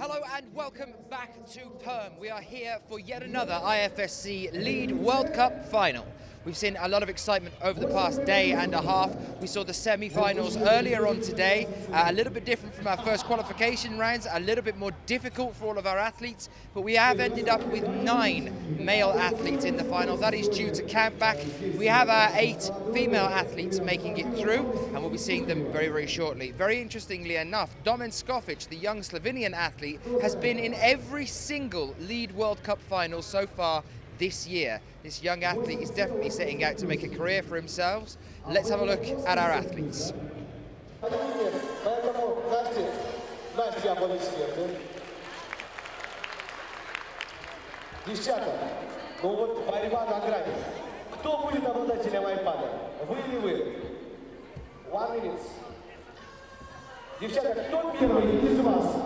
Hello and welcome back to Perm. We are here for yet another IFSC Lead World Cup final. We've seen a lot of excitement over the past day and a half. We saw the semi-finals earlier on today, a little bit different from our first qualification rounds, a little bit more difficult for all of our athletes, but we have ended up with 9 male athletes in the final. That is due to count back. We have our 8 female athletes making it through, and we'll be seeing them very, very shortly. Very interestingly enough, Domen Scofic, the young Slovenian athlete, has been in every single Lead World Cup final so far this year. This young athlete is definitely setting out to make a career for himself. Let's have a look at our athletes.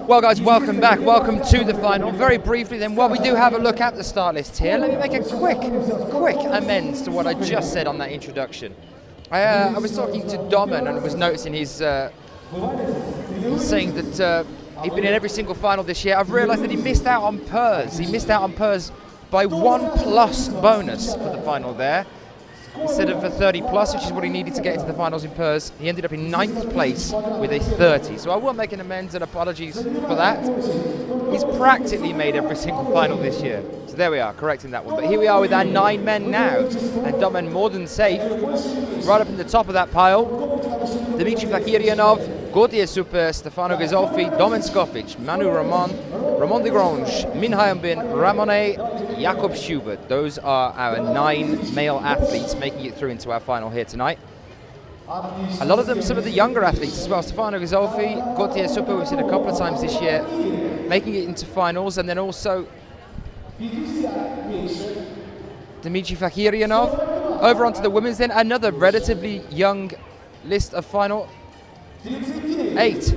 Well guys, welcome back, welcome to the final. Very briefly then, while we do have a look at the start list here, let me make a quick amends to what I just said on that introduction. I was talking to Domen and was noticing he's saying that he'd been in every single final this year. I've realised that he missed out on PERS. He missed out on PERS by 1+ bonus for the final there. Instead of a 30+, which is what he needed to get into the finals in PERS, he ended up in 9th place with a 30. So I will make an amends and apologies for that. He's practically made every single final this year. So there we are, correcting that one. But here we are with our 9 men now. And Domen more than safe. Right up in the top of that pile. Dmitry Fakirov, Gautier Super, Stefano Gazoli, Domen Scofic, Manu Raman, Ramon de Grange, Minhaim Bin, Ramone, Jakob Schubert. Those are our 9 male athletes making it through into our final here tonight. A lot of them, some of the younger athletes as well. Stefano Gazoli, Gautier Super, we've seen a couple of times this year, making it into finals, and then also Dmitry Fakirov. Over onto the women's then, another relatively young list of final 8.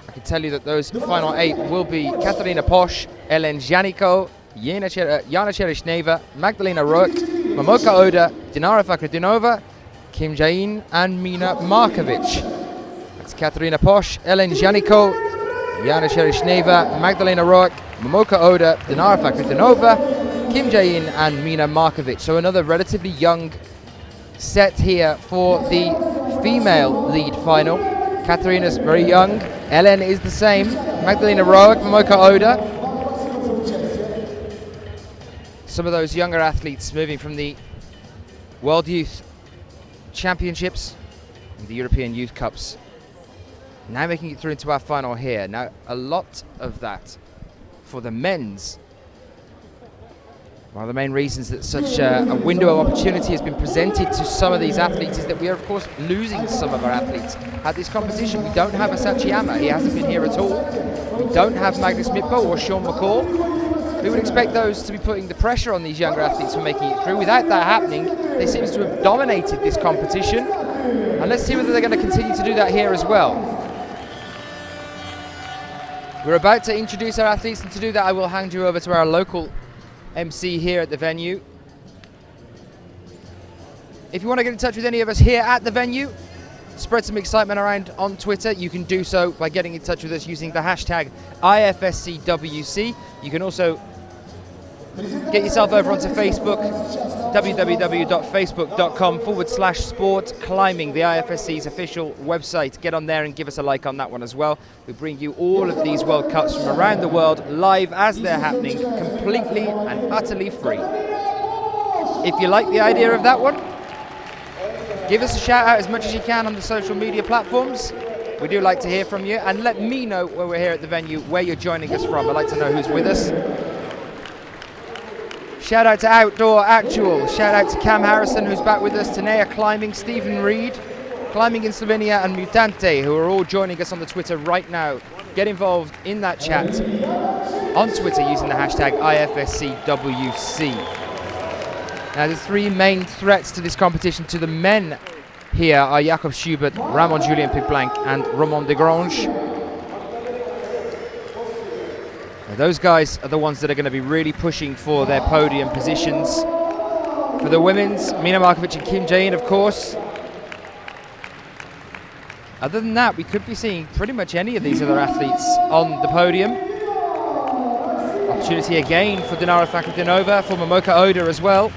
I can tell you that those final 8 will be Katarina Posh, Ellen Janiko, Jana Cherishna, Magdalena Roic, Momoka Oda, Dinara Fakrdinova, Kim Jain, and Mina Markovic. That's Katarina Posh, Ellen Janiko, Jana Cherishna, Magdalena Roic, Momoka Oda, Dinara Fakrdinova, Kim Jain, and Mina Markovic. So another relatively young set here for the female lead final. Katarina's very young. Ellen is the same. Magdalena Roic, Momoka Oda. Some of those younger athletes moving from the World Youth Championships and the European Youth Cups. Now making it through into our final here. Now, a lot of that for the men's. One of the main reasons that such a window of opportunity has been presented to some of these athletes is that we are, of course, losing some of our athletes at this competition. We don't have Asachiyama, he hasn't been here at all. We don't have Magnus Mitbo or Sean McCall. We would expect those to be putting the pressure on these younger athletes for making it through. Without that happening, they seem to have dominated this competition. And let's see whether they're going to continue to do that here as well. We're about to introduce our athletes, and to do that I will hand you over to our local MC here at the venue. If you want to get in touch with any of us here at the venue, spread some excitement around on Twitter, you can do so by getting in touch with us using the hashtag IFSCWC. You can also get yourself over onto Facebook, www.facebook.com/sport climbing, the IFSC's official website. Get on there and give us a like on that one as well. We bring you all of these World Cups from around the world live as they're happening, completely and utterly free. If you like the idea of that one, give us a shout out as much as you can on the social media platforms. We do like to hear from you, and let me know when we're here at the venue where you're joining us from. I'd like to know who's with us. Shout out to Outdoor Actual. Shout out to Cam Harrison, who's back with us. Tanea Climbing, Stephen Reed, Climbing in Slovenia, and Mutante, who are all joining us on the Twitter right now. Get involved in that chat on Twitter using the hashtag IFSCWC. Now, the 3 main threats to this competition to the men here are Jakob Schubert, Ramon Julian Picblanc, and Ramon de Grange. Now, those guys are the ones that are going to be really pushing for their podium positions. For the women's, Mina Markovic and Kim Jain, of course. Other than that, we could be seeing pretty much any of these other athletes on the podium. Opportunity again for Dinara Fakirova, for Momoka Oda as well.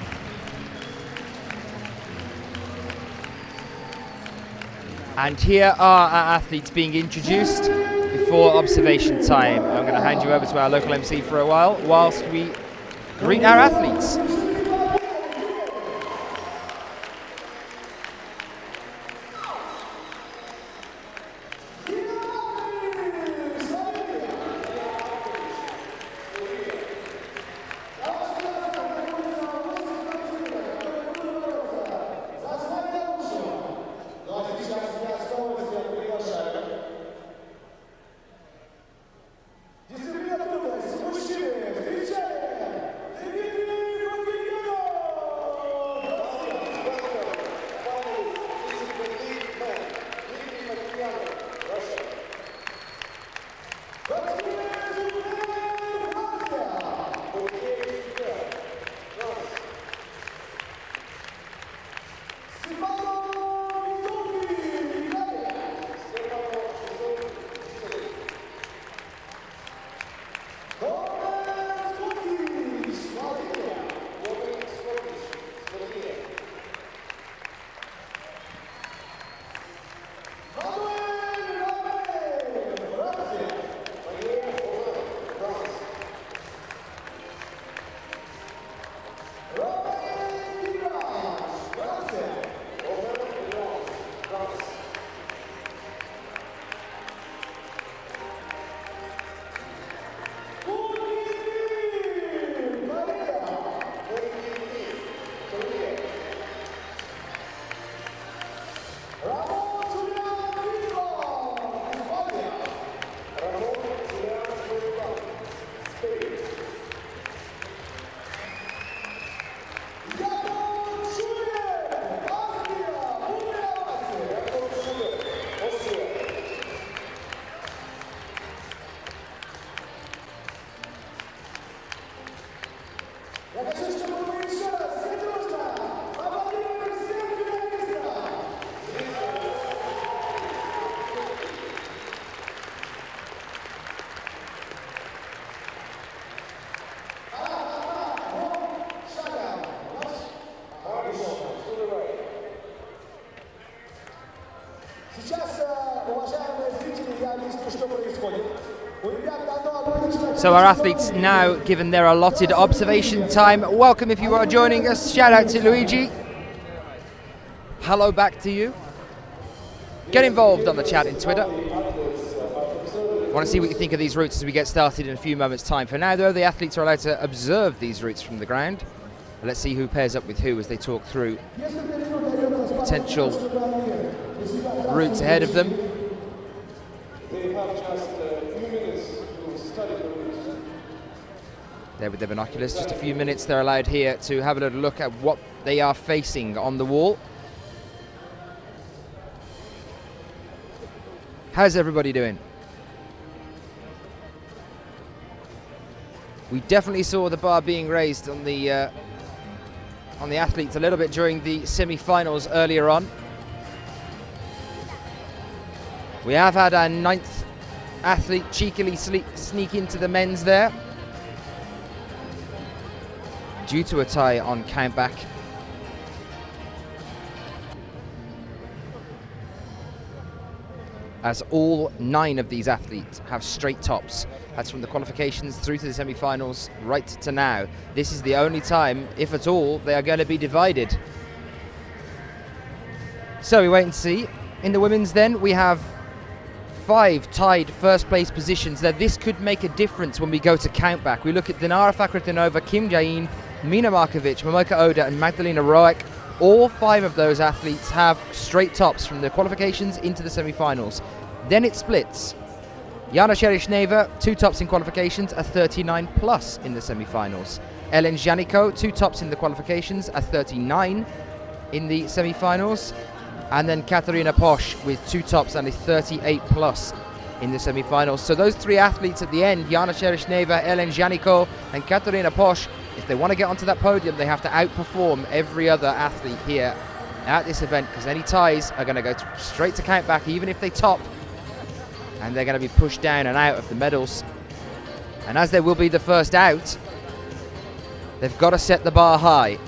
And here are our athletes being introduced before observation time. I'm going to hand you over to our local MC for a while whilst we greet our athletes. So our athletes now given their allotted observation time. Welcome if you are joining us. Shout out to Luigi. Hello back to you. Get involved on the chat in Twitter. Want to see what you think of these routes as we get started in a few moments' time. For now, though, the athletes are allowed to observe these routes from the ground. Let's see who pairs up with who as they talk through potential routes ahead of them. There with their binoculars, just a few minutes they're allowed here to have a little look at what they are facing on the wall. How's everybody doing? We definitely saw the bar being raised on the athletes a little bit during the semi-finals earlier on. We have had our 9th athlete cheekily sneak into the men's there, due to a tie on countback. As all 9 of these athletes have straight tops. That's from the qualifications through to the semi-finals right to now. This is the only time, if at all, they are going to be divided. So we wait and see. In the women's then, we have 5 tied first place positions. Now this could make a difference when we go to countback. We look at Dinara Fakirova, Kim Jae-in, Mina Markovic, Momoka Oda and Magdalena Roic. All 5 of those athletes have straight tops from the qualifications into the semi-finals. Then it splits. Jano Cherishna, 2 tops in qualifications, a 39 plus in the semi-finals. Ellen Janiko, 2 tops in the qualifications, a 39 in the semi-finals. And then Katarina Posh with 2 tops and a 38 plus in the semi-finals. So those 3 athletes at the end, Jano Cherishna, Ellen Janiko and Katarina Posh, if they want to get onto that podium, they have to outperform every other athlete here at this event, because any ties are going to go straight to count back, even if they top, and they're going to be pushed down and out of the medals. And as they will be the first out, they've got to set the bar high.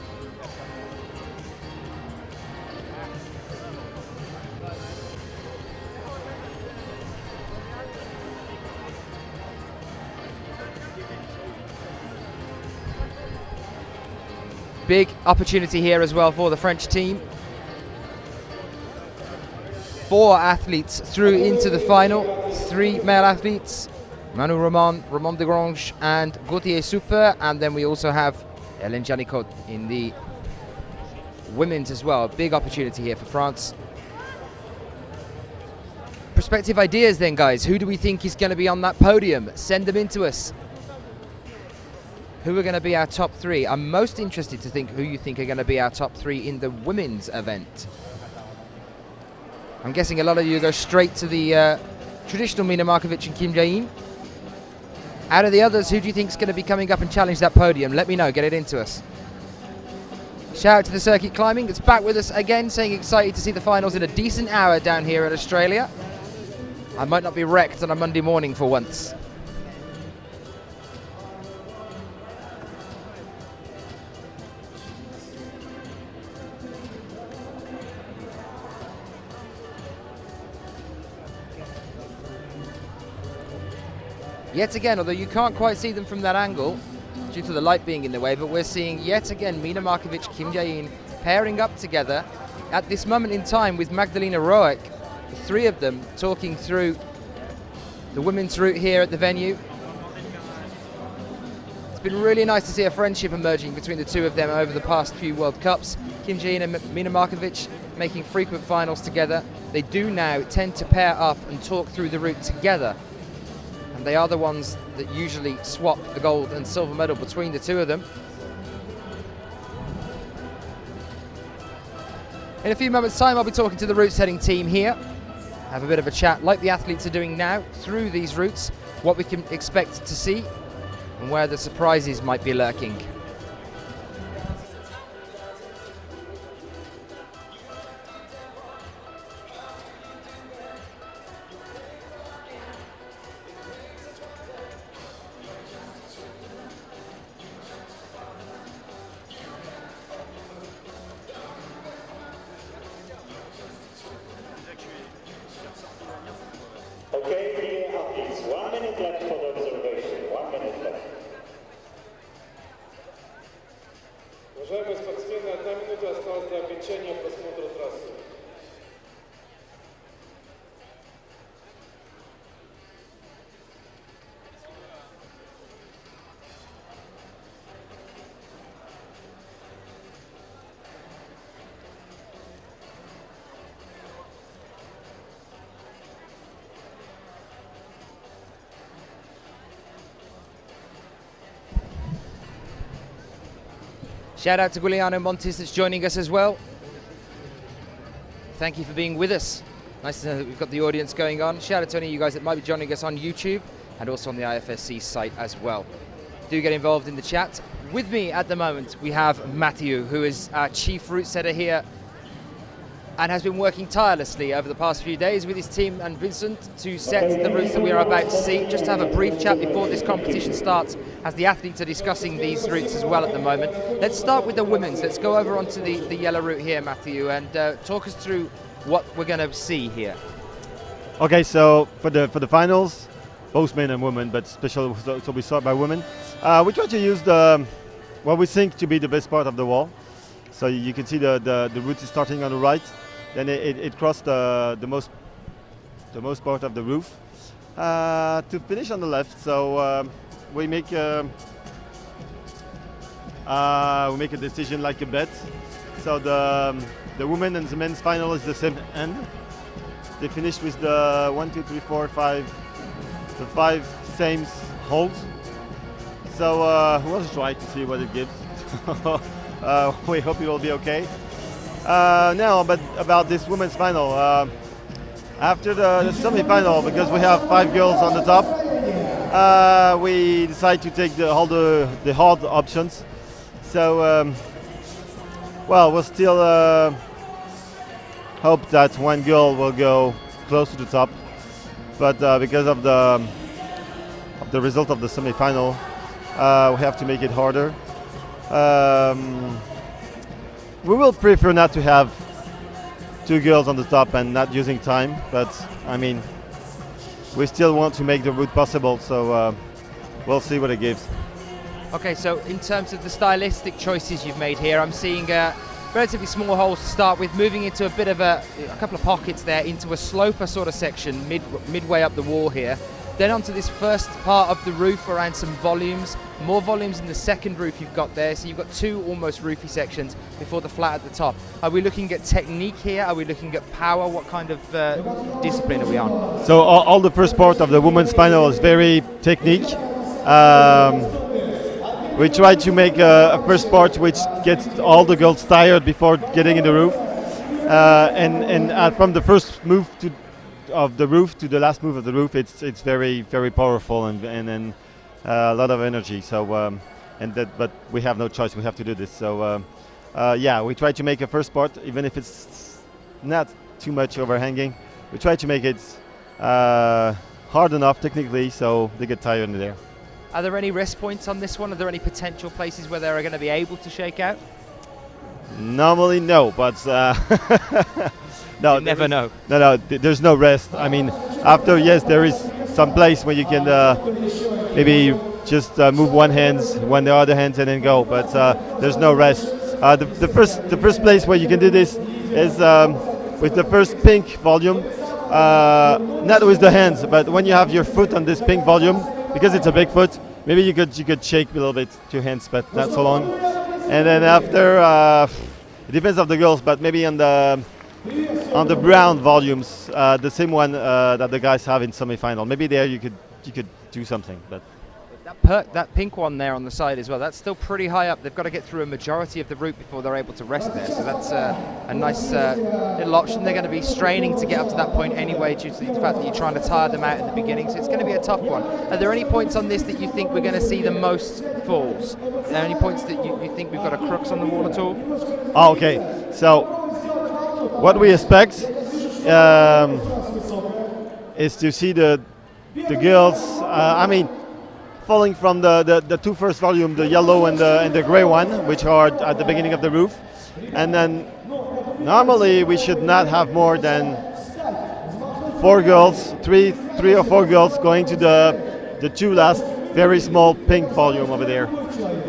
Big opportunity here as well for the French team. 4 athletes through into the final. 3 male athletes, Manu Raman, Raman de Grange and Gauthier Super. And then we also have Hélène Janicot in the women's as well. Big opportunity here for France. Prospective ideas then, guys. Who do we think is going to be on that podium? Send them in to us. Who are going to be our top 3? I'm most interested to think who you think are going to be our top 3 in the women's event. I'm guessing a lot of you go straight to the traditional Mina Markovic and Kim Jae-in. Out of the others, who do you think is going to be coming up and challenge that podium? Let me know, get it into us. Shout out to the circuit climbing. It's back with us again, saying excited to see the finals in a decent hour down here in Australia. I might not be wrecked on a Monday morning for once. Yet again, although you can't quite see them from that angle due to the light being in the way, but we're seeing yet again Mina Markovic, Kim Jae-in pairing up together at this moment in time with Magdalena Roic, the 3 of them talking through the women's route here at the venue. It's been really nice to see a friendship emerging between the 2 of them over the past few World Cups. Kim Jae-in and Mina Markovic making frequent finals together. They do now tend to pair up and talk through the route together. And they are the ones that usually swap the gold and silver medal between the 2 of them. In a few moments' time, I'll be talking to the route setting team here. Have a bit of a chat, like the athletes are doing now, through these routes, what we can expect to see, and where the surprises might be lurking. Уважаемые спортсмены, 1 минута осталась до окончания просмотра трассы. Shout out to Giuliano Montes that's joining us as well. Thank you for being with us. Nice to know that we've got the audience going on. Shout out to any of you guys that might be joining us on YouTube and also on the IFSC site as well. Do get involved in the chat. With me at the moment, we have Matthew, who is our chief route setter here and has been working tirelessly over the past few days with his team and Vincent to set the routes that we are about to see. Just to have a brief chat before this competition starts, as the athletes are discussing these routes as well at the moment. Let's start with the women's. Let's go over onto the yellow route here, Matthew, and talk us through what we're going to see here. Okay, so for the finals, both men and women, but special, so we start by women. We try to use what we think to be the best part of the wall. So you can see the route is starting on the right. Then it crossed the most part of the roof to finish on the left. So we make a decision like a bet. So the women and the men's final is the same end. They finished with the 1, 2, 3, 4, 5, the 5 same holds. So we'll try to see what it gives. We hope it will be okay. Now, but about this women's final, after the semi-final, because we have 5 girls on the top, we decide to take all the hard options. So, well, we're still hope that one girl will go close to the top, but because of the result of the semi-final, we have to make it harder. We will prefer not to have two girls on the top and not using time, but I mean, we still want to make the route possible, so we'll see what it gives. Okay, so in terms of the stylistic choices you've made here, I'm seeing relatively small holes to start with, moving into a bit of a couple of pockets there, into a sloper sort of section midway up the wall here. Then onto this first part of the roof around some volumes, more volumes in the second roof you've got there, so you've got two almost roofy sections before the flat at the top. Are we looking at technique here? Are we looking at power? What kind of discipline are we on? So all the first part of the women's final is very technique. We try to make a first part which gets all the girls tired before getting in the roof, and from the first move of the roof to the last move of the roof, it's very, very powerful and a lot of energy. So but we have no choice. We have to do this. So yeah, we try to make a first part, even if it's not too much overhanging. We try to make it hard enough technically so they get tired in there. Are there any rest points on this one? Are there any potential places where they're going to be able to shake out? Normally, no, but no. You never know. No, there's no rest. I mean, after, yes, there is some place where you can maybe just move one hand, the other hand, and then go. But there's no rest. The first place where you can do this is with the first pink volume, not with the hands, but when you have your foot on this pink volume, because it's a big foot, maybe you could shake a little bit two hands, but not so long. And then after, it depends on the girls, but maybe on the brown volumes, the same one that the guys have in semi-final. Maybe there you could do something, but. That pink one there on the side as well, that's still pretty high up. They've got to get through a majority of the route before they're able to rest there. So that's a nice little option. They're going to be straining to get up to that point anyway due to the fact that you're trying to tire them out at the beginning. So it's going to be a tough one. Are there any points on this that you think we're going to see the most falls? Are there any points that you think we've got a crux on the wall at all? Oh, okay. So what we expect is to see the girls, I mean, falling from the two first volume, the yellow and the gray one, which are at the beginning of the roof. And then normally we should not have more than four girls, three or four girls going to the two last very small pink volume over there.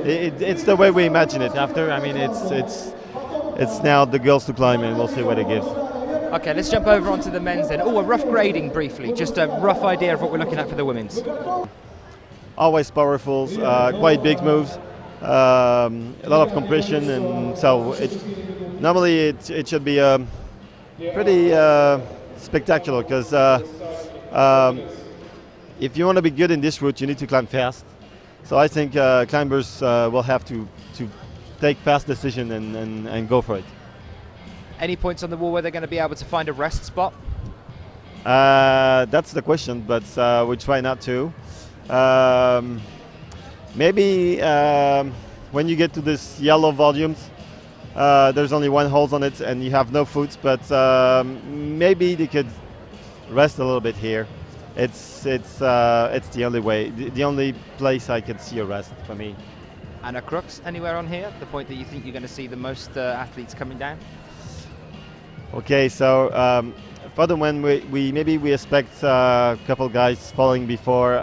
It's the way we imagine it. After, I mean, it's now the girls to climb, and we'll see what it gives. Okay, let's jump over onto the men's then. Oh, a rough grading briefly, just a rough idea of what we're looking at for the women's. Always powerful, quite big moves, a lot of compression, and so normally it should be pretty spectacular, because if you want to be good in this route, you need to climb fast. So I think climbers will have to take fast decision and go for it. Any points on the wall where they're going to be able to find a rest spot? That's the question, but we try not to. Maybe when you get to this yellow volumes, there's only one hole on it and you have no foot, but maybe they could rest a little bit here. It's the only way, the only place I can see a rest for me. And a crux anywhere on here, the point that you think you're going to see the most athletes coming down? Okay, so for the one we expect a couple guys falling before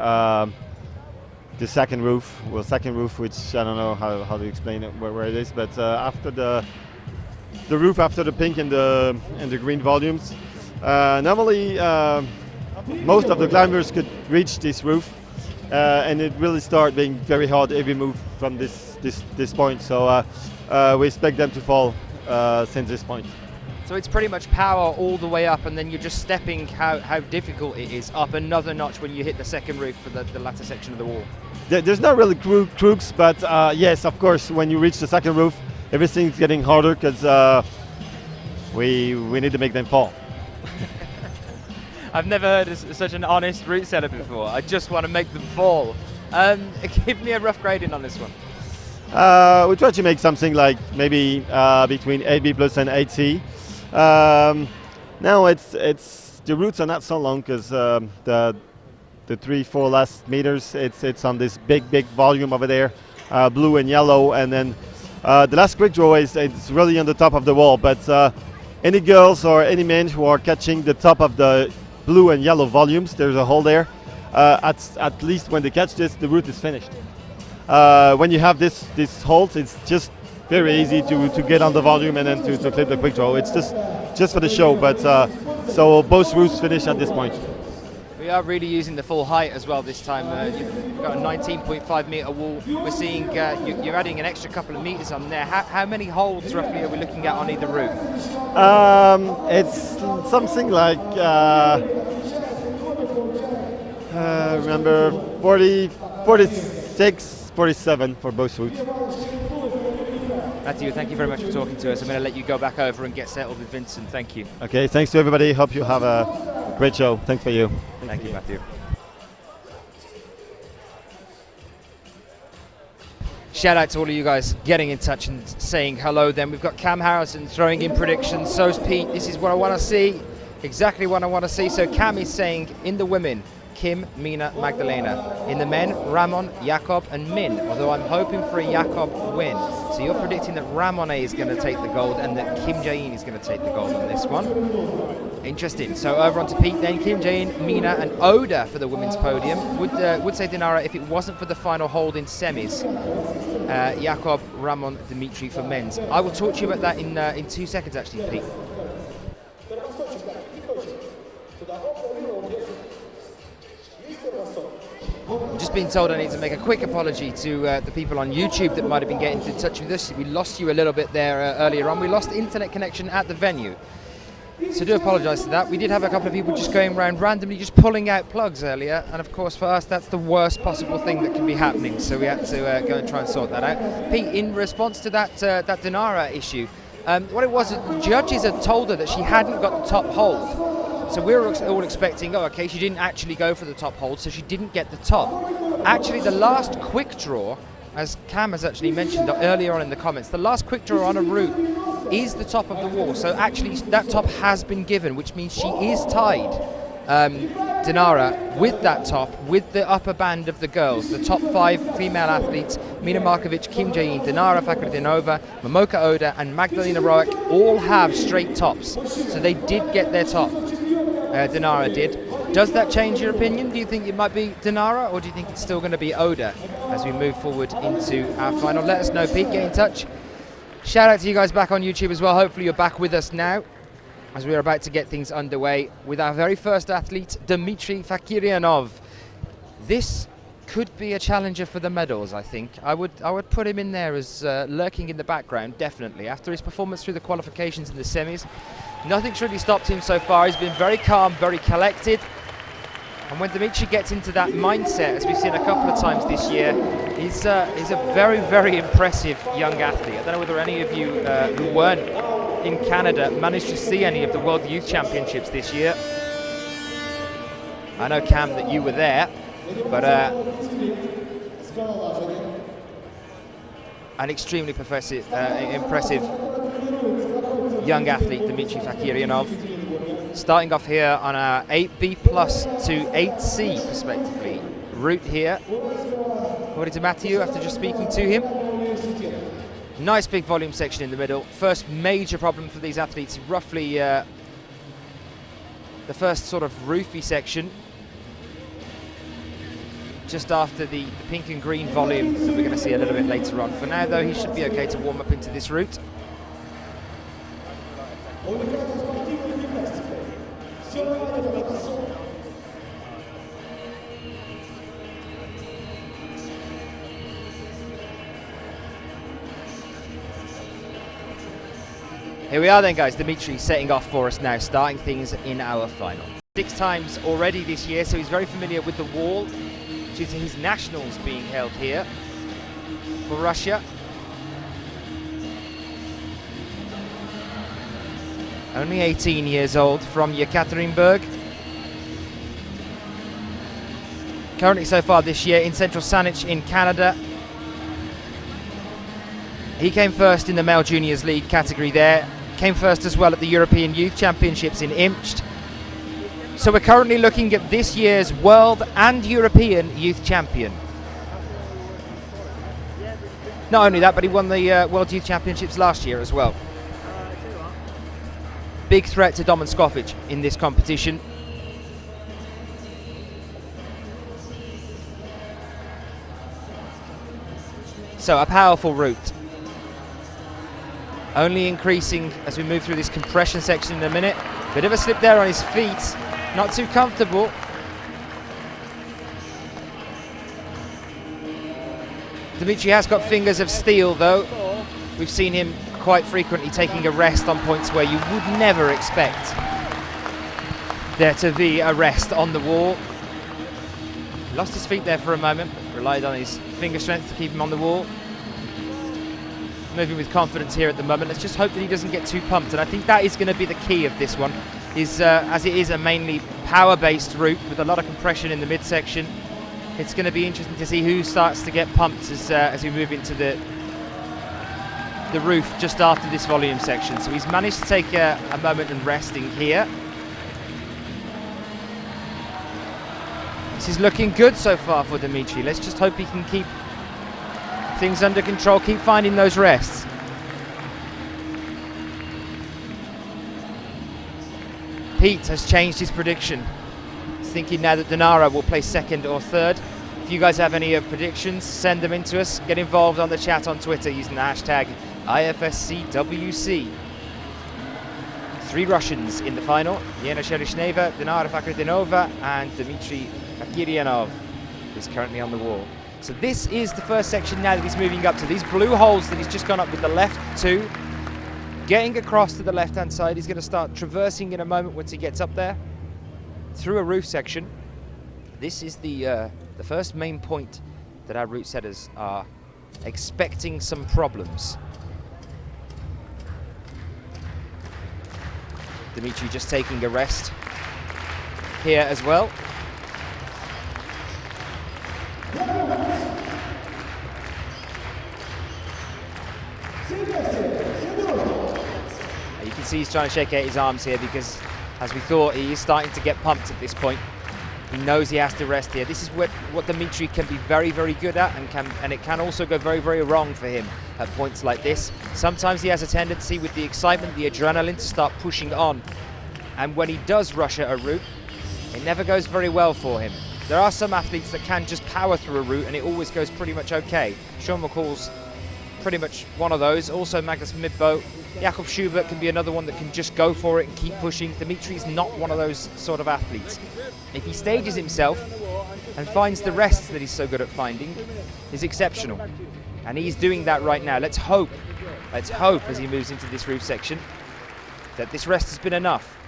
the second roof. Well, second roof, which I don't know how to explain it where it is, but after the roof, after the pink and the green volumes, normally most of the climbers could reach this roof, and it really start being very hard every move from this point. So we expect them to fall since this point. So it's pretty much power all the way up, and then you're just stepping how difficult it is up another notch when you hit the second roof for the latter section of the wall. There's not really crooks, but yes, of course, when you reach the second roof, everything's getting harder because we need to make them fall. I've never heard such an honest route setter before. I just want to make them fall. Give me a rough grading on this one. We try to make something like maybe between 8B plus and 8C. Now it's the routes are not so long because the 3-4 last meters it's on this big volume over there, blue and yellow, and then the last quick draw it's really on the top of the wall. But any girls or any men who are catching the top of the blue and yellow volumes, there's a hole there. At least when they catch this, the route is finished. When you have this holes, it's just very easy to get on the volume and then to clip the quick draw. It's just for the show, but so both routes finish at this point. We are really using the full height as well this time. You've got a 19.5 meter wall. We're seeing you're adding an extra couple of meters on there. How many holes roughly are we looking at on either route? It's something like remember 40, 46, 47 for both routes. Matthew, thank you very much for talking to us. I'm going to let you go back over and get settled with Vincent. Thank you. Okay, thanks to everybody. Hope you have a great show. Thanks for you. Thank you, Matthew. Shout out to all of you guys getting in touch and saying hello. Then we've got Cam Harrison throwing in predictions. So's Pete. This is what I want to see. Exactly what I want to see. So Cam is saying in the women, Kim, Mina, Magdalena. In the men, Ramon, Jakob and Min, although I'm hoping for a Jakob win. So you're predicting that Ramon is going to take the gold and that Kim Jae-in is going to take the gold on this one. Interesting. So over on to Pete then, Kim Jae-in, Mina and Oda for the women's podium. Would say Dinara if it wasn't for the final hold in semis. Jakob, Ramon, Dimitri for men's. I will talk to you about that in 2 seconds actually, Pete. I'm just being told I need to make a quick apology to the people on YouTube that might have been getting in touch with us. We lost you a little bit there earlier on. We lost internet connection at the venue. So do apologise for that. We did have a couple of people just going around randomly just pulling out plugs earlier, and of course for us that's the worst possible thing that can be happening, so we had to go and try and sort that out. Pete, in response to that Dinara issue, what it was, the judges had told her that she hadn't got the top hold. So we were all expecting, oh, okay, she didn't actually go for the top hold, so she didn't get the top. Actually, the last quick draw, as Cam has actually mentioned earlier on in the comments, the last quick draw on a route is the top of the wall. So actually, that top has been given, which means she is tied, Dinara, with that top, with the upper band of the girls. The top 5 female athletes, Mina Markovic, Kim Jae-in, Dinara Fakirova, Momoka Oda, and Magdalena Roic all have straight tops. So they did get their top. Dinara did. Does that change your opinion? Do you think it might be Dinara, or do you think it's still going to be Oda as we move forward into our final? Let us know, Pete. Get in touch. Shout out to you guys back on YouTube as well. Hopefully you're back with us now as we're about to get things underway with our very first athlete, Dmitry Fakirov. This could be a challenger for the medals, I think. I would put him in there as lurking in the background, definitely. After his performance through the qualifications in the semis, nothing's really stopped him so far. He's been very calm, very collected. And when Dmitry gets into that mindset, as we've seen a couple of times this year, he's a very, very impressive young athlete. I don't know whether any of you who weren't in Canada managed to see any of the World Youth Championships this year. I know, Cam, that you were there, but an extremely impressive young athlete, Dmitry Fakirov. Starting off here on our 8B plus to 8C, respectively, route here. According to Matthew, after just speaking to him. Nice big volume section in the middle. First major problem for these athletes, roughly the first sort of roofy section. Just after the pink and green volume that we're going to see a little bit later on. For now, though, he should be okay to warm up into this route. Here we are then, guys. Dmitry setting off for us now, starting things in our final. 6 times already this year, so he's very familiar with the wall due to his nationals being held here for Russia. Only 18 years old, from Yekaterinburg. Currently so far this year in Central Saanich in Canada. He came first in the Male Juniors League category there. came first as well at the European Youth Championships in Imst. So we're currently looking at this year's World and European Youth Champion. Not only that, but he won the World Youth Championships last year as well. Big threat to Dom and Scofic in this competition. So a powerful route. Only increasing as we move through this compression section in a minute. Bit of a slip there on his feet. Not too comfortable. Dimitri has got fingers of steel though. We've seen him quite frequently taking a rest on points where you would never expect there to be a rest on the wall. Lost his feet there for a moment, but relied on his finger strength to keep him on the wall. Moving with confidence here at the moment. Let's just hope that he doesn't get too pumped, and I think that is going to be the key of this one, is as it is a mainly power-based route with a lot of compression in the midsection. It's going to be interesting to see who starts to get pumped as we move into the roof just after this volume section. So he's managed to take a moment and resting here. This is looking good so far for Dimitri. Let's just hope he can keep things under control, keep finding those rests. Pete has changed his prediction. He's thinking now that Dinara will play second or third. If you guys have any predictions, send them in to us. Get involved on the chat on Twitter using the hashtag IFSCWC. 3 Russians in the final. Yena Cherishna, Dinara Fakirova and Dmitry Fakirov is currently on the wall. So this is the first section now that he's moving up to. These blue holes that he's just gone up with the left 2. Getting across to the left-hand side. He's going to start traversing in a moment once he gets up there through a roof section. This is the first main point that our route setters are expecting some problems. Dimitri just taking a rest here as well. You can see he's trying to shake out his arms here because, as we thought, he is starting to get pumped at this point. He knows he has to rest here. This is what Dimitri can be very, very good at, and it can also go very, very wrong for him at points like this. Sometimes he has a tendency with the excitement, the adrenaline, to start pushing on. And when he does rush at a route, it never goes very well for him. There are some athletes that can just power through a route and it always goes pretty much okay. Sean McCall's pretty much one of those. Also Magnus Midbo. Jakob Schubert can be another one that can just go for it and keep pushing. Dimitri's not one of those sort of athletes. If he stages himself and finds the rests that he's so good at finding, he's exceptional. And he's doing that right now. Let's hope as he moves into this roof section that this rest has been enough.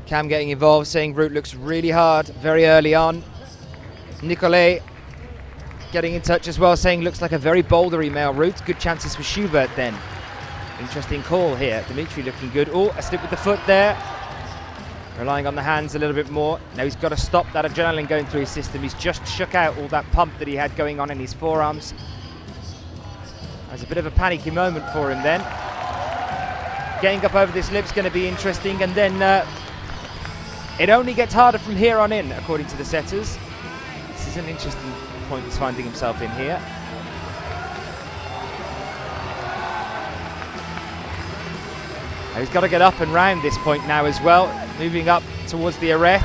Cam getting involved, saying route looks really hard very early on. Nicolai getting in touch as well, saying looks like a very bouldery male route. Good chances for Schubert then. Interesting call here. Dimitri looking good. Oh, a slip with the foot there. Relying on the hands a little bit more. Now he's got to stop that adrenaline going through his system. He's just shook out all that pump that he had going on in his forearms. There's a bit of a panicky moment for him then. Getting up over this lip's going to be interesting, and then it only gets harder from here on in, according to the setters. This is an interesting point he's finding himself in here. Now he's got to get up and round this point now as well, moving up towards the arete.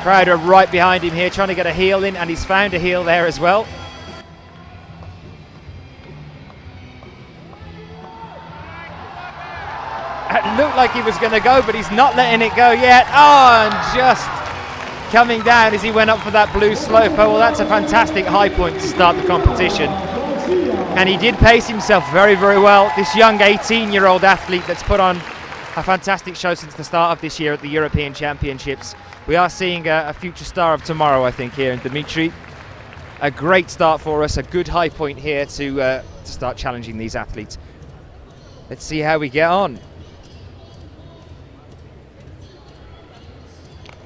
Crowd are right behind him here, trying to get a heel in, and he's found a heel there as well. It looked like he was going to go, but he's not letting it go yet. Oh, and just coming down as he went up for that blue slope. Oh, well, that's a fantastic high point to start the competition. And he did pace himself very, very well. This young 18-year-old athlete that's put on a fantastic show since the start of this year at the European Championships. We are seeing a future star of tomorrow, I think, here in Dimitri. A great start for us, a good high point here to start challenging these athletes. Let's see how we get on.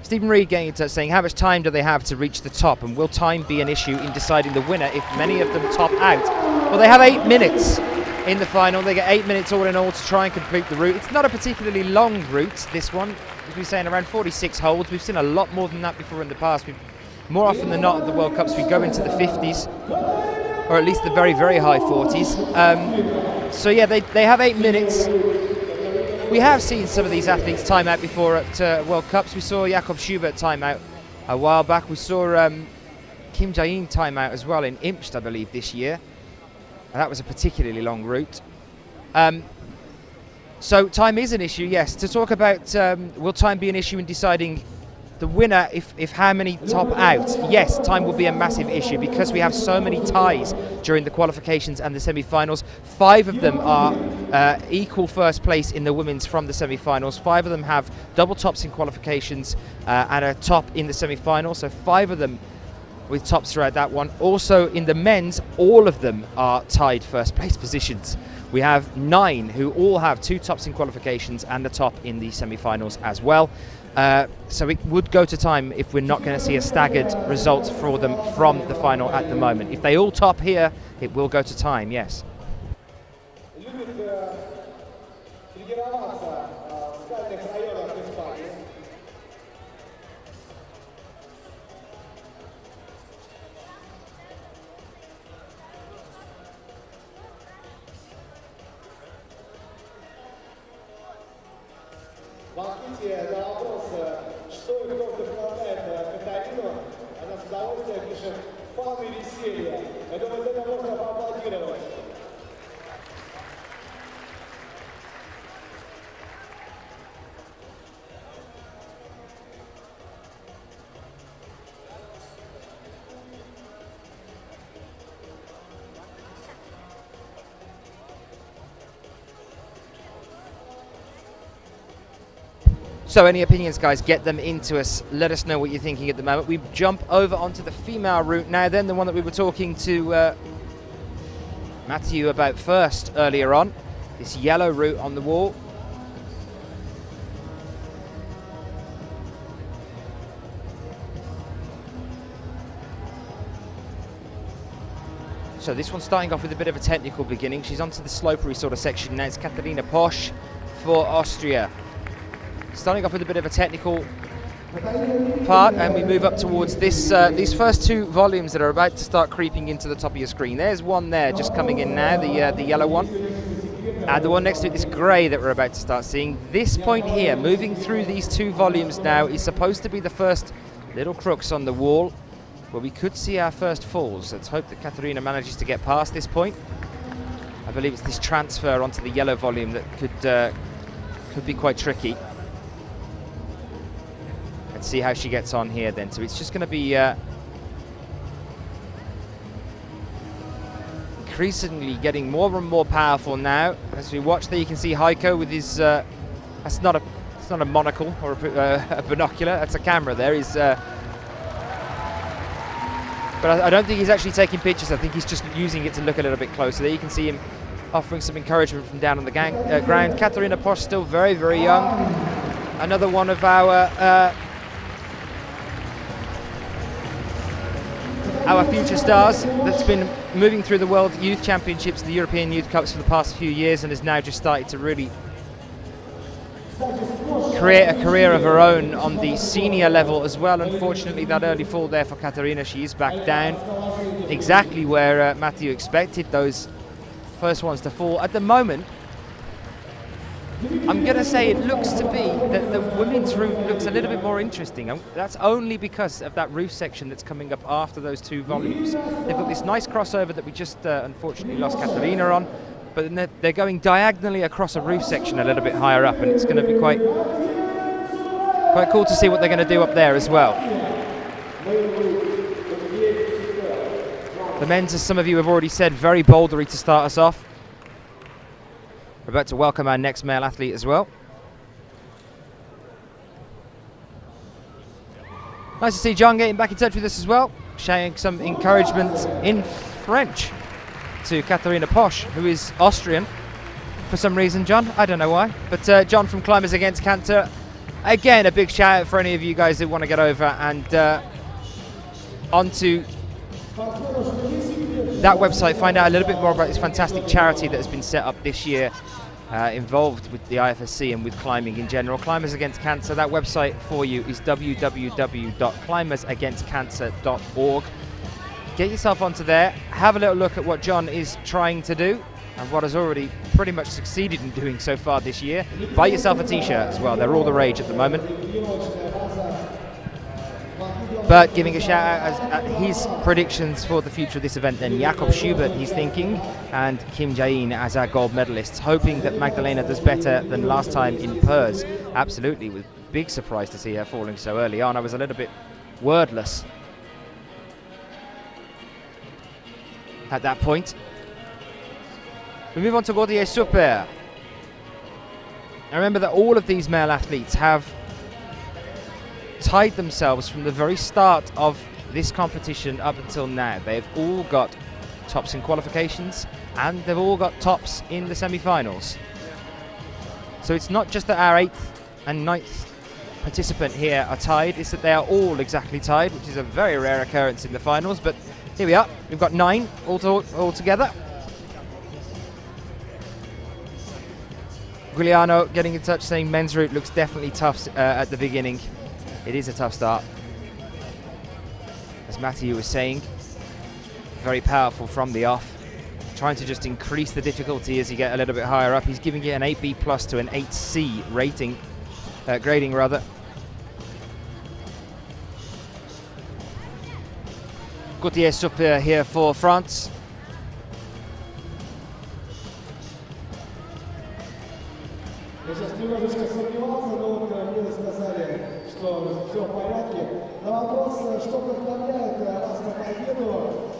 Stephen Reed getting in touch saying, how much time do they have to reach the top, and will time be an issue in deciding the winner if many of them top out? Well, they have 8 minutes in the final. They get 8 minutes all in all to try and complete the route. It's not a particularly long route, this one. As we're saying, around 46 holes. We've seen a lot more than that before in the past. More often than not at the World Cups, we go into the 50s, or at least the very, very high 40s. So yeah, they have 8 minutes. We have seen some of these athletes time out before at World Cups. We saw Jakob Schubert time out a while back. We saw Kim Jae-in time out as well in Imst, I believe, this year. And that was a particularly long route. So time is an issue, yes. To talk about will time be an issue in deciding the winner if how many top out? Yes, time will be a massive issue because we have so many ties during the qualifications and the semi-finals. 5 of them are equal first place in the women's from the semi-finals. 5 of them have double tops in qualifications and a top in the semi-finals. So 5 of them with tops throughout that one. Also in the men's, all of them are tied first place positions. We have 9 who all have 2 tops in qualifications and a top in the semi-finals as well. So it would go to time if we're not going to see a staggered result for them from the final at the moment. If they all top here, it will go to time, yes. So any opinions, guys, get them into us. Let us know what you're thinking at the moment. We jump over onto the female route now, then the one that we were talking to Matthew about first earlier on. This yellow route on the wall. So this one's starting off with a bit of a technical beginning. She's onto the slopery sort of section now. It's Katharina Posh for Austria. Starting off with a bit of a technical part, and we move up towards this these first 2 volumes that are about to start creeping into the top of your screen. There's one there just coming in now, the yellow one. And the one next to it, this grey that we're about to start seeing. This point here, moving through these 2 volumes now, is supposed to be the first little crooks on the wall where we could see our first falls. Let's hope that Katharina manages to get past this point. I believe it's this transfer onto the yellow volume that could be quite tricky. Let's see how she gets on here then. So it's just going to be increasingly getting more and more powerful now. As we watch there, you can see Heiko with his it's not a monocle or a binocular, that's a camera there. He's but I don't think he's actually taking pictures. I think he's just using it to look a little bit closer. There you can see him offering some encouragement from down on the ground. Katharina Posh still very, very young. Another one of our future stars that's been moving through the World Youth Championships, the European Youth Cups for the past few years, and has now just started to really create a career of her own on the senior level as well. Unfortunately, that early fall there for Katharina, she is back down exactly where Matthew expected those first ones to fall. At the moment, I'm going to say it looks to be that the women's route looks a little bit more interesting. That's only because of that roof section that's coming up after those 2 volumes. They've got this nice crossover that we just unfortunately lost Katharina on, but then they're going diagonally across a roof section a little bit higher up, and it's going to be quite cool to see what they're going to do up there as well. The men's, as some of you have already said, very bouldery to start us off. We're about to welcome our next male athlete as well. Nice to see John getting back in touch with us as well, showing some encouragement in French to Katharina Posh, who is Austrian for some reason, John. I don't know why. But John from Climbers Against Cancer again, a big shout out for any of you guys that want to get over and onto that website, find out a little bit more about this fantastic charity that has been set up this year, involved with the IFSC and with climbing in general. Climbers Against Cancer, that website for you is www.climbersagainstcancer.org. Get yourself onto there, have a little look at what John is trying to do and what has already pretty much succeeded in doing so far this year. Buy yourself a t-shirt as well, they're all the rage at the moment. But giving a shout out at his predictions for the future of this event then, Jakob Schubert he's thinking, and Kim Jae-in as our gold medalists, hoping that Magdalena does better than last time in Purs. Absolutely, with big surprise to see her falling so early on. I was a little bit wordless at that point. We move on to Gautier Super. I remember that all of these male athletes have tied themselves from the very start of this competition up until now. They've all got tops in qualifications and they've all got tops in the semi-finals. So it's not just that our 8th and 9th participant here are tied, it's that they are all exactly tied, which is a very rare occurrence in the finals, but here we are, we've got 9 all together. Giuliano getting in touch saying men's route looks definitely tough at the beginning. It is a tough start. As Matthew was saying, very powerful from the off. Trying to just increase the difficulty as you get a little bit higher up. He's giving it an 8B plus to an 8C rating, grading rather. Gautier Super here for France. Я сейчас немножечко сомневался, но вот мне сказали, что все в порядке. На вопрос, что вдохновляет вас на победу,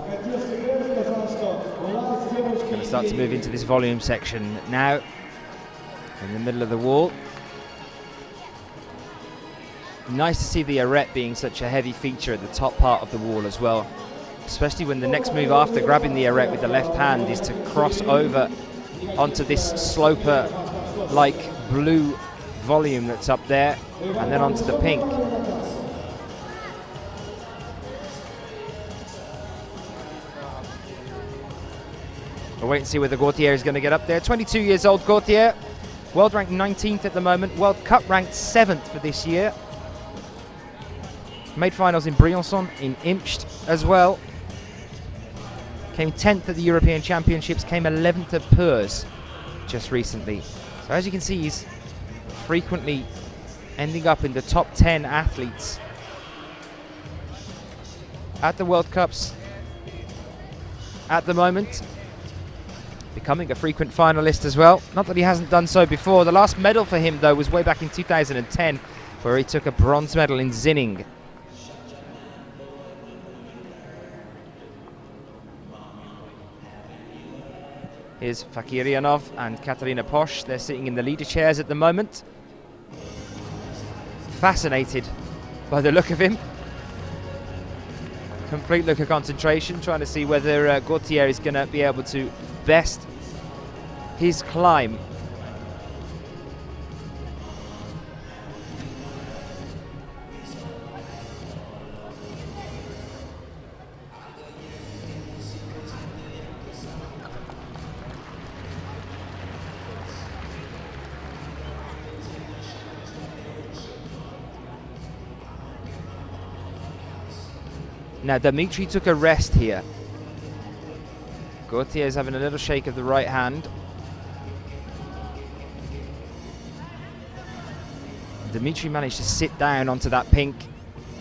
Gautier Super сказал, что у нас девочки... Going to start to move into this volume section now, in the middle of the wall. Nice to see the arete being such a heavy feature at the top part of the wall as well, especially when the next move after grabbing the arete with the left hand is to cross over onto this sloper-like blue volume that's up there and then onto the pink. We'll wait and see whether Gautier is going to get up there. 22 years old Gautier, world ranked 19th at the moment, World Cup ranked 7th for this year. Made finals in Briançon, in Imst as well. Came 10th at the European Championships, came 11th at Purs just recently. So as you can see, he's frequently ending up in the top 10 athletes at the World Cups at the moment. Becoming a frequent finalist as well. Not that he hasn't done so before. The last medal for him, though, was way back in 2010, where he took a bronze medal in Zinning. Here's Fakirov and Katarina Posh. They're sitting in the leader chairs at the moment. Fascinated by the look of him. Complete look of concentration, trying to see whether Gautier is going to be able to best his climb. Now Dimitri took a rest here. Gautier is having a little shake of the right hand. Dimitri managed to sit down onto that pink,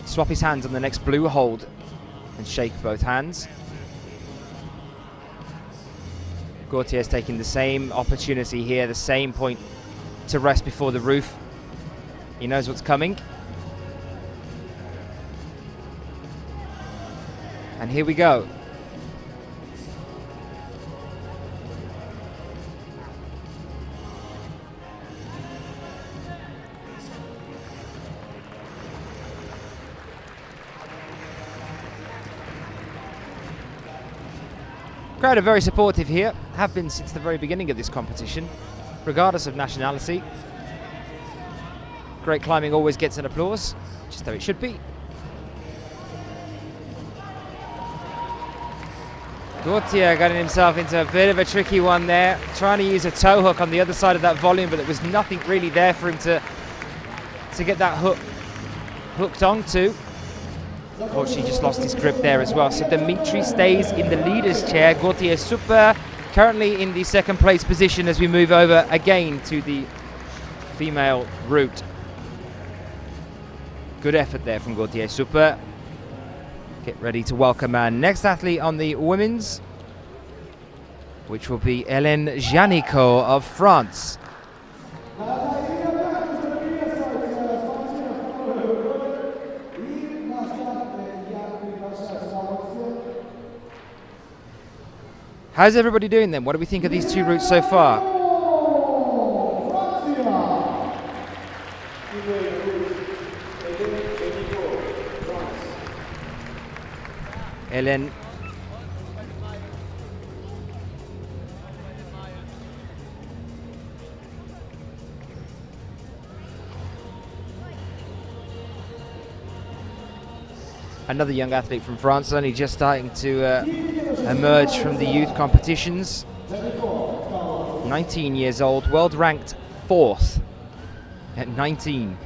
swap his hands on the next blue hold and shake both hands. Gautier is taking the same opportunity here, the same point to rest before the roof. He knows what's coming. And here we go. Crowd are very supportive here, have been since the very beginning of this competition, regardless of nationality. great climbing always gets an applause, just how it should be. Gautier getting himself into a bit of a tricky one there, trying to use a toe hook on the other side of that volume, but there was nothing really there for him to get that hooked onto. Unfortunately, just lost his grip there as well. So Dimitri stays in the leader's chair. Gautier Super currently in the second place position as we move over again to the female route. Good effort there from Gautier Super. Get ready to welcome our next athlete on the women's, which will be Hélène Janicot of France. How's everybody doing then? What do we think of these two routes so far? Hélène. Another young athlete from France, only just starting to emerge from the youth competitions. 19 years old, world ranked 4th at 19.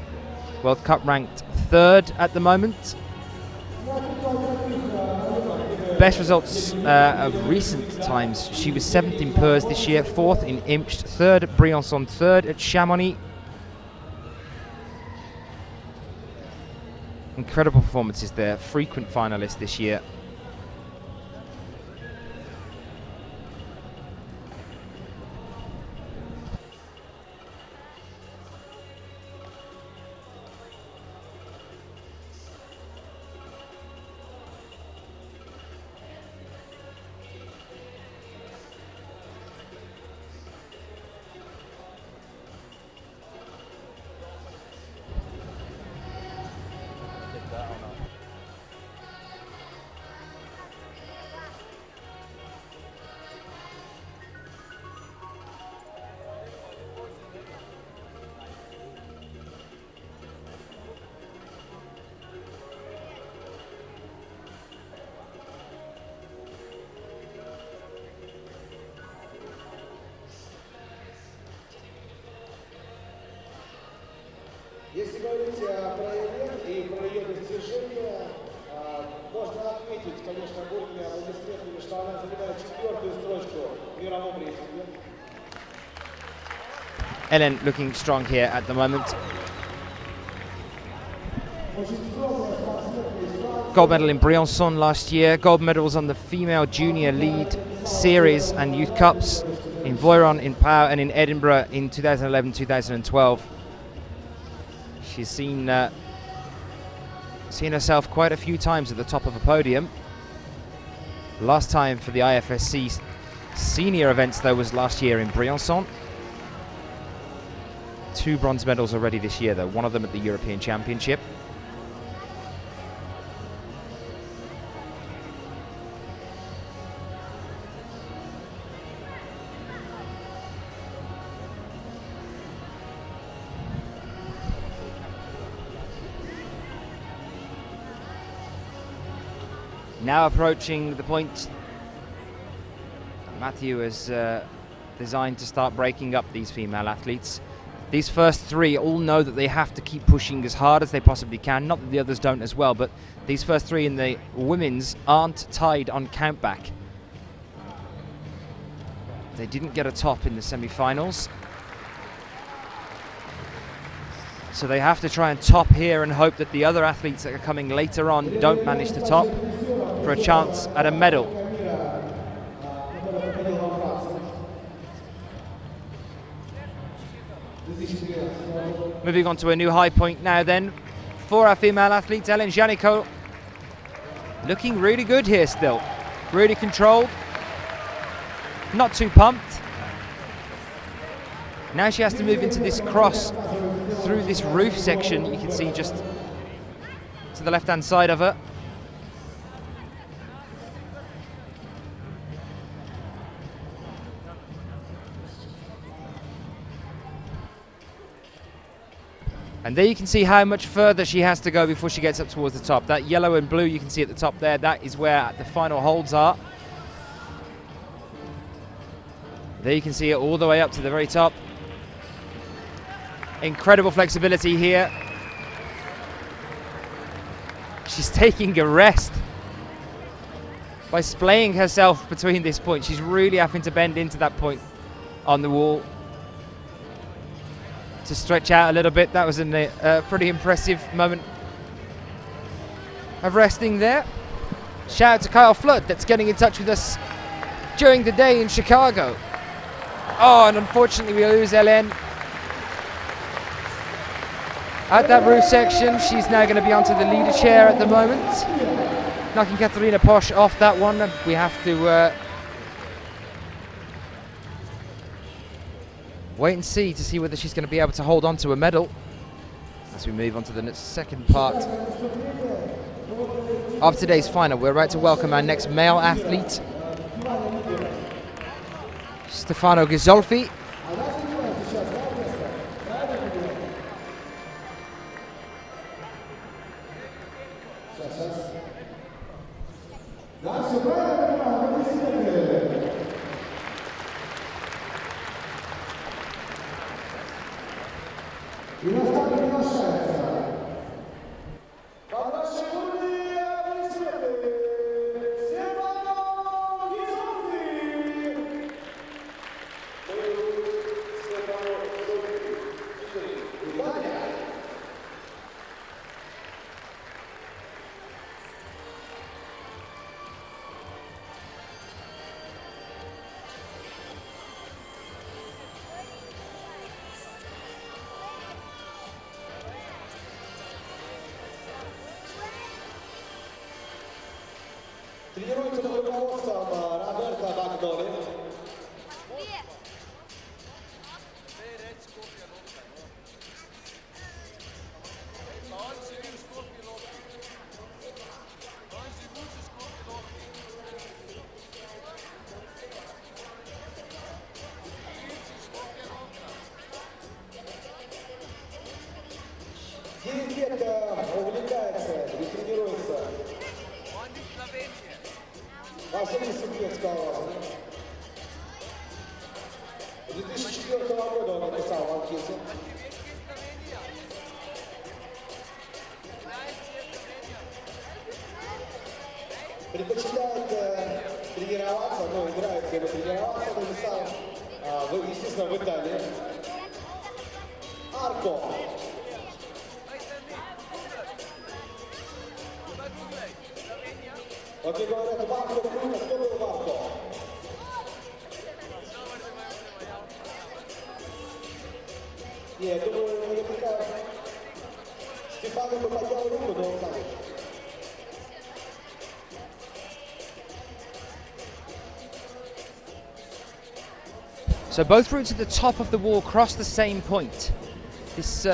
World Cup ranked 3rd at the moment. Best results of recent times, she was 7th in Perm this year, 4th in Imst, 3rd at Briançon, 3rd at Chamonix. Incredible performances there, frequent finalist this year. Если говорить про Елен и про ее достижения, можно отметить, конечно, бурными аплодисментами, что она занимает 4-ю строчку в мировом рейтинге. Hélène looking strong here at the moment. Gold medal in Briançon last year, gold medals on the female junior lead series and youth cups in Voiron, in Pau and in Edinburgh in 2011-2012. She's seen herself quite a few times at the top of a podium. Last time for the IFSC senior events though was last year in Briançon. 2 bronze medals already this year though, one of them at the European Championship. Now approaching the point Matthew has designed to start breaking up these female athletes. These first 3 all know that they have to keep pushing as hard as they possibly can. Not that the others don't as well, but these first 3 in the women's aren't tied on countback. They didn't get a top in the semi-finals. So they have to try and top here and hope that the other athletes that are coming later on don't manage to top for a chance at a medal. Moving on to a new high point now then for our female athletes. Hélène Janicot looking really good here still. Really controlled. Not too pumped. Now she has to move into this cross through this roof section. You can see just to the left hand side of her. And there you can see how much further she has to go before she gets up towards the top. That yellow and blue you can see at the top there, that is where the final holds are. There you can see it all the way up to the very top. Incredible flexibility here. She's taking a rest by splaying herself between this point. She's really having to bend into that point on the wall to stretch out a little bit. That was a pretty impressive moment of resting there. Shout out to Kyle Flood that's getting in touch with us during the day in Chicago. Oh, and unfortunately we lose Hélène at that roof section. She's now going to be onto the leader chair at the moment, knocking Katarina Posh off that one. We have to wait and see to see whether she's going to be able to hold on to a medal as we move on to the second part of today's final. We're about to welcome our next male athlete, Stefano Gazoli. Тренируется под руководством Роберта Газоли. Увлекается и тренируется. Василий Сибирского. 2004 года он написал в анкете. Предпочитает тренироваться, но нравится ему тренироваться, написал, естественно, в Италии. Арко. Вот мне говорят, Марко круто, кто был Марко? Нет, думаю, наверняка Стефано бы поднял руку, но он занят. So both routes at the top of the wall cross the same point. This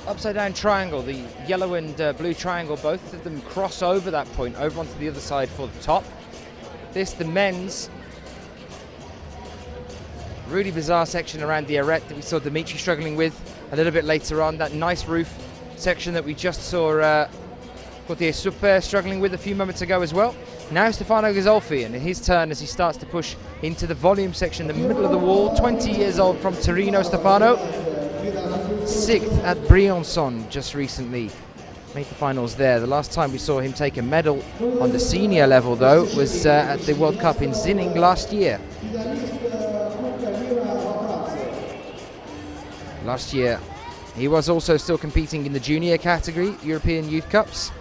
upside down triangle, the yellow and blue triangle, both of them cross over that point, over onto the other side for the top. This, the men's, really bizarre section around the arête that we saw Dimitri struggling with a little bit later on. That nice roof section that we just saw Gautier Schubert struggling with a few moments ago as well. Now Stefano Gazoli, and his turn as he starts to push into the volume section, the middle of the wall. 20 years old from Torino, Stefano. 6th at Briançon just recently. Made the finals there. The last time we saw him take a medal on the senior level, though, was at the World Cup in Zinning last year. Last year, he was also still competing in the junior category, European Youth Cups.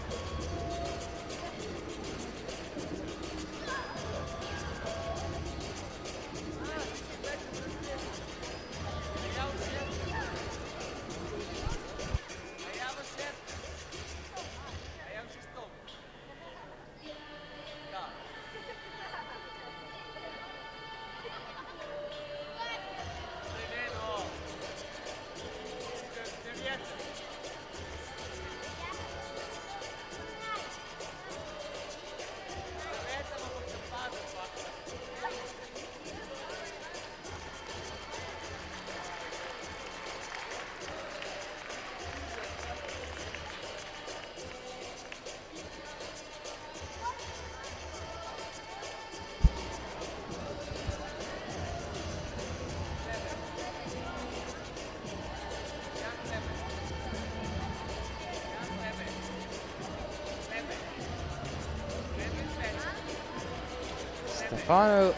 Stefano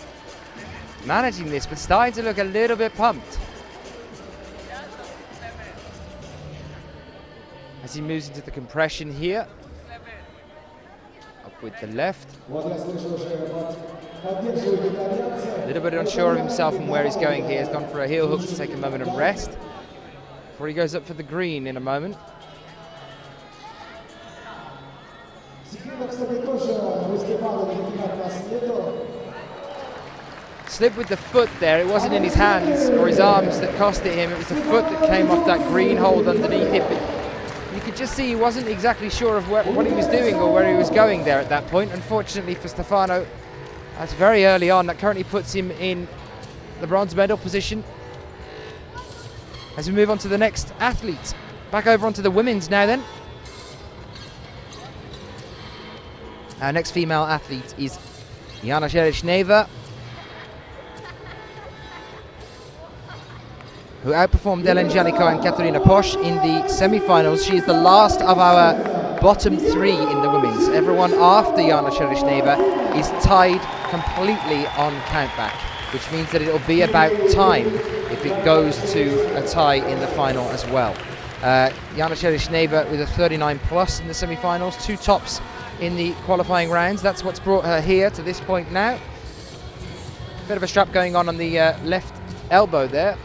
managing this, but starting to look a little bit pumped as he moves into the compression here. Up with the left. A little bit unsure of himself and where he's going here. He's gone for a heel hook to take a moment of rest before he goes up for the green in a moment. Slip with the foot there. It wasn't in his hands or his arms that cost it him. It was the foot that came off that green hold underneath it. But you could just see he wasn't exactly sure of what he was doing or where he was going there at that point. Unfortunately for Stefano, that's very early on. That currently puts him in the bronze medal position. As we move on to the next athlete. Back over onto the women's now then. Our next female athlete is Jana Cherishna, who outperformed Ellen Janico and Katerina Posh in the semi-finals. She is the last of our bottom three in the women's. Everyone after Jana Cherishna is tied completely on countback, which means that it'll be about time if it goes to a tie in the final as well. Jana Cherishna with a 39 plus in the semi-finals, 2 tops in the qualifying rounds. That's what's brought her here to this point now. Bit of a strap going on the left elbow there.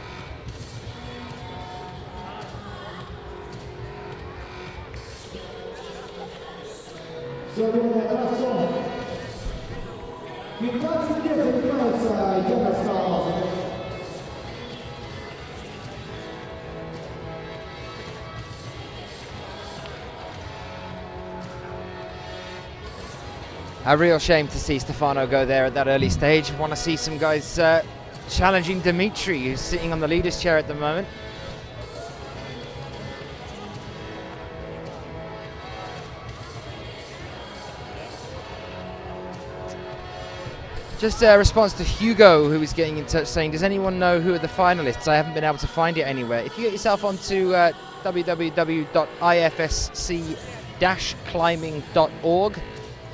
A real shame to see Stefano go there at that early stage. Want to see some guys challenging Dimitri, who's sitting on the leader's chair at the moment. Just a response to Hugo, who is getting in touch saying, does anyone know who are the finalists? I haven't been able to find it anywhere. If you get yourself onto www.ifsc-climbing.org,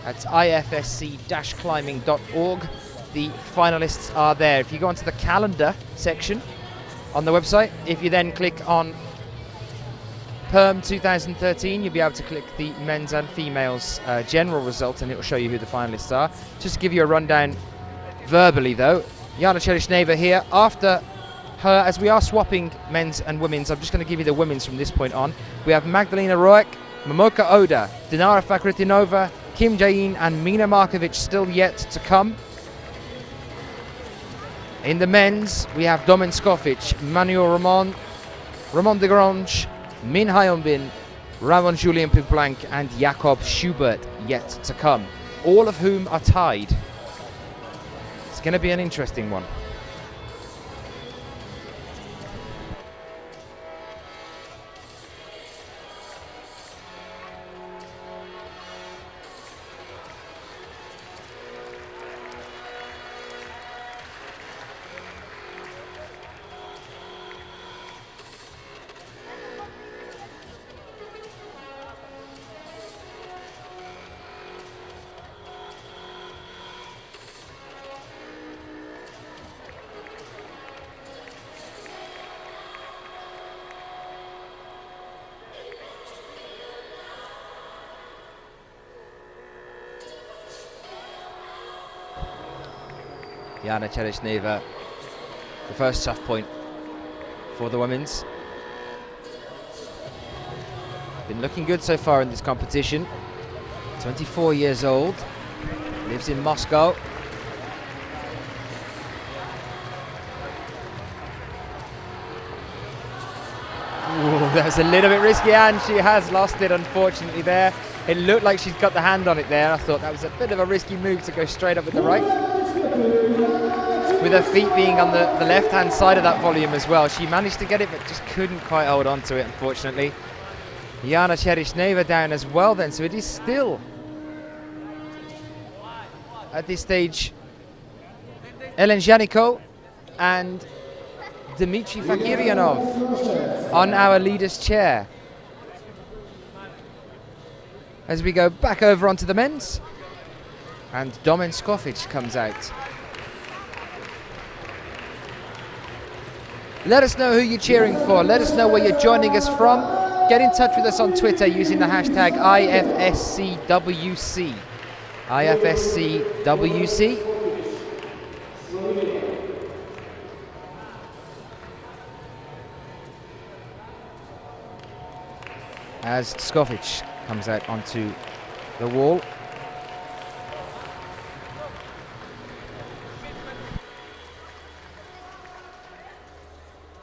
that's ifsc-climbing.org, the finalists are there. If you go onto the calendar section on the website, if you then click on Perm 2013, you'll be able to click the men's and females general results, and it will show you who the finalists are. Just to give you a rundown verbally though, Jana Cherishna here. After her, as we are swapping men's and women's, I'm just going to give you the women's from this point on. We have Magdalena Roic, Momoka Oda, Dinara Fakritinova, Kim Jae-in and Mina Markovic still yet to come. In the men's, we have Domen Scofic, Manuel Ramon de Grange, Min Hyunbin, Ramon Julian Puplank and Jakob Schubert yet to come. All of whom are tied. It's going to be an interesting one. Jana Cherishna, the first tough point for the women's. Been looking good so far in this competition. 24 years old, lives in Moscow. Ooh, that was a little bit risky, and she has lost it unfortunately there. It looked like she's got the hand on it there. I thought that was a bit of a risky move to go straight up with the right. With her feet being on the left-hand side of that volume as well. She managed to get it, but just couldn't quite hold on to it, unfortunately. Jana Cherishna down as well then, so it is still, at this stage, Ellen Janico and Dmitry Fakirov on our leader's chair. As we go back over onto the men's. And Domen Scofic comes out. Let us know who you're cheering for. Let us know where you're joining us from. Get in touch with us on Twitter using the hashtag IFSCWC. IFSCWC. As Scofic comes out onto the wall.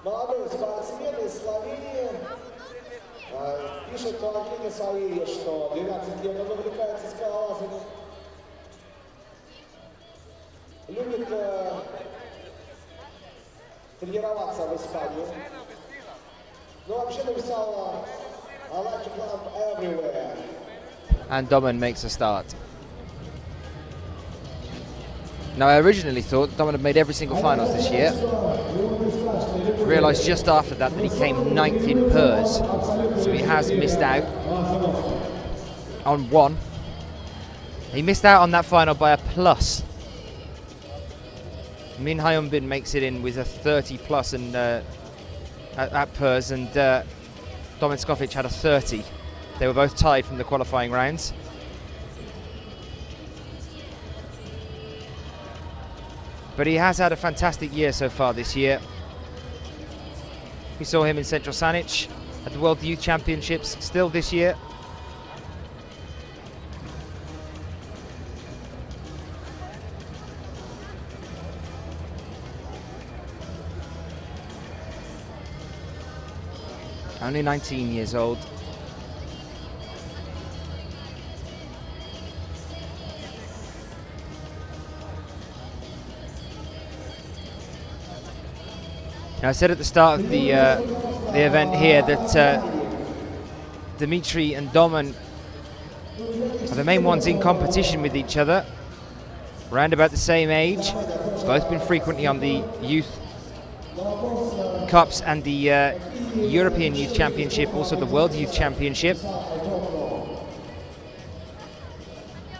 Молодой спортсмен из Словении пишет в анкете своей, что 12 лет он увлекается скалолазанием. Любит тренироваться в Испании. Но вообще написал I like to climb everywhere. And Domen makes a start. Now, I originally thought Domen had made every single finals this year. Realised just after that he came 9th in Pers, so he has missed out on one. He missed out on that final by a plus. Min Hyunbin makes it in with a 30 plus and at Pers, and Domen Scofic had a 30. They were both tied from the qualifying rounds. But he has had a fantastic year so far this year. We saw him in Central Sanic at the World Youth Championships still this year. Only 19 years old. Now, I said at the start of the event here that Dimitri and Domen are the main ones in competition with each other. Around about the same age. Both been frequently on the Youth Cups and the European Youth Championship, also the World Youth Championship.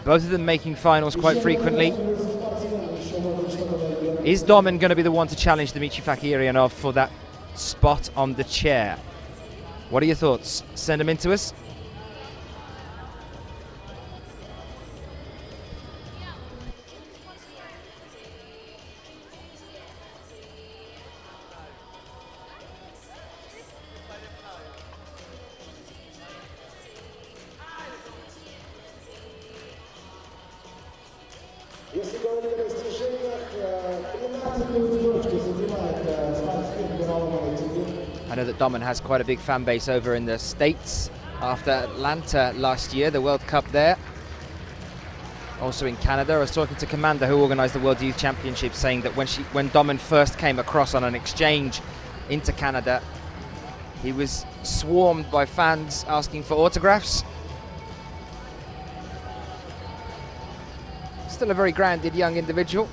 Both of them making finals quite frequently. Is Domen going to be the one to challenge Dmitry Fakirov for that spot on the chair? What are your thoughts? Send them in to us. I know that Domen has quite a big fan base over in the States after Atlanta last year, the World Cup there. Also in Canada. I was talking to Commander, who organised the World Youth Championship, saying that when Domen first came across on an exchange into Canada, he was swarmed by fans asking for autographs. Still a very grounded young individual.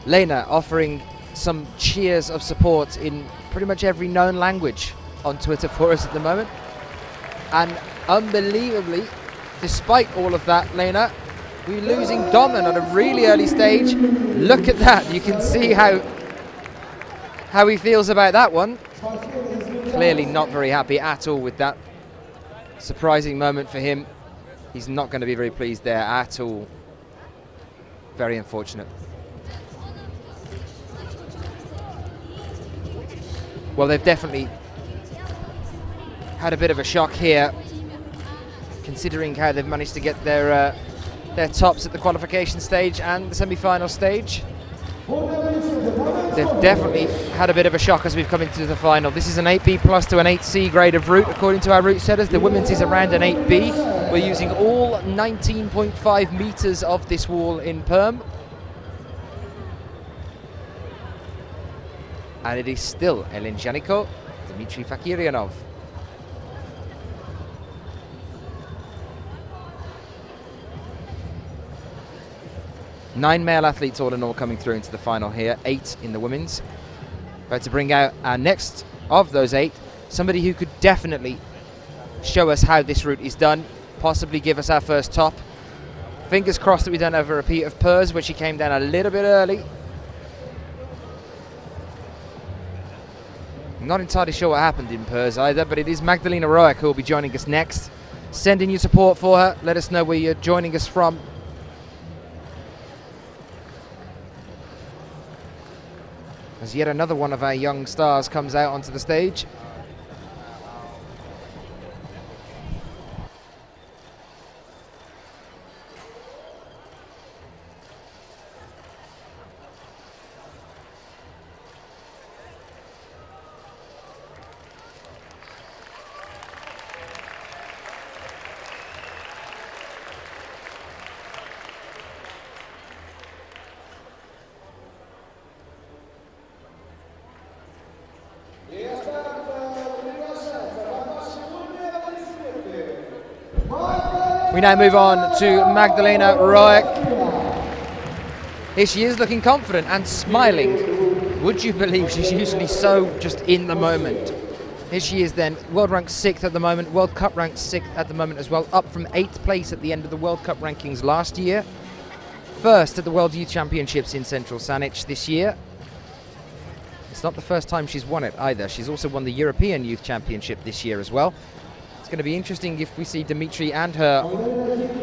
Lena offering some cheers of support in pretty much every known language on Twitter for us at the moment. And unbelievably, despite all of that, Lena, we're losing Domen at a really early stage. Look at that. You can see how he feels about that one. Clearly not very happy at all with that surprising moment for him. He's not going to be very pleased there at all. Very unfortunate. Well, they've definitely had a bit of a shock here, considering how they've managed to get their tops at the qualification stage and the semi-final stage. They've definitely had a bit of a shock as we've come into the final. This is an 8B plus to an 8C grade of route, according to our route setters. The women's is around an 8B. We're using all 19.5 meters of this wall in Perm. And it is still Elin Janiko, Dmitry Fakirov. 9 male athletes all in all coming through into the final here, 8 in the women's. About to bring out our next of those 8, somebody who could definitely show us how this route is done, possibly give us our first top. Fingers crossed that we don't have a repeat of Pers, where she came down a little bit early. I'm not entirely sure what happened in Pers either, but it is Magdalena Roic who will be joining us next. Send in your support for her. Let us know where you're joining us from. As yet another one of our young stars comes out onto the stage. We now move on to Magdalena Roic. Here she is, looking confident and smiling. Would you believe she's usually so just in the moment? Here she is then, world ranked 6th at the moment, World Cup ranked 6th at the moment as well, up from 8th place at the end of the World Cup rankings last year. First at the World Youth Championships in Central Saanich this year. It's not the first time she's won it either. She's also won the European Youth Championship this year as well. It's going to be interesting if we see Dimitri and her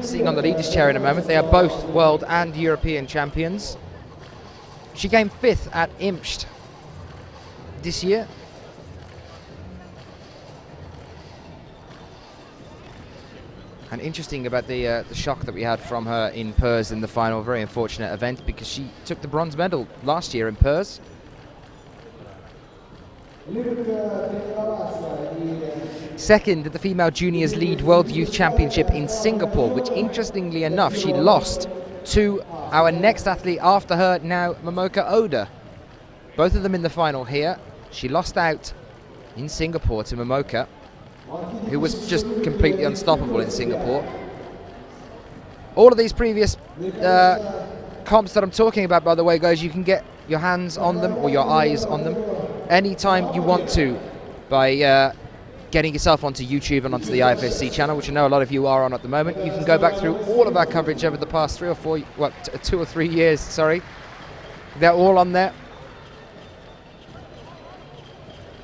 sitting on the leaders' chair in a moment. They are both world and European champions. She came 5th at IMST this year. And interesting about the shock that we had from her in Pers in the final, very unfortunate event, because she took the bronze medal last year in Pers. Second at the Female Juniors Lead World Youth Championship in Singapore, which interestingly enough she lost to our next athlete after her now, Momoka Oda. Both of them in the final here. She lost out in Singapore to Momoka, who was just completely unstoppable in Singapore. All of these previous comps that I'm talking about, by the way, guys, you can get your hands on them or your eyes on them anytime you want to by getting yourself onto YouTube and onto the IFSC channel, which I know a lot of you are on at the moment. You can go back through all of our coverage over the past 2 or 3 years, sorry. They're all on there.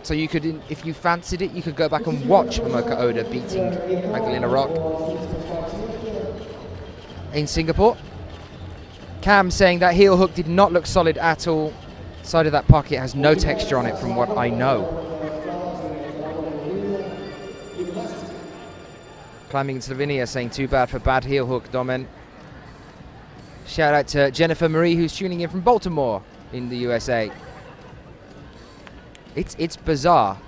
So you could, if you fancied it, you could go back and watch Momoka Oda beating Magdalena Roic in Singapore. Cam saying that heel hook did not look solid at all. Side of that pocket has no texture on it from what I know. Climbing Slovenia saying too bad for bad heel hook, Domen. Shout out to Jennifer Marie, who's tuning in from Baltimore in the USA. It's bizarre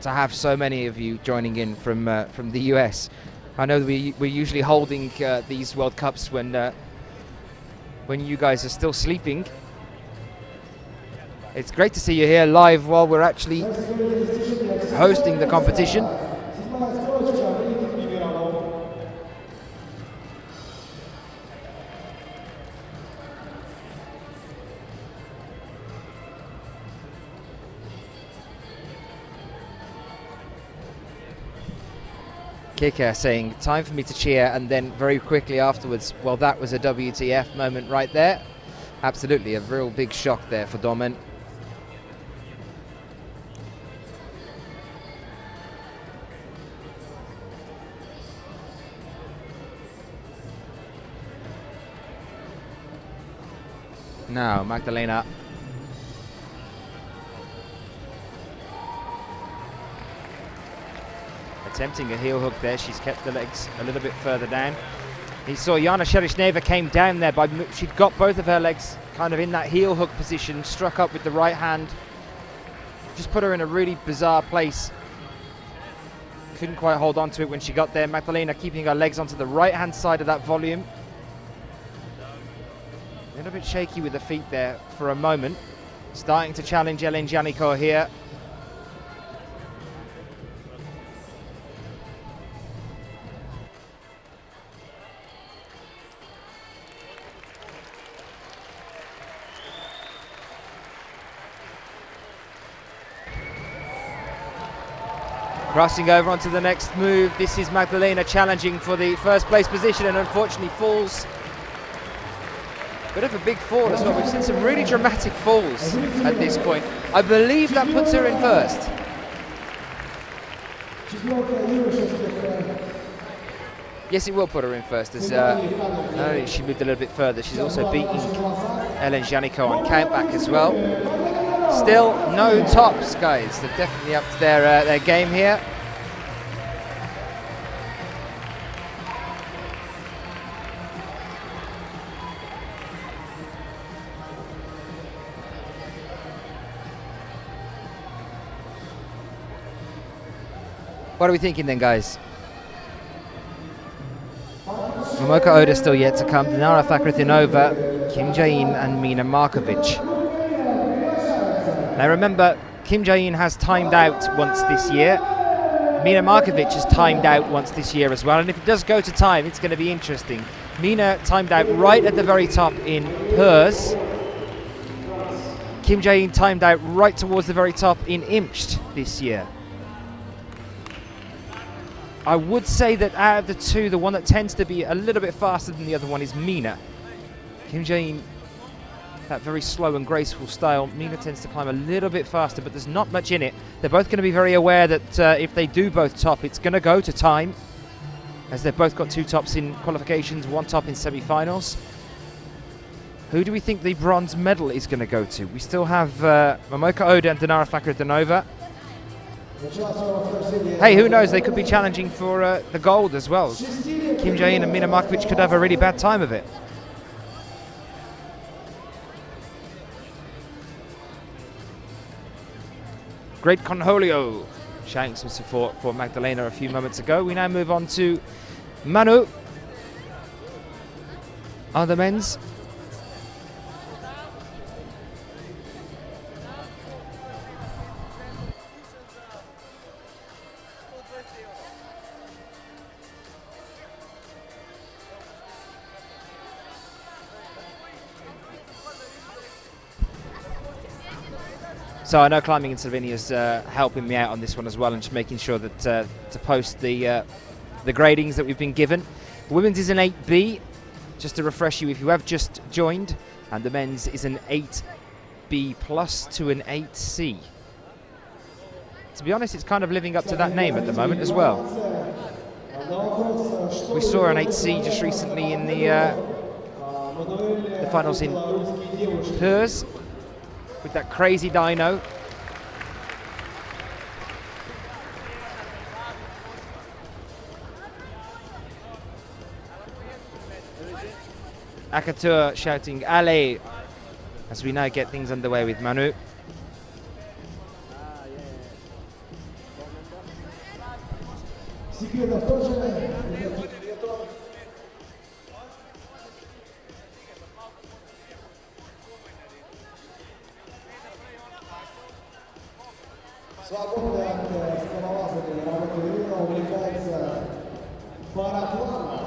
to have so many of you joining in from the US. I know we're usually holding these World Cups when you guys are still sleeping. It's great to see you here live while we're actually hosting the competition. Kicker saying, time for me to cheer, and then very quickly afterwards, well, that was a WTF moment right there. Absolutely, a real big shock there for Domen. Now, Magdalena. Attempting a heel hook there. She's kept the legs a little bit further down. He saw Jana Cherishna came down there, but she'd got both of her legs kind of in that heel hook position, struck up with the right hand. Just put her in a really bizarre place. Couldn't quite hold on to it when she got there. Magdalena keeping her legs onto the right hand side of that volume. A little bit shaky with the feet there for a moment. Starting to challenge Ellen Janiko here. Crossing over onto the next move. This is Magdalena challenging for the first place position and unfortunately falls. Bit of a big fall as well. We've seen some really dramatic falls at this point. I believe that puts her in first. Yes, it will put her in first, as not only she moved a little bit further, she's also beating Ellen Janiko on countback as well. Still no tops, guys. They're definitely up to their game here. What are we thinking then, guys? Momoko Oda still yet to come. Dinara Fakhretdinova, Kim Jae-in and Mina Markovic. Now remember, Kim Jae-in has timed out once this year. Mina Markovic has timed out once this year as well. And if it does go to time, it's going to be interesting. Mina timed out right at the very top in PERS. Kim Jae-in timed out right towards the very top in IMSHT this year. I would say that out of the two, the one that tends to be a little bit faster than the other one is Mina. Kim Jae-in, that very slow and graceful style. Mina tends to climb a little bit faster, but there's not much in it. They're both going to be very aware that if they do both top, it's going to go to time, as they've both got 2 tops in qualifications, 1 top in semi-finals. Who do we think the bronze medal is going to go to? We still have Momoko Oda and Dinara Fakhretdinova. Hey, who knows? They could be challenging for the gold as well. Kim Jae-in and Mina Markovic could have a really bad time of it. Great Conholio shouting some support for Magdalena a few moments ago. We now move on to Manu on the men's. So I know Climbing in Slovenia is helping me out on this one as well, and just making sure that to post the gradings that we've been given. The women's is an 8B, just to refresh you if you have just joined, and the men's is an 8B plus to an 8C. To be honest, it's kind of living up to that name at the moment as well. We saw an 8C just recently in the finals in PERS, with that crazy dyno. Akatur shouting "Allez" as we now get things underway with Manu. Свободный от скалолазания Романа увлекается парапланом.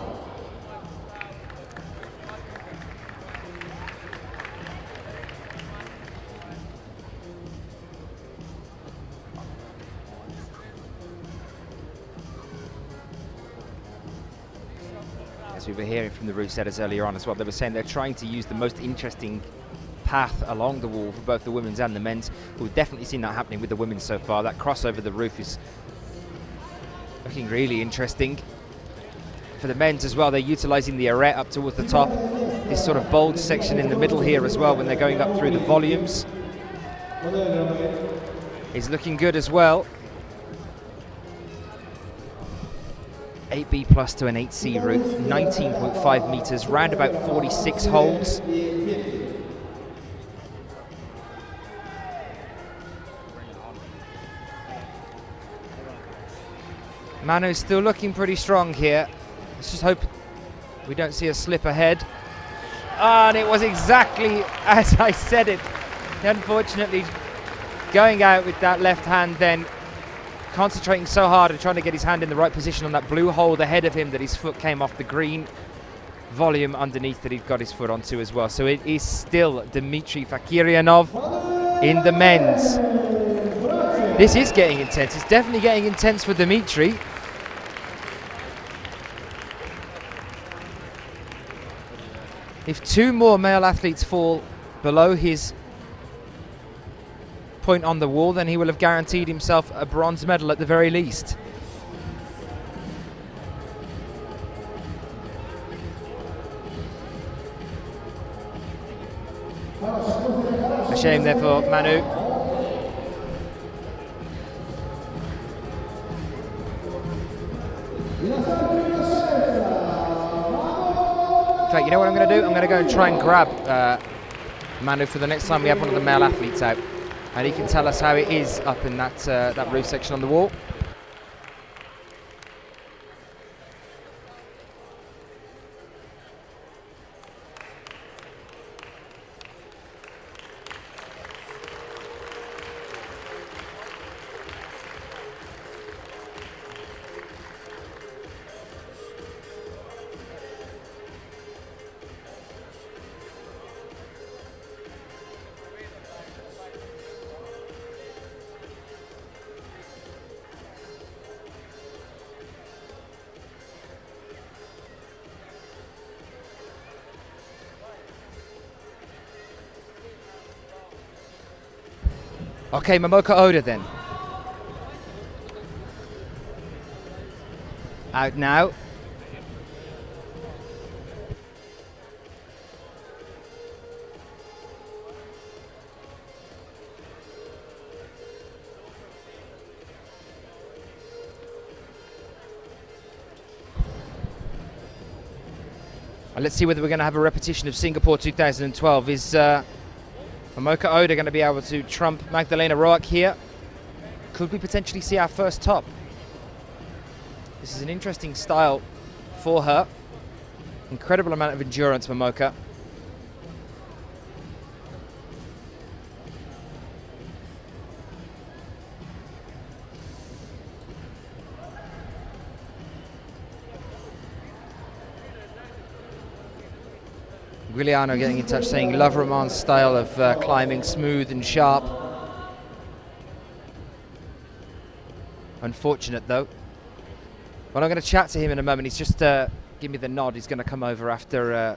As we were hearing from the route setters earlier on as well, they were saying they're trying to use the most interesting path along the wall for both the women's and the men's. We've definitely seen that happening with the women's so far. That cross over the roof is looking really interesting. For the men's as well, they're utilising the arete up towards the top. This sort of bulge section in the middle here as well when they're going up through the volumes is looking good as well. 8B plus to an 8C route, 19.5 metres, round about 46 holes. Manu's still looking pretty strong here. Let's just hope we don't see a slip ahead. And it was exactly as I said it. Unfortunately, going out with that left hand, then concentrating so hard and trying to get his hand in the right position on that blue hold ahead of him that his foot came off the green volume underneath that he'd got his foot onto as well. So it is still Dmitry Fakirov in the men's. This is getting intense. It's definitely getting intense for Dimitri. If two more male athletes fall below his point on the wall, then he will have guaranteed himself a bronze medal at the very least. A shame there for Manu. In fact, you know what I'm going to do? I'm going to go and try and grab Manu for the next time we have one of the male athletes out, and he can tell us how it is up in that roof section on the wall. Okay, Momoka Oda then. Out now. And let's see whether we're going to have a repetition of Singapore 2012. Is Momoka Oda going to be able to trump Magdalena Roic here? Could we potentially see our first top? This is an interesting style for her. Incredible amount of endurance, Momoka. Giuliano getting in touch saying, love Raman's style of climbing, smooth and sharp. Unfortunate though. But I'm going to chat to him in a moment. He's just give me the nod. He's going to come over after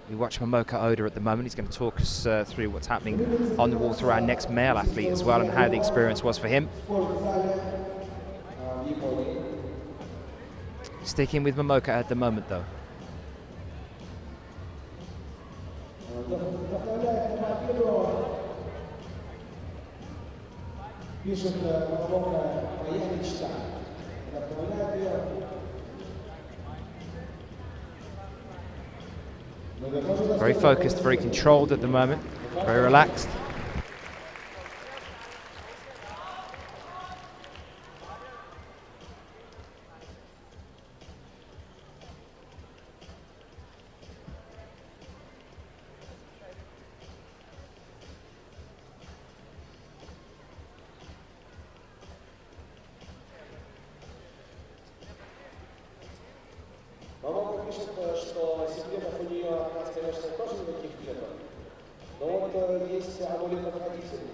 we watch Momoka Oda at the moment. He's going to talk us through what's happening on the wall through our next male athlete as well, and how the experience was for him. Sticking with Momoka at the moment though. Very focused, very controlled at the moment, very relaxed. Что секретов у нее, нас, конечно, тоже никаких нету, но вот есть амулетов родителей.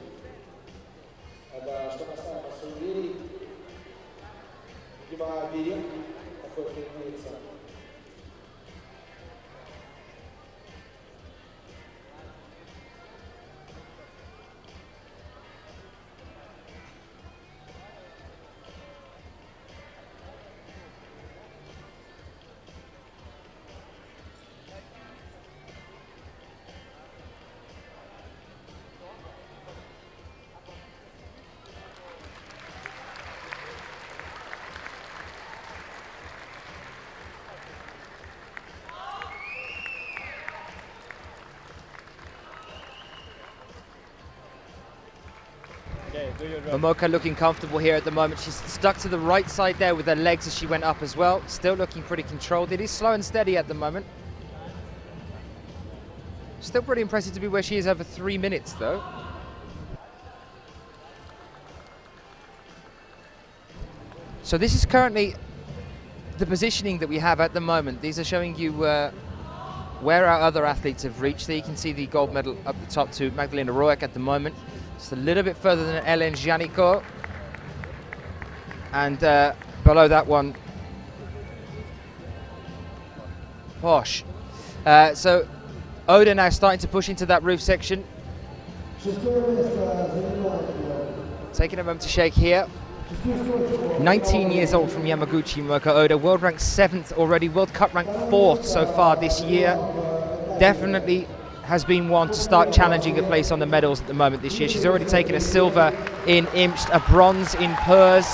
Это что касаемо суеверий, видимо, берег такой применяется. Momoka looking comfortable here at the moment. She's stuck to the right side there with her legs as she went up as well. Still looking pretty controlled. It is slow and steady at the moment. Still pretty impressive to be where she is over 3 minutes though. So this is currently the positioning that we have at the moment. These are showing you where our other athletes have reached. There you can see the gold medal up the top to Magdalena Roic at the moment. Just a little bit further than Ellen Janico. And below that one, Posh. So Oda now starting to push into that roof section. Taking a moment to shake here. 19 years old from Yamaguchi, Mirko Oda. World ranked 7th already. World Cup ranked 4th so far this year. Definitely has been one to start challenging a place on the medals at the moment this year. She's already taken a silver in Imst, a bronze in Purs.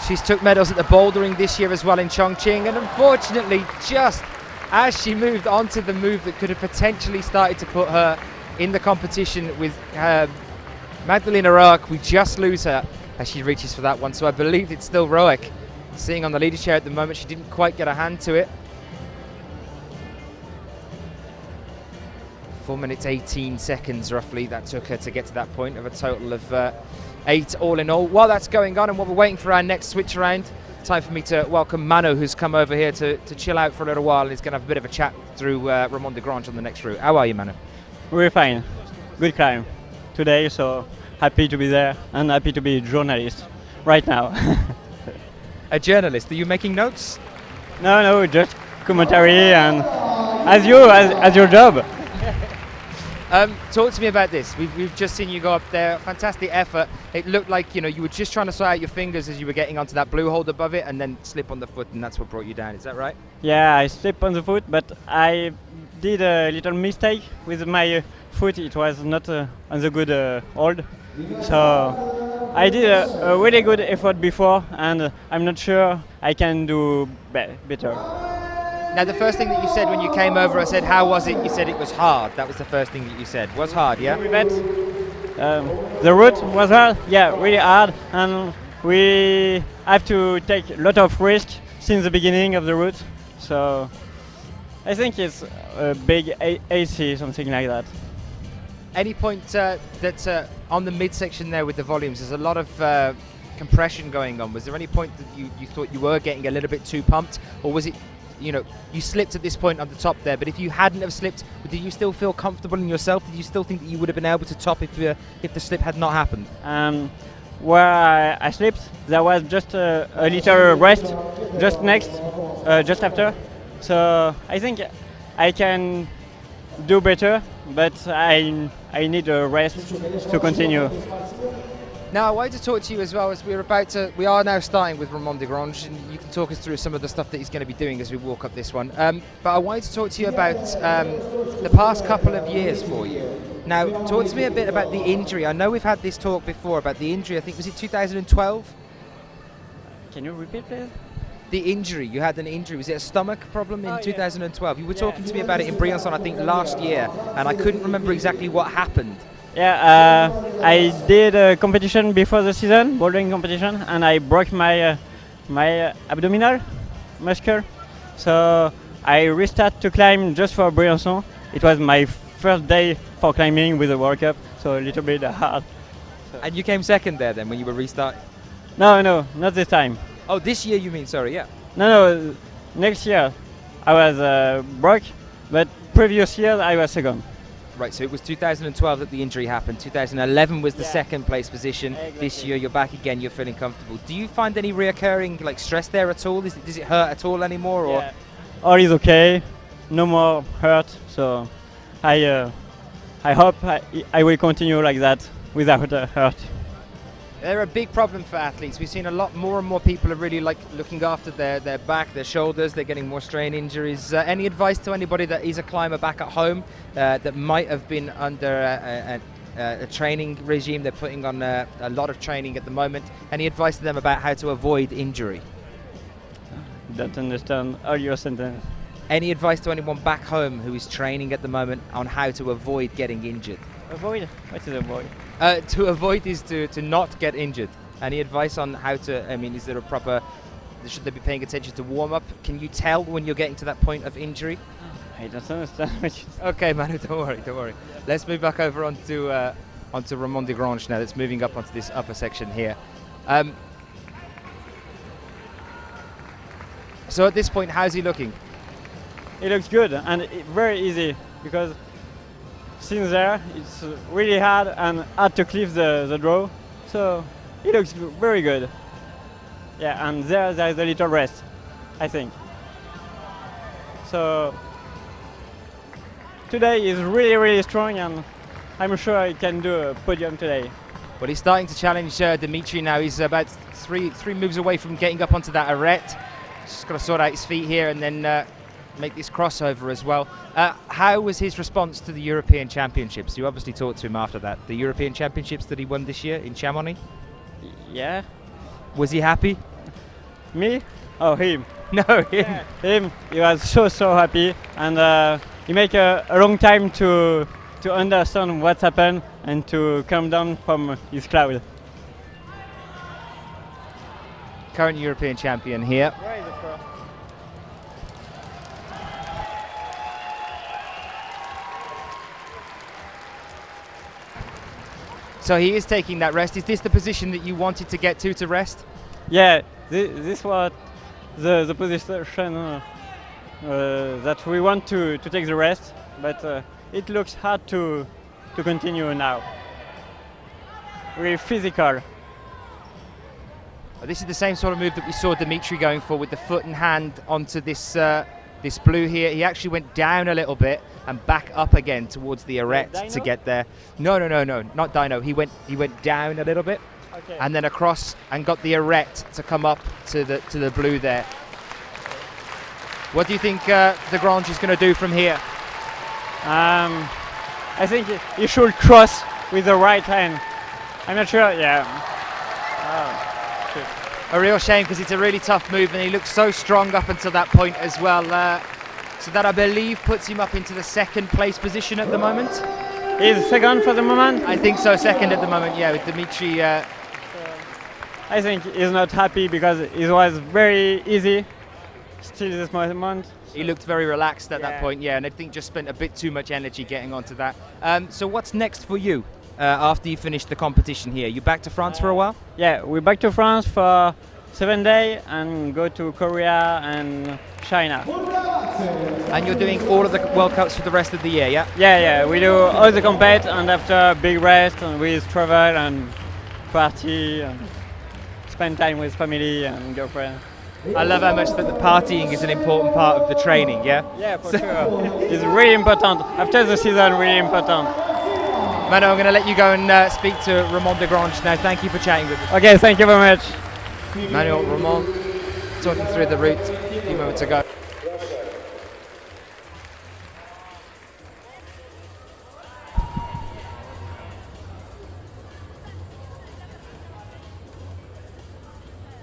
She's took medals at the bouldering this year as well in Chongqing, and unfortunately, just as she moved on to the move that could have potentially started to put her in the competition with Magdalena Roic, we just lose her as she reaches for that one. So I believe it's still Roic sitting on the leader chair at the moment. She didn't quite get a hand to it. 4 minutes 18 seconds roughly that took her to get to that point of a total of 8 all in all. While that's going on and while we're waiting for our next switch around, time for me to welcome Mano, who's come over here to chill out for a little while and is going to have a bit of a chat through Raman de Grange on the next route. How are you, Mano? We're fine. Good climb today, so happy to be there and happy to be a journalist right now. A journalist? Are you making notes? No, just commentary and as your job. Talk to me about this. We've just seen you go up there. Fantastic effort. It looked like you were just trying to sort out your fingers as you were getting onto that blue hold above it, and then slip on the foot, and that's what brought you down. Is that right? Yeah, I slipped on the foot, but I did a little mistake with my foot. It was not on the good hold, so I did a really good effort before, and I'm not sure I can do better. Now, the first thing that you said when you came over, I said, how was it? You said it was hard. That was the first thing that you said. Was hard, yeah? We met. The route was hard, yeah, really hard, and we have to take a lot of risk since the beginning of the route. So I think it's a big AC, something like that. Any point that on the midsection there with the volumes, there's a lot of compression going on. Was there any point that you thought you were getting a little bit too pumped, or was it, you slipped at this point on the top there, but if you hadn't have slipped, did you still feel comfortable in yourself? Did you still think that you would have been able to top if the slip had not happened? Where I slipped, there was just a little rest just just after. So I think I can do better, but I need a rest to continue. Now, I wanted to talk to you as well as we are now starting with Raman de Grange, and you can talk us through some of the stuff that he's going to be doing as we walk up this one. But I wanted to talk to you about the past couple of years for you. Now, talk to me a bit about the injury. I know we've had this talk before about the injury. I think, was it 2012? Can you repeat, please? The injury, you had an injury. Was it a stomach problem in 2012? You were Yeah. talking to me about it in Briançon, I think, last year, and I couldn't remember exactly what happened. Yeah, I did a competition before the season, bouldering competition, and I broke my abdominal muscle. So I restarted to climb just for Briançon. It was my first day for climbing with the World Cup, so a little bit hard. So. And you came second there then when you were restarting? No, not this time. Oh, this year you mean, sorry, yeah. No, next year I was broke, but previous year I was second. Right, so it was 2012 that the injury happened. 2011 was the second place position. Exactly. This year you're back again, you're feeling comfortable. Do you find any reoccurring stress there at all? Does it hurt at all anymore? Or? Yeah. All is okay, no more hurt, so I hope I will continue like that without hurt. They're a big problem for athletes. We've seen a lot more and more people are really looking after their back, their shoulders. They're getting more strain injuries. Any advice to anybody that is a climber back at home that might have been under a training regime? They're putting on a lot of training at the moment. Any advice to them about how to avoid injury? Don't understand all your sentence. Any advice to anyone back home who is training at the moment on how to avoid getting injured? Avoid? What is avoid? To avoid is to not get injured. Any advice on how to, is there a proper, should they be paying attention to warm up? Can you tell when you're getting to that point of injury? I don't understand what you say. Okay, Manu, don't worry. Let's move back over onto Raman de Grange now. That's moving up onto this upper section here. So at this point, how's he looking? It looks good and very easy because since there it's really hard and hard to cliff the draw. So it looks very good. Yeah, and there is a little rest, I think. So today is really, really strong, and I'm sure he can do a podium today. Well, he's starting to challenge Dimitri now. He's about three moves away from getting up onto that arête. Just got to sort out his feet here and then make this crossover as well. How was his response to the European Championships? You obviously talked to him after that. The European Championships that he won this year in Chamonix? Yeah. Was he happy? Me? Oh, him. No, him. Yeah, him. He was so happy, and he make a long time to understand what's happened and to come down from his cloud. Current European champion here. Where is it from? So he is taking that rest. Is this the position that you wanted to get to rest? Yeah, this was the position that we want to take the rest, but it looks hard to continue now. Really physical. This is the same sort of move that we saw Dimitri going for with the foot and hand onto this this blue here. He actually went down a little bit and back up again towards the arête to get there. No, not Dino. He went down a little bit, Okay. and then across and got the arête to come up to the blue there. What do you think the Grange is going to do from here? I think he should cross with the right hand. I'm not sure. Yeah. Oh, shit. A real shame because it's a really tough move and he looks so strong up until that point as well. So that I believe puts him up into the second place position at the moment. He's second for the moment. I think so, second at the moment, yeah, with Dimitri. I think he's not happy because it was very easy still this moment. He looked very relaxed at that Yeah. point, yeah, and I think just spent a bit too much energy getting onto that. So what's next for you after you finish the competition here? You back to France for a while? Yeah, we're back to France for 7 days and go to Korea and China. And you're doing all of the World Cups for the rest of the year, yeah? Yeah, we do all the compete and after a big rest and we travel and party and spend time with family and girlfriend. I love how much that the partying is an important part of the training, yeah? Yeah, for sure. It's really important. After the season, really important. Mano, I'm going to let you go and speak to Raman de Grange now. Thank you for chatting with us. Okay, thank you very much. Manuel, Raman, talking through the route a few moments ago.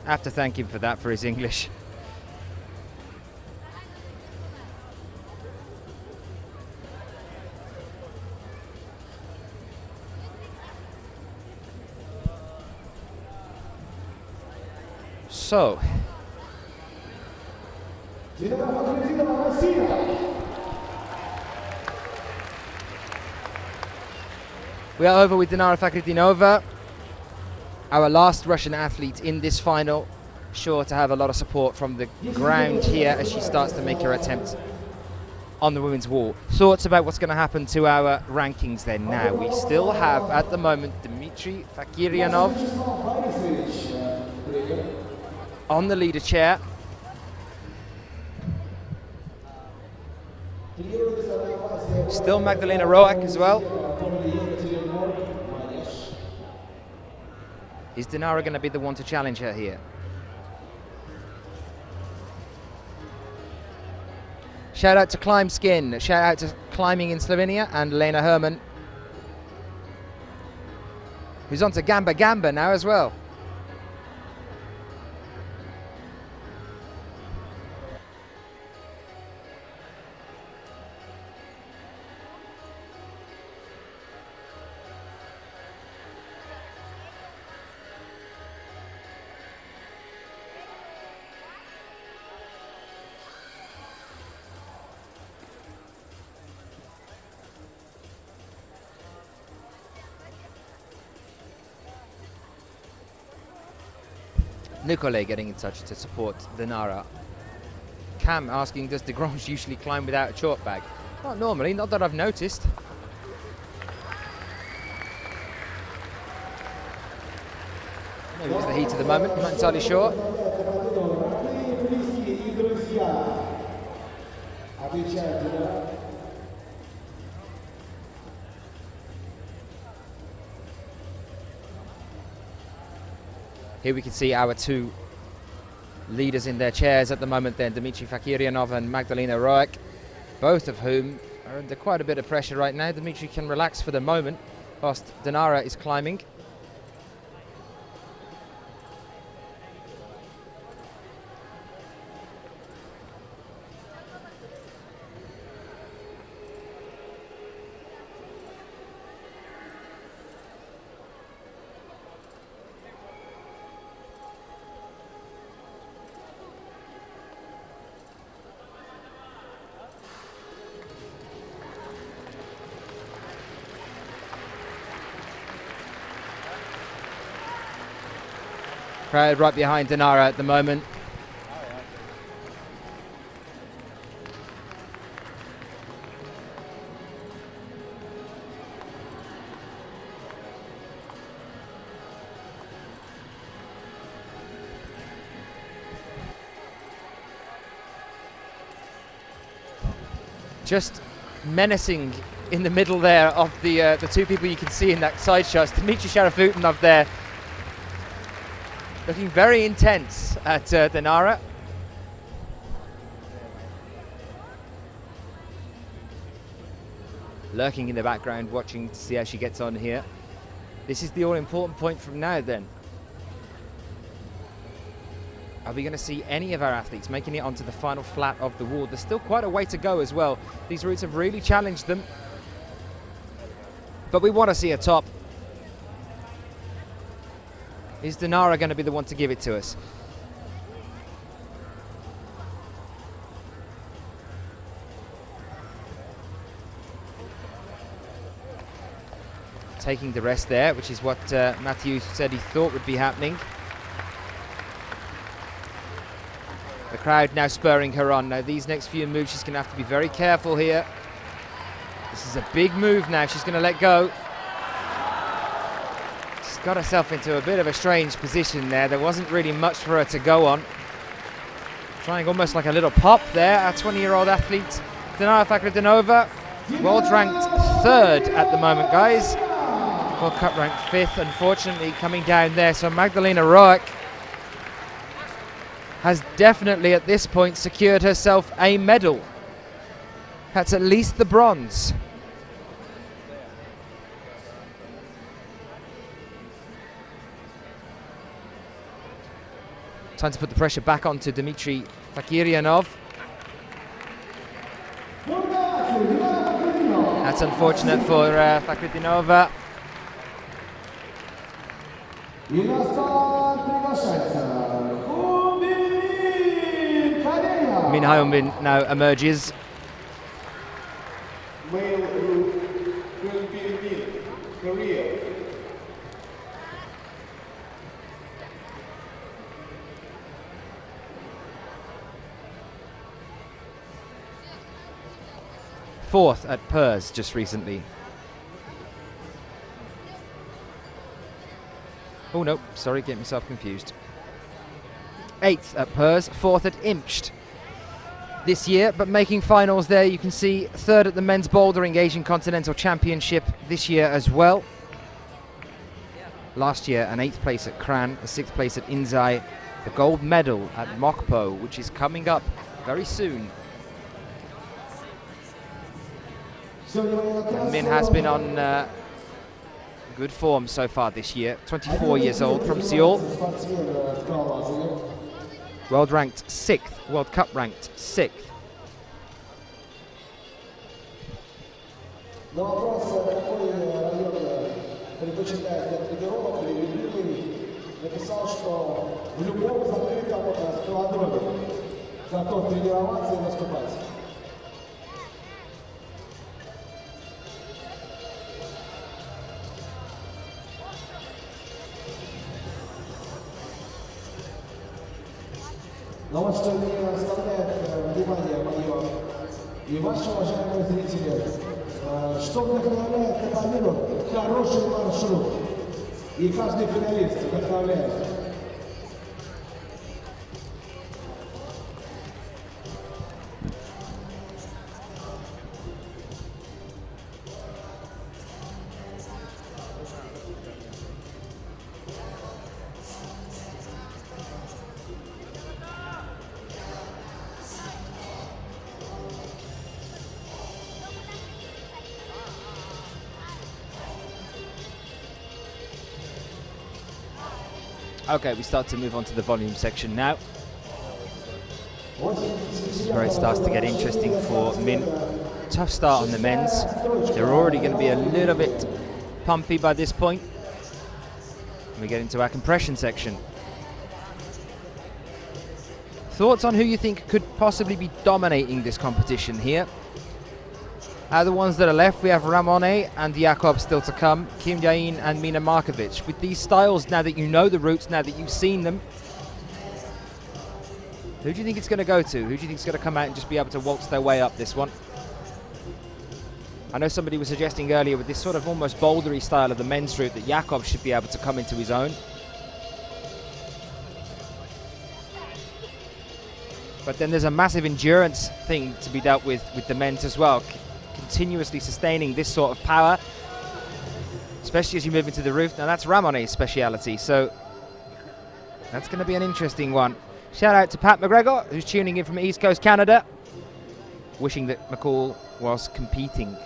I have to thank him for that, for his English. So, we are over with Dinara Fakhretdinova, our last Russian athlete in this final, sure to have a lot of support from the ground here as she starts to make her attempt on the women's wall. Thoughts about what's going to happen to our rankings then now? We still have at the moment Dmitry Fakirov on the leader chair. Still Magdalena Roic as well. Is Dinara going to be the one to challenge her here? Shout out to Climb Skin, shout out to Climbing in Slovenia and Lena Herman, who's on to Gamba Gamba now as well. Nicole getting in touch to support Dinara. Cam asking, does De Grange usually climb without a chalk bag? Not normally, not that I've noticed. Maybe it was the heat of the moment, I'm not entirely sure. Here we can see our two leaders in their chairs at the moment then, Dmitry Fakirov and Magdalena Roic, both of whom are under quite a bit of pressure right now. Dmitry can relax for the moment, whilst Dinara is climbing. Crowd right behind Dinara at the moment. Just menacing in the middle there of the two people you can see in that side shot. Dmitry Sharafutinov there, looking very intense at Dinara. Lurking in the background, watching to see how she gets on here. This is the all-important point from now then. Are we going to see any of our athletes making it onto the final flat of the wall? There's still quite a way to go as well. These routes have really challenged them. But we want to see a top. Is Dinara going to be the one to give it to us? Taking the rest there, which is what Matthew said he thought would be happening. The crowd now spurring her on. Now these next few moves, she's going to have to be very careful here. This is a big move now. She's going to let go. She's got herself into a bit of a strange position there. There wasn't really much for her to go on. Trying almost like a little pop there. Our 20-year-old athlete, Dinara Fakirova, world ranked 3rd at the moment, guys. World Cup ranked 5th, unfortunately, coming down there. So Magdalena Roic has definitely at this point secured herself a medal. That's at least the bronze. Time to put the pressure back onto Dmitry Fakirov. That's unfortunate for Fakirova. Min Hyun now emerges. Fourth at Pers just recently. Oh no, sorry, getting myself confused. 8th at Pers, 4th at Imst this year, but making finals there. You can see 3rd at the men's bouldering Asian Continental Championship this year as well. Last year an 8th place at Kran, a 6th place at Inzai, the gold medal at Mokpo, which is coming up very soon. And Min has been on good form so far this year. 24 years old from Seoul. World ranked 6th, World Cup ranked 6th. Но вот что мне оставляет внимание мое и ваши, уважаемые зрители, что вдохновляет на победу — хороший маршрут. И каждый финалист вдохновляет. Okay, we start to move on to the volume section now. This is where it starts to get interesting for Min. Tough start on the men's. They're already going to be a little bit pumpy by this point. We get into our compression section. Thoughts on who you think could possibly be dominating this competition here? Out of the ones that are left, we have Raman and Jakob still to come, Kim Jae-in and Mina Markovic. With these styles, now that you know the routes, now that you've seen them, who do you think it's going to go to? Who do you think is going to come out and just be able to waltz their way up this one? I know somebody was suggesting earlier with this sort of almost bouldery style of the men's route that Jakob should be able to come into his own. But then there's a massive endurance thing to be dealt with the men's as well. Continuously sustaining this sort of power, especially as you move into the roof. Now that's Ramon's speciality, so that's going to be an interesting one. Shout out to Pat McGregor, who's tuning in from East Coast Canada, wishing that McCall was competing.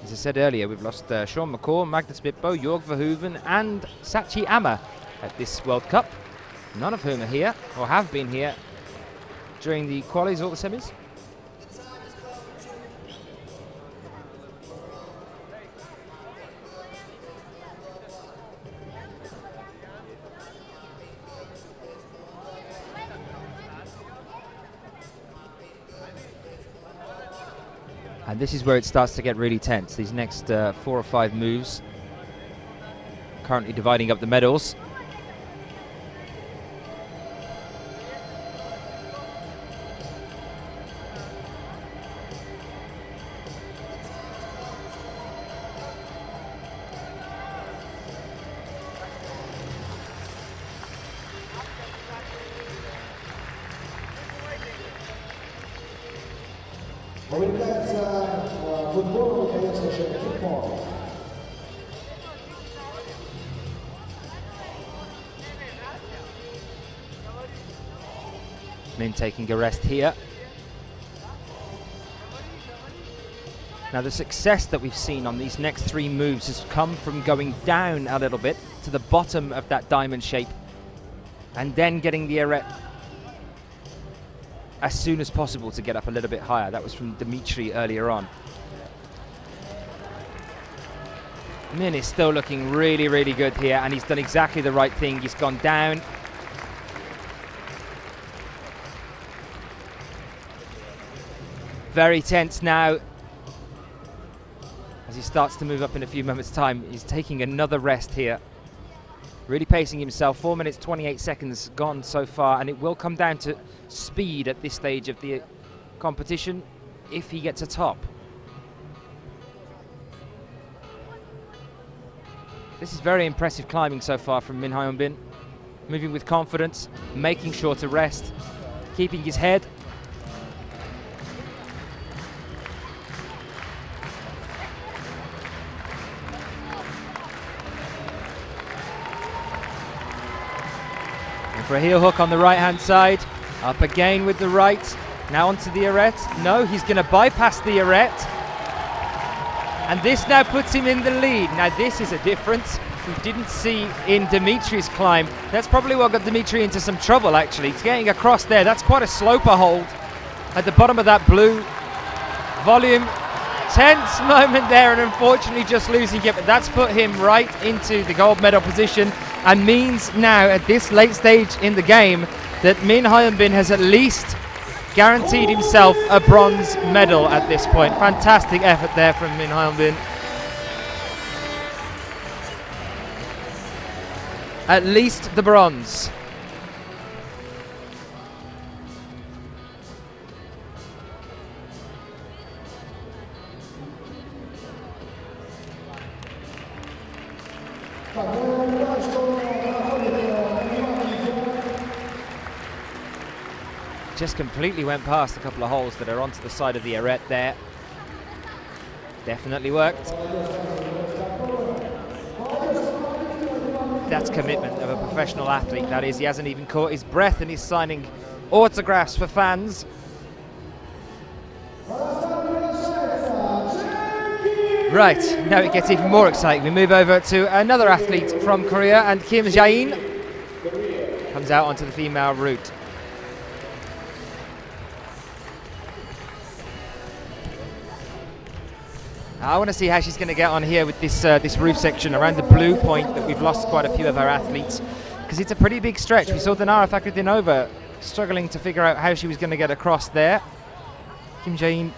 As I said earlier, we've lost Sean McCall, Magnus Bippo, Jörg Verhoeven and Sachi Amma at this World Cup. None of whom are here, or have been here, during the qualies or the semis. And this is where it starts to get really tense. These next 4 or 5 moves, currently dividing up the medals. Увлекается футболом, конечно же, Posh. Min taking a rest here. Now the success that we've seen on these next 3 moves has come from going down a little bit to the bottom of that diamond shape and then getting the arete as soon as possible to get up a little bit higher. That was from Dimitri earlier on. Min is still looking really, really good here, and he's done exactly the right thing. He's gone down. Very tense now. As he starts to move up in a few moments' time, he's taking another rest here. Really pacing himself. 4 minutes, 28 seconds gone so far, and it will come down to speed at this stage of the competition if he gets a top. This is very impressive climbing so far from Min Hyun-bin. Moving with confidence, making sure to rest, keeping his head. For a heel hook on the right-hand side. Up again with the right. Now onto the arete. No, he's going to bypass the arete. And this now puts him in the lead. Now this is a difference we didn't see in Dimitri's climb. That's probably what got Dimitri into some trouble, actually. It's getting across there. That's quite a sloper hold at the bottom of that blue volume. Tense moment there, and unfortunately just losing it. But that's put him right into the gold medal position, and means now at this late stage in the game that Min Hyun-bin has at least guaranteed himself a bronze medal at this point. Fantastic effort there from Min Hyun-bin. At least the bronze. Just completely went past a couple of holes that are onto the side of the arete there. Definitely worked. That's commitment of a professional athlete, that is. He hasn't even caught his breath and he's signing autographs for fans. Right, now it gets even more exciting. We move over to another athlete from Korea, and Kim Jae-in comes out onto the female route. I want to see how she's going to get on here with this this roof section around the blue point that we've lost quite a few of our athletes, because it's a pretty big stretch. We saw Dinara Fakhretdinova struggling to figure out how she was going to get across there. Kim Jae-in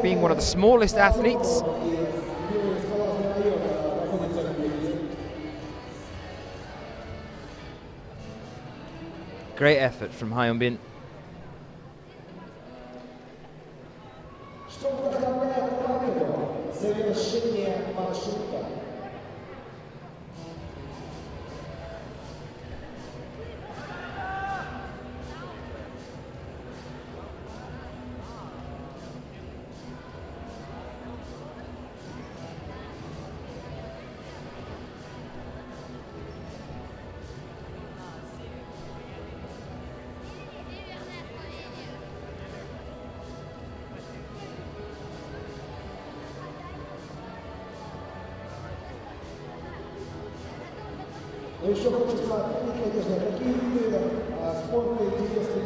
being one of the smallest athletes. Great effort from Hyunbin.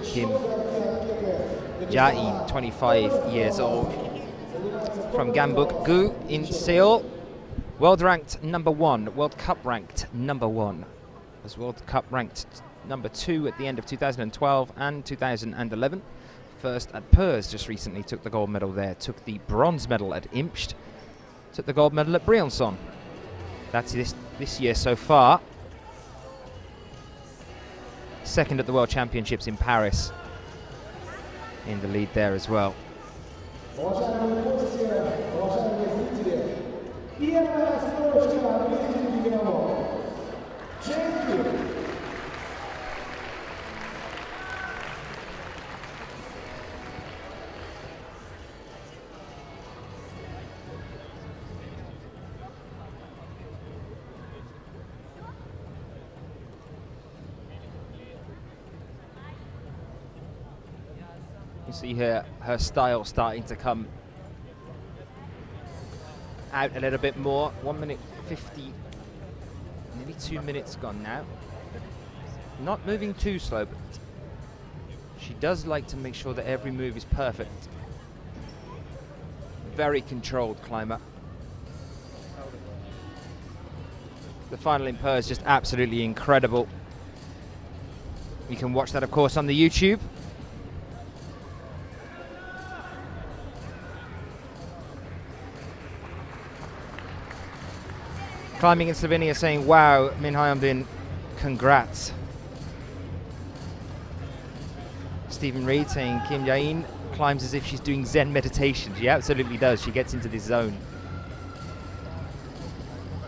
Kim Jae-in, 25 years old, from Gambuk-gu in Seoul. World ranked number 1, World Cup ranked number 1. Was World Cup ranked number 2 at the end of 2012 and 2011. First at Perm just recently, took the gold medal there, took the bronze medal at Imst, took the gold medal at Briançon. That's this year so far. Second at the World Championships in Paris, in the lead there as well. You see her style starting to come out a little bit more. 1 minute 50, nearly 2 minutes gone now. Not moving too slow, but she does like to make sure that every move is perfect. Very controlled climber. The final in Perm is just absolutely incredible. You can watch that, of course, on the YouTube. Climbing in Slovenia saying, wow, Min Hyunbin, congrats. Stephen Reed saying Kim Jae-in climbs as if she's doing Zen meditation. She absolutely does. She gets into this zone.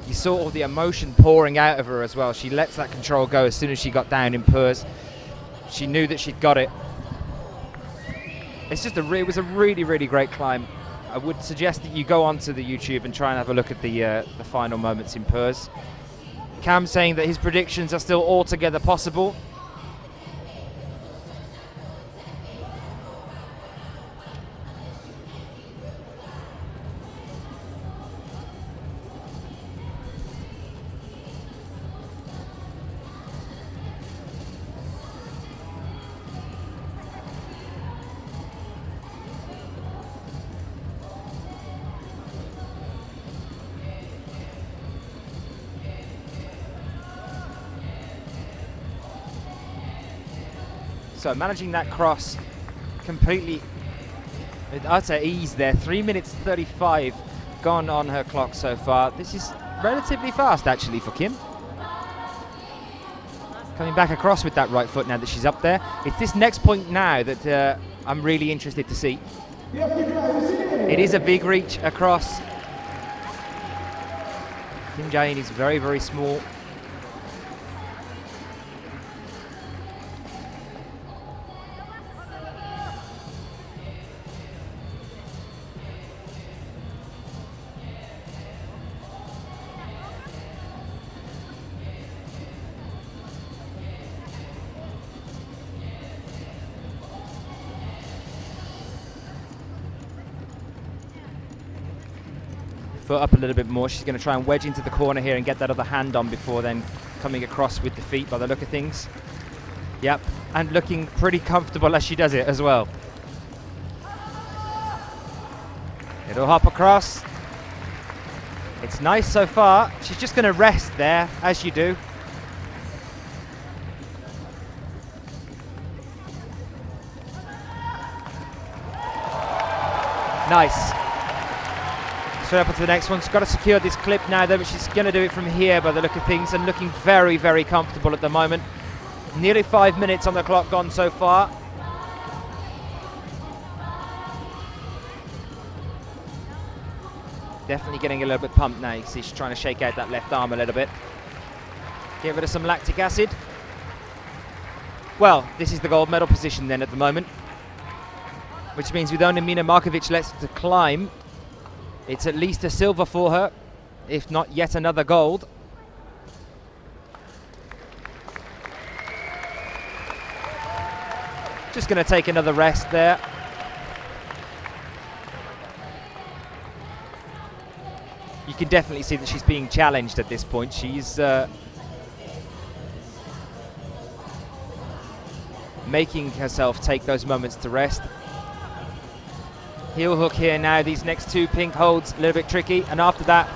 You saw all the emotion pouring out of her as well. She lets that control go as soon as she got down in Perm. She knew that she'd got it. It's just it was a really, really great climb. I would suggest that you go onto the YouTube and try and have a look at the final moments in Perm. Cam saying that his predictions are still altogether possible. So managing that cross completely, I'd say ease there. 3 minutes 35 gone on her clock so far. This is relatively fast actually for Kim. Coming back across with that right foot now that she's up there. It's this next point now that I'm really interested to see. It is a big reach across. Kim Jae-in is very, very small. foot up a little bit more. She's going to try and wedge into the corner here and get that other hand on before then coming across with the feet by the look of things. Yep, and looking pretty comfortable as she does it as well. It'll hop across. It's nice so far. She's just going to rest there, as you do. Nice. Straight up onto the next one. She's got to secure this clip now though, but she's going to do it from here by the look of things, and looking very, very comfortable at the moment. Nearly 5 minutes on the clock gone so far. Definitely getting a little bit pumped now. You see she's trying to shake out that left arm a little bit. Get rid of some lactic acid. Well, this is the gold medal position then at the moment, which means with only Mina Markovic left to climb, it's at least a silver for her, if not yet another gold. Just going to take another rest there. You can definitely see that she's being challenged at this point. She's making herself take those moments to rest. Heel hook here now. These next two pink holds a little bit tricky, and after that,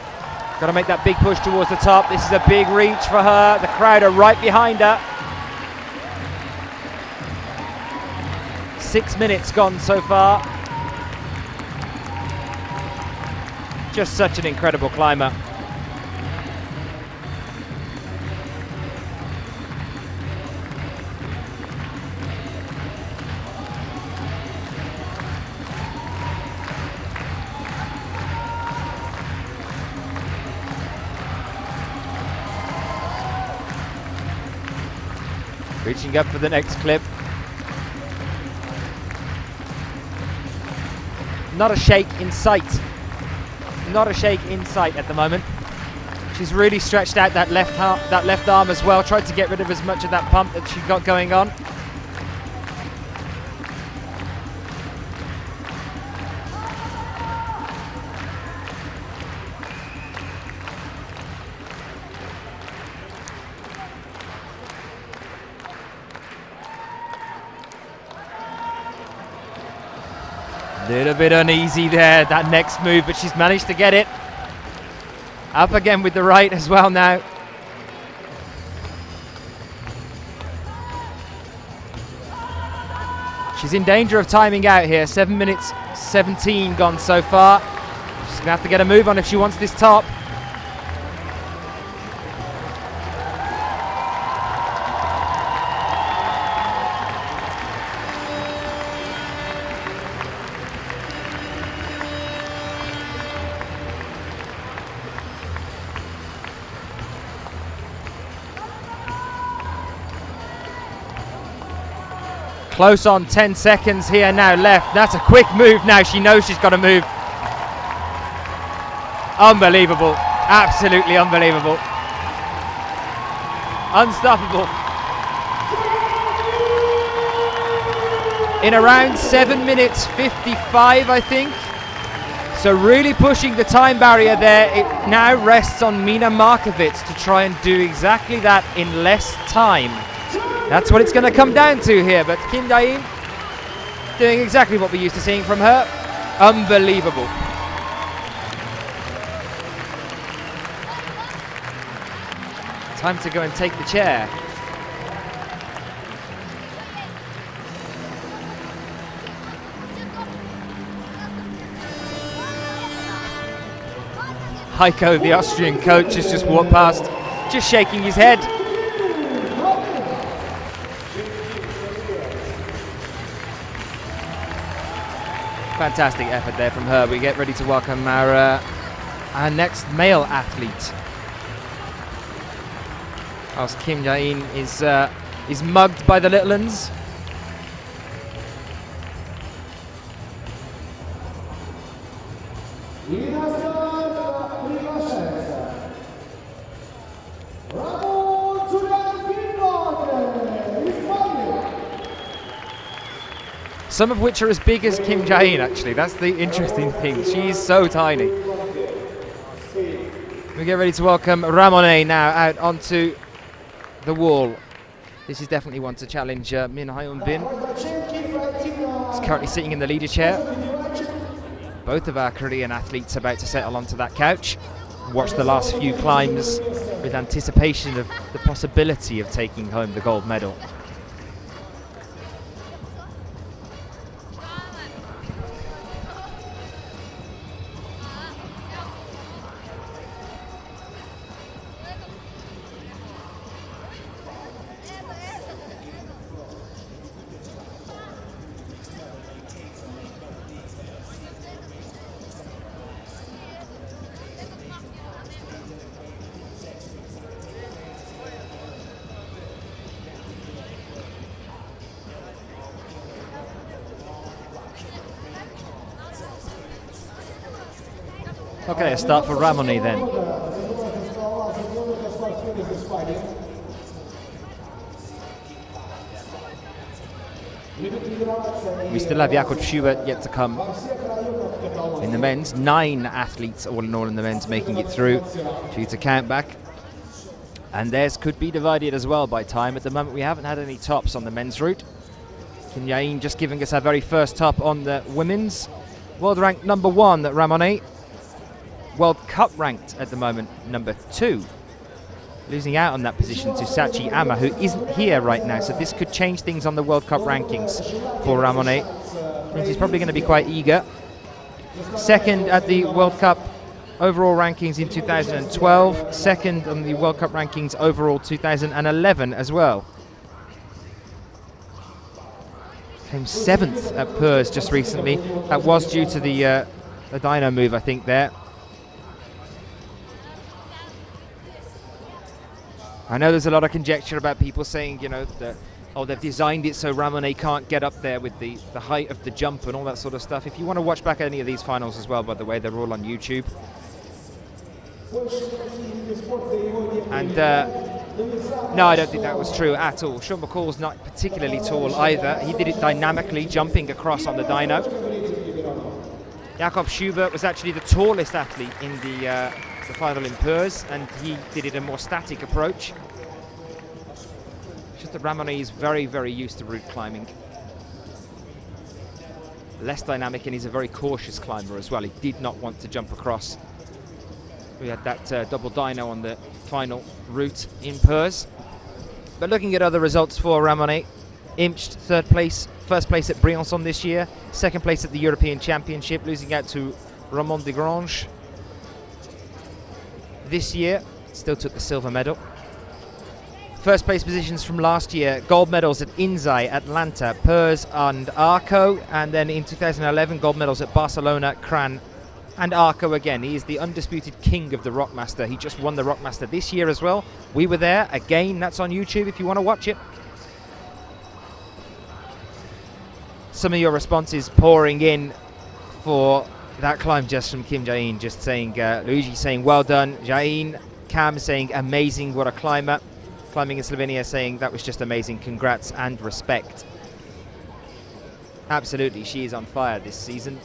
got to make that big push towards the top. This is a big reach for her. The crowd are right behind her. 6 minutes gone so far. Just such an incredible climber. Reaching up for the next clip. Not a shake in sight. Not a shake in sight at the moment. She's really stretched out that left arm as well. Tried to get rid of as much of that pump that she got going on. Little bit uneasy there, that next move, but she's managed to get it. Up again with the right as well now. She's in danger of timing out here. 7 minutes 17 gone so far. She's gonna have to get a move on if she wants this top. Close on, 10 seconds here now left. That's a quick move now. She knows she's got to move. Unbelievable. Absolutely unbelievable. Unstoppable. In around 7 minutes 55, I think. So really pushing the time barrier there. It now rests on Mina Markovic to try and do exactly that in less time. That's what it's going to come down to here, but Kim Jae-in doing exactly what we're used to seeing from her. Unbelievable. Time to go and take the chair. Heiko, the Austrian coach, has just walked past, just shaking his head. Fantastic effort there from her. We get ready to welcome our next male athlete. Whilst Kim Jae-in is mugged by the little uns. Some of which are as big as Kim Jae-in, actually. That's the interesting thing. She's so tiny. We get ready to welcome Raman now out onto the wall. This is definitely one to challenge Min Hyun Bin. He's currently sitting in the leader chair. Both of our Korean athletes about to settle onto that couch. Watch the last few climbs with anticipation of the possibility of taking home the gold medal. Okay, a start for Ramoni then. We still have Jakob Schubert yet to come in the men's. 9 athletes all in all in the men's making it through due to count back. And theirs could be divided as well by time. At the moment we haven't had any tops on the men's route. Kim Jae-in just giving us our very first top on the women's. World ranked number 1 at Ramoni. World Cup ranked at the moment number 2. Losing out on that position to Sachi Ama, who isn't here right now, so this could change things on the World Cup rankings for Ramone. He's probably going to be quite eager. Second at the World Cup overall rankings in 2012. Second on the World Cup rankings overall 2011 as well. Came 7th at Purs just recently. That was due to the dyno move, I think, there. I know there's a lot of conjecture about people saying, you know, that, oh, they've designed it so Ramone can't get up there with the height of the jump and all that sort of stuff. If you want to watch back any of these finals as well, by the way, they're all on YouTube. And no, I don't think that was true at all. Sean McCall's not particularly tall either. He did it dynamically, jumping across on the dyno. Jakob Schubert was actually the tallest athlete in the final in Purs, and he did it a more static approach. Just that Ramone is very, very used to route climbing. Less dynamic, and he's a very cautious climber as well. He did not want to jump across. We had that double dyno on the final route in Purs. But looking at other results for Ramone, Imcht 3rd place, 1st place at Briançon this year, 2nd place at the European Championship, losing out to Ramon de Grange. This year, still took the silver medal. 1st place positions from last year, gold medals at Inzai, Atlanta, Purs and Arco, and then in 2011 gold medals at Barcelona, Cran and Arco again. He is the undisputed king of the Rockmaster. He just won the Rockmaster this year as well. We were there, again, that's on YouTube if you want to watch it. Some of your responses pouring in for that climb just from Kim Jae-in, just saying, Luigi saying well done, Jae-in, Cam saying amazing, what a climber, climbing in Slovenia saying that was just amazing, congrats and respect. Absolutely, she is on fire this season.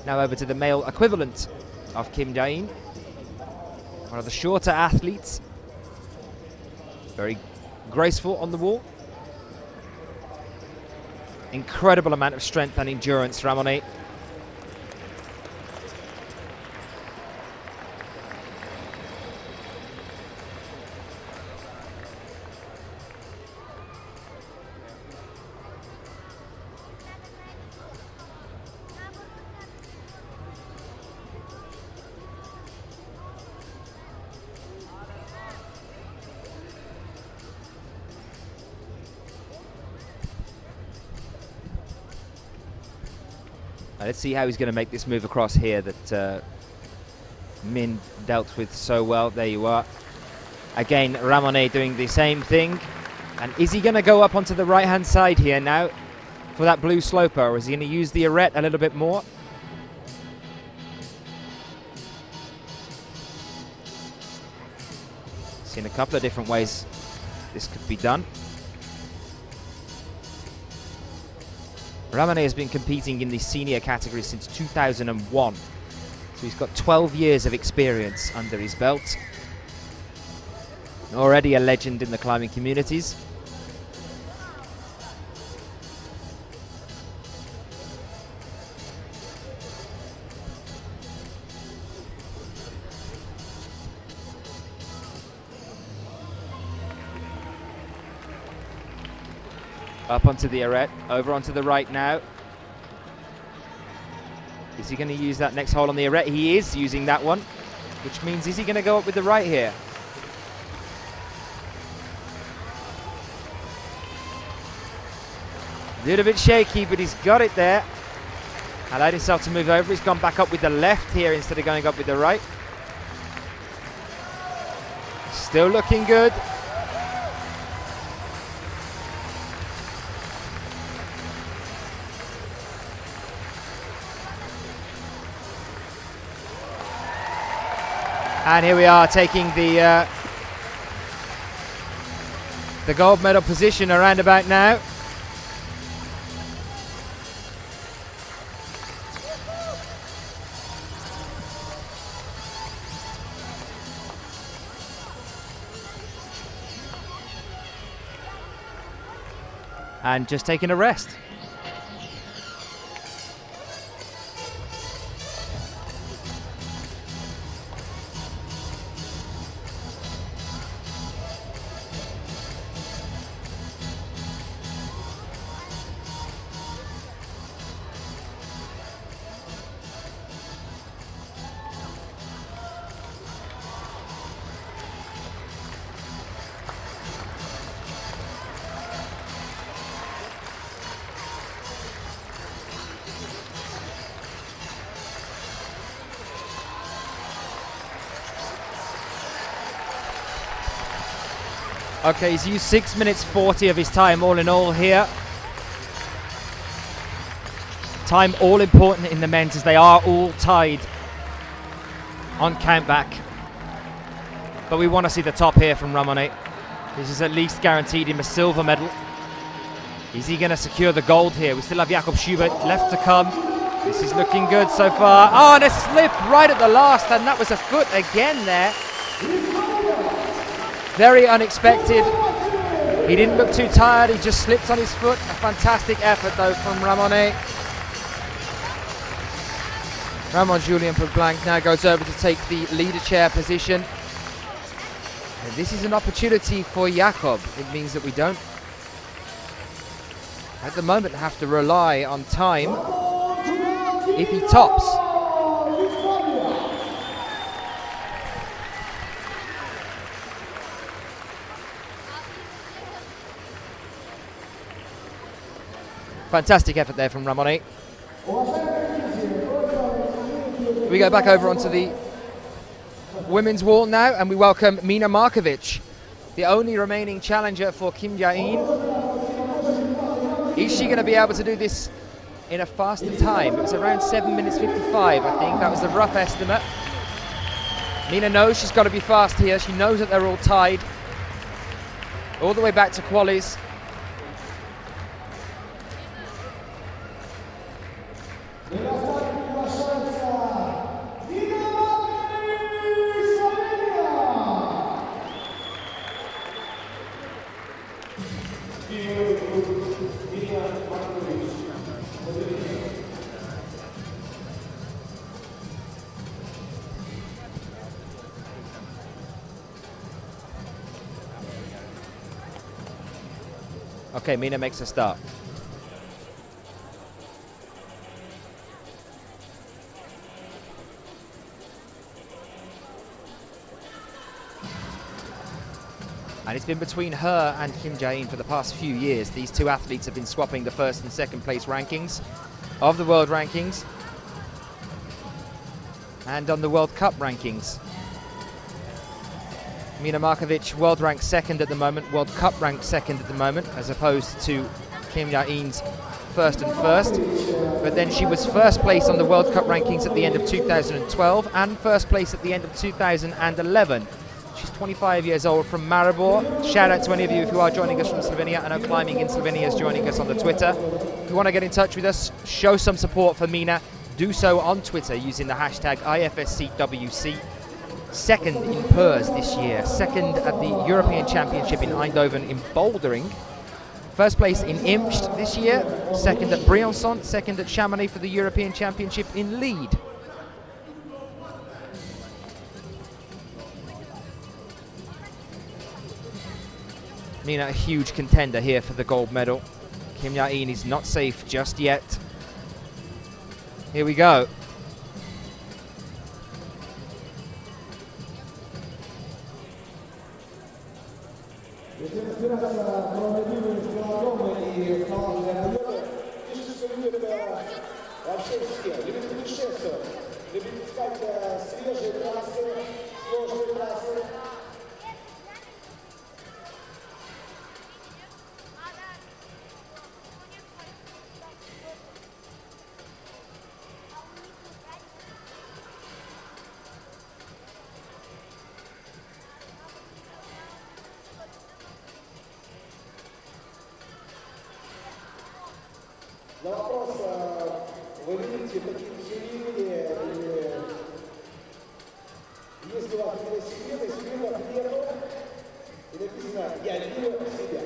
Now over to the male equivalent of Kim Jae-in, one of the shorter athletes, very graceful on the wall. Incredible amount of strength and endurance, Ramone. Let's see how he's going to make this move across here that Min dealt with so well. There you are. Again, Ramone doing the same thing. And is he going to go up onto the right-hand side here now for that blue sloper, or is he going to use the arête a little bit more? in a couple of different ways this could be done. Raman has been competing in the senior category since 2001. So he's got 12 years of experience under his belt. Already a legend in the climbing communities. Up onto the arete, over onto the right now. Is he going to use that next hole on the arete? He is using that one, which means is he going to go up with the right here? A little bit shaky, but he's got it there. Allowed himself to move over. He's gone back up with the left here instead of going up with the right. Still looking good. And here we are taking the gold medal position around about now. And just taking a rest. Okay, he's used 6 minutes 40 of his time all in all here. Time all important in the men's as they are all tied on countback. But we want to see the top here from Raman. This is at least guaranteed him a silver medal. Is he going to secure the gold here? We still have Jakob Schubert left to come. This is looking good so far. Oh, and a slip right at the last, and that was a foot again there. Very unexpected. He didn't look too tired, he just slipped on his foot. A fantastic effort though from Raman. Julian for blank now goes over to take the leader chair position. And this is an opportunity for Jakob. It means that we don't, at the moment, have to rely on time if he tops. Fantastic effort there from Raman. We go back over onto the women's wall now, and we welcome Mina Markovic, the only remaining challenger for Kim Ja-in. Is she going to be able to do this in a faster time? It was around 7 minutes 55, I think. That was the rough estimate. Mina knows she's got to be fast here. She knows that they're all tied. All the way back to qualis. Okay, Mina makes a start. And it's been between her and Kim Ja-in for the past few years. These two athletes have been swapping the first and second place rankings of the world rankings and on the World Cup rankings. Mina Markovic, world ranked second at the moment, World Cup ranked second at the moment, as opposed to Kim Ja-in's first and first. But then she was first place on the World Cup rankings at the end of 2012 and first place at the end of 2011. She's 25 years old from Maribor. Shout out to any of you if you are joining us from Slovenia. I know Climbing in Slovenia is joining us on the Twitter. If you want to get in touch with us, show some support for Mina, do so on Twitter using the hashtag IFSCWC. Second in PERS this year, second at the European Championship in Eindhoven in bouldering. First place in Imst this year, second at Briançon, second at Chamonix for the European Championship in lead. Mina, a huge contender here for the gold medal. Kim Ya-in is not safe just yet. Here we go. На вопрос, вы видите какие-то сувениры или есть ли у вас велосипеды, сувениров нету, и написано «Я верю в себя».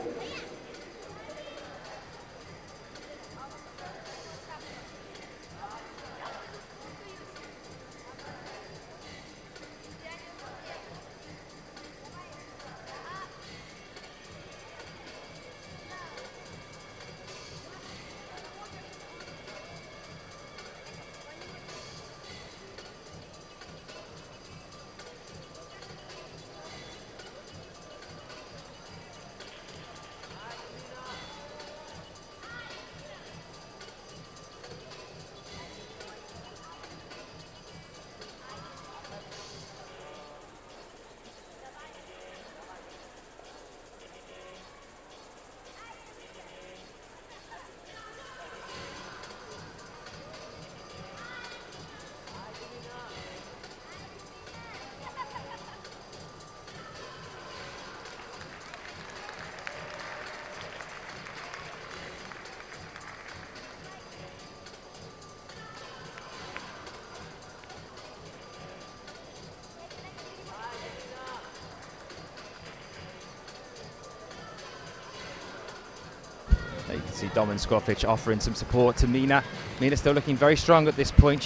You can see Dom and Scofic offering some support to Mina. Mina still looking very strong at this point.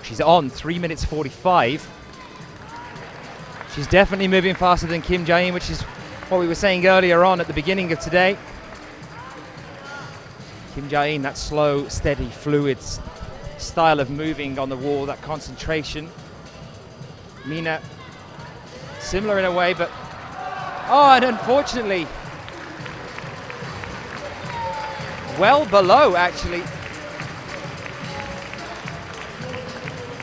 She's on 3 minutes 45. She's definitely moving faster than Kim Ja-in, which is what we were saying earlier on at the beginning of today. Kim Ja-in, that slow, steady, fluid style of moving on the wall, that concentration. Mina, similar in a way, but oh, and unfortunately, well below actually.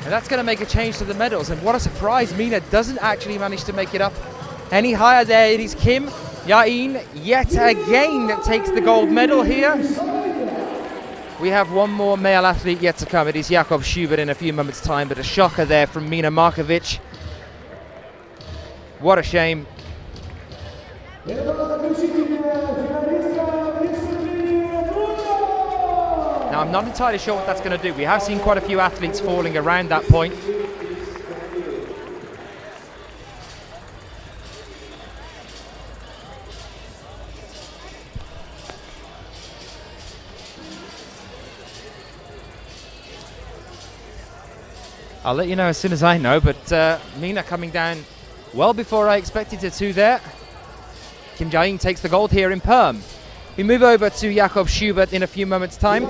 And that's going to make a change to the medals. And what a surprise, Mina doesn't actually manage to make it up any higher there. It is Kim Ja-in yet again that takes the gold medal here. We have one more male athlete yet to come. It is Jakob Schubert in a few moments' time, but a shocker there from Mina Markovic. What a shame. Now, I'm not entirely sure what that's going to do. We have seen quite a few athletes falling around that point. I'll let you know as soon as I know, but Mina coming down well before I expected her to there. Kim Ja-in takes the gold here in Perm. We move over to Jakob Schubert in a few moments' time.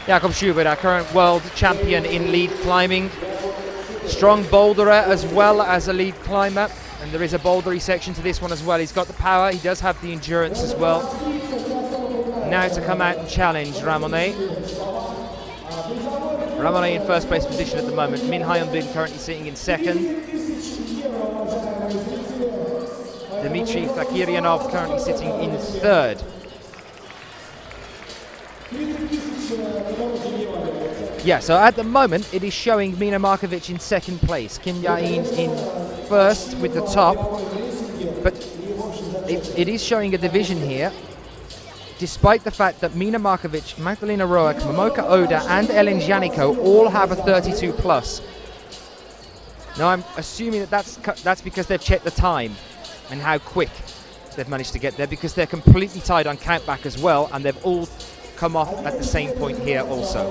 Jakob Schubert, our current world champion in lead climbing. Strong boulderer as well as a lead climber. And there is a bouldery section to this one as well. He's got the power, he does have the endurance as well. Now to come out and challenge Ramonet. Ramonet in first place position at the moment. Min Hyun-bin currently sitting in second. Dmitry Fakiryanov currently sitting in third. Yeah, so at the moment it is showing Mina Markovic in second place, Kim Ya-in in first with the top, but it is showing a division here, despite the fact that Mina Markovic, Magdalena Roic, Momoka Oda and Ellen Janiko all have a 32 plus. Now I'm assuming that that's because they've checked the time and how quick they've managed to get there, because they're completely tied on countback as well, and they've all come off at the same point here also.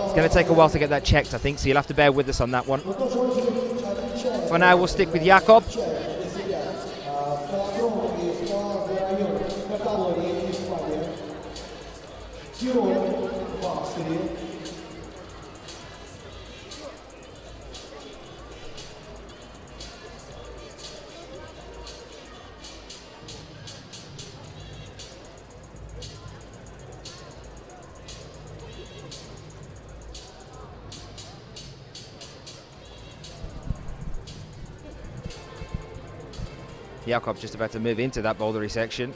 It's going to take a while to get that checked, I think, so you'll have to bear with us on that one. For now, we'll stick with Jakob. Jakob just about to move into that bouldery section.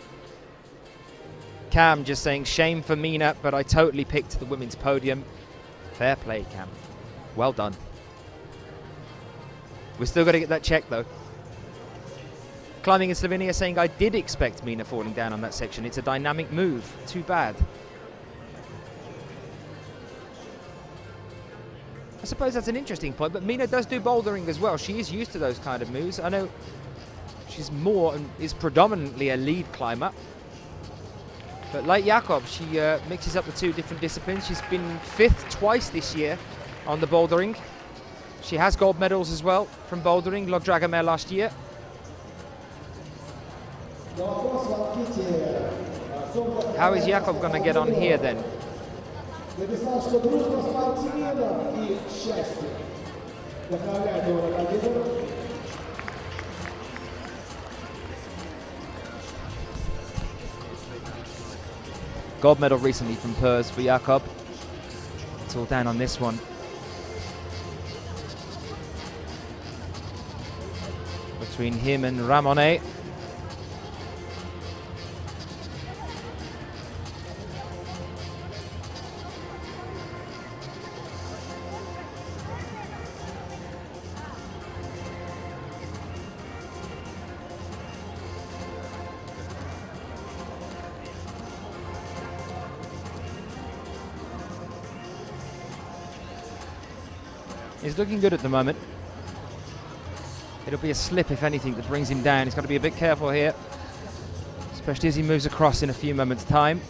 Cam just saying, shame for Mina, but I totally picked the women's podium. Fair play, Cam. Well done. We're still got to get that checked, though. Climbing in Slovenia saying, I did expect Mina falling down on that section. It's a dynamic move. Too bad. I suppose that's an interesting point, but Mina does do bouldering as well. She is used to those kind of moves. I know she's more and is predominantly a lead climber. But like Jakob, she mixes up the two different disciplines. She's been fifth twice this year on the bouldering. She has gold medals as well from bouldering, Log Dragomir last year. How is Jakob going to get on here then? Gold medal recently from Pers for Jakob. It's all down on this one. Between him and Ramone. He's looking good at the moment. It'll be a slip, if anything, that brings him down. He's got to be a bit careful here, especially as he moves across in a few moments' time.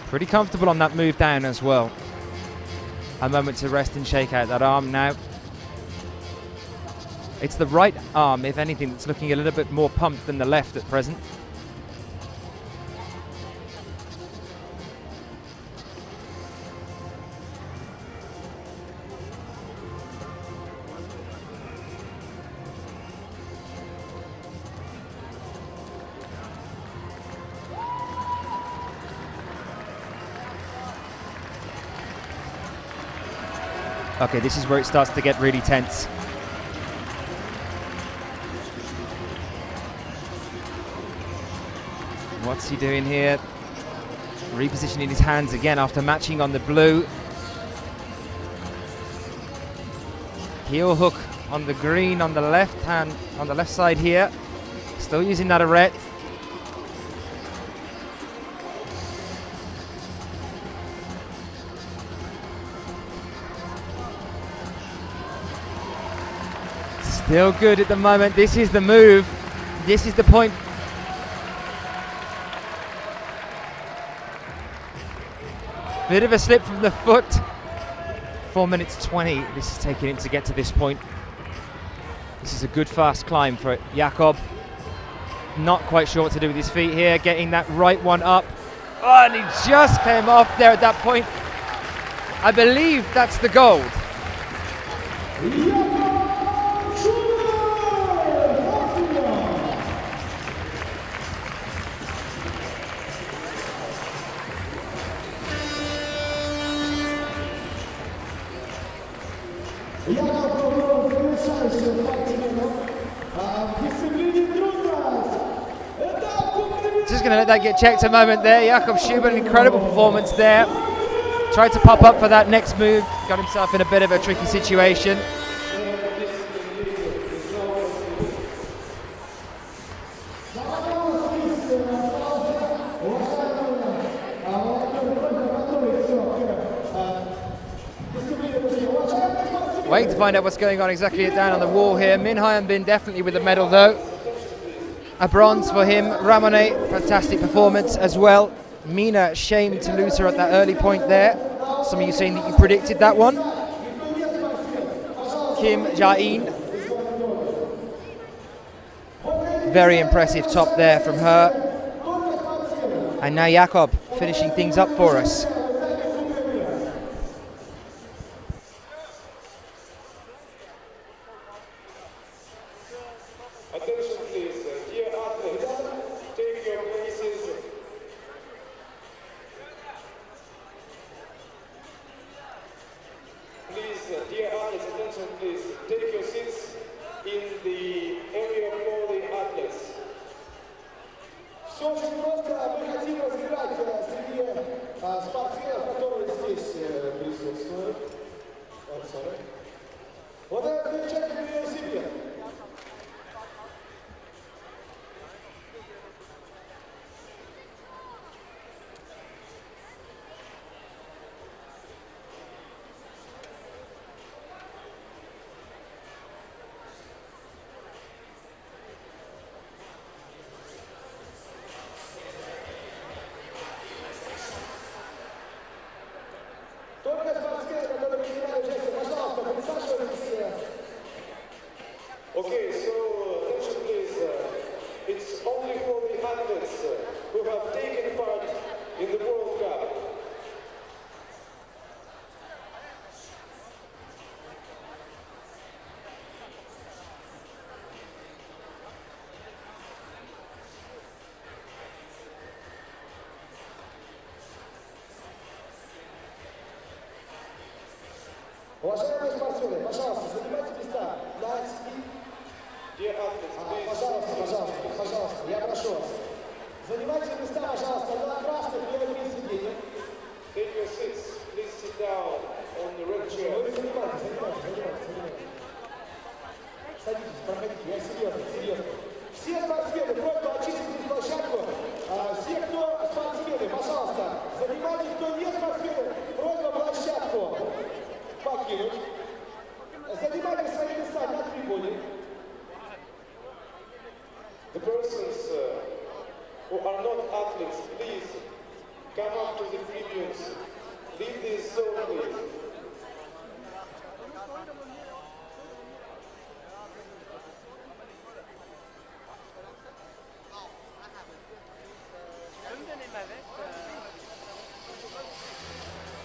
Pretty comfortable on that move down as well. A moment to rest and shake out that arm now. It's the right arm, if anything, that's looking a little bit more pumped than the left at present. Okay, this is where it starts to get really tense. What's he doing here? Repositioning his hands again after matching on the blue. Heel hook on the green on the left hand, on the left side here. Still using that arete. Still good at the moment. This is the move. This is the point. Bit of a slip from the foot. 4 minutes 20 this is taking him to get to this point. This is a good fast climb for Jakob. Not quite sure what to do with his feet here. Getting that right one up. Oh, and he just came off there at that point. I believe that's the gold. Яков завершающий спортсменов. В дисциплине трудность. Этап Кубка Just going to let that get checked a moment there. Jakob Schubert, incredible performance there. Tried to pop up for that next move, got himself in a bit of a tricky situation. Waiting to find out what's going on exactly down on the wall here. Min Hyun Bin definitely with a medal though. A bronze for him. Ramone, fantastic performance as well. Mina, shame to lose her at that early point there. Some of you saying that you predicted that one. Kim Ja-in. Very impressive top there from her. And now Jakob finishing things up for us. Attention please, dear athletes, take your places. Please, dear athletes, attention please, take your seats in the area for the athletes. Все очень просто, мы хотим разбирать среди спортсменов, которые здесь присутствуют. Вот этот замечательный велосипед. Только спортсмены, которые принимают участие, пожалуйста, присаживайтесь. Okay, so attention please. It's only for the athletes who have taken part in the World Cup. Уважаемые спортсмены, пожалуйста, занимайте места на пожалуйста, я прошу вас. Занимайте места, пожалуйста, на красных белых сиденьях. Take your seats, please sit down on the red chair. Вы занимайтесь. Садитесь, проходите, я серьезно. Все спортсмены, просьба очистить площадку. Все, кто спортсмены, пожалуйста, занимайте, кто не спортсмены, просьба площадку покинуть. Занимайте свои места на трибуне. The persons who are not athletes, please come up to the tribunes. Leave this zone, please.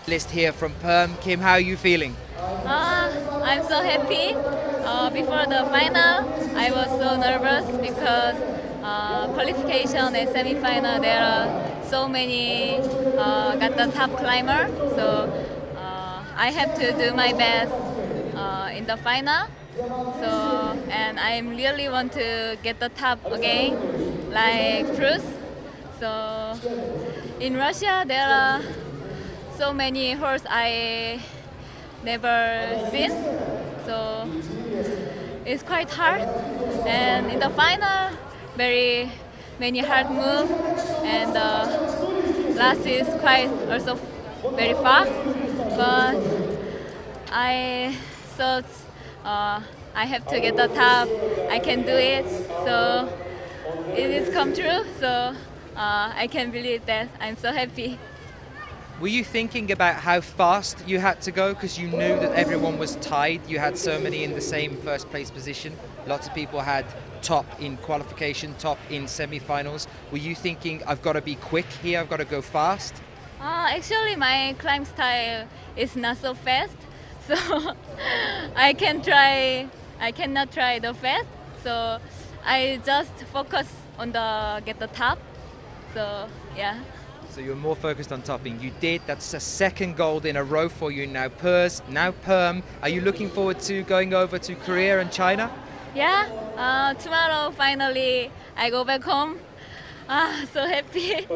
List here from Perm. Kim, how are you feeling? I'm so happy. Before the final, I was so nervous because qualification and semi-final, there are so many got the top climber. So I have to do my best in the final. So and I really want to get the top again, like Bruce. So in Russia, there are so many horses I never seen, so it's quite hard. And in the final, very many hard moves, and the last is quite also very far. But I thought I have to get the top. I can do it. So it is come true. So I can believe that. I'm so happy. Were you thinking about how fast you had to go because you knew that everyone was tied? You had so many in the same first place position. Lots of people had top in qualification, top in semi-finals. Were you thinking, I've got to be quick here, I've got to go fast? Actually, my climb style is not so fast, so I cannot try the fast. So I just focus on the get the top. So yeah. So you're more focused on topping. You did. That's a second gold in a row for you now. Pers, now Perm. Are you looking forward to going over to Korea and China? Yeah, tomorrow finally I go back home. So happy.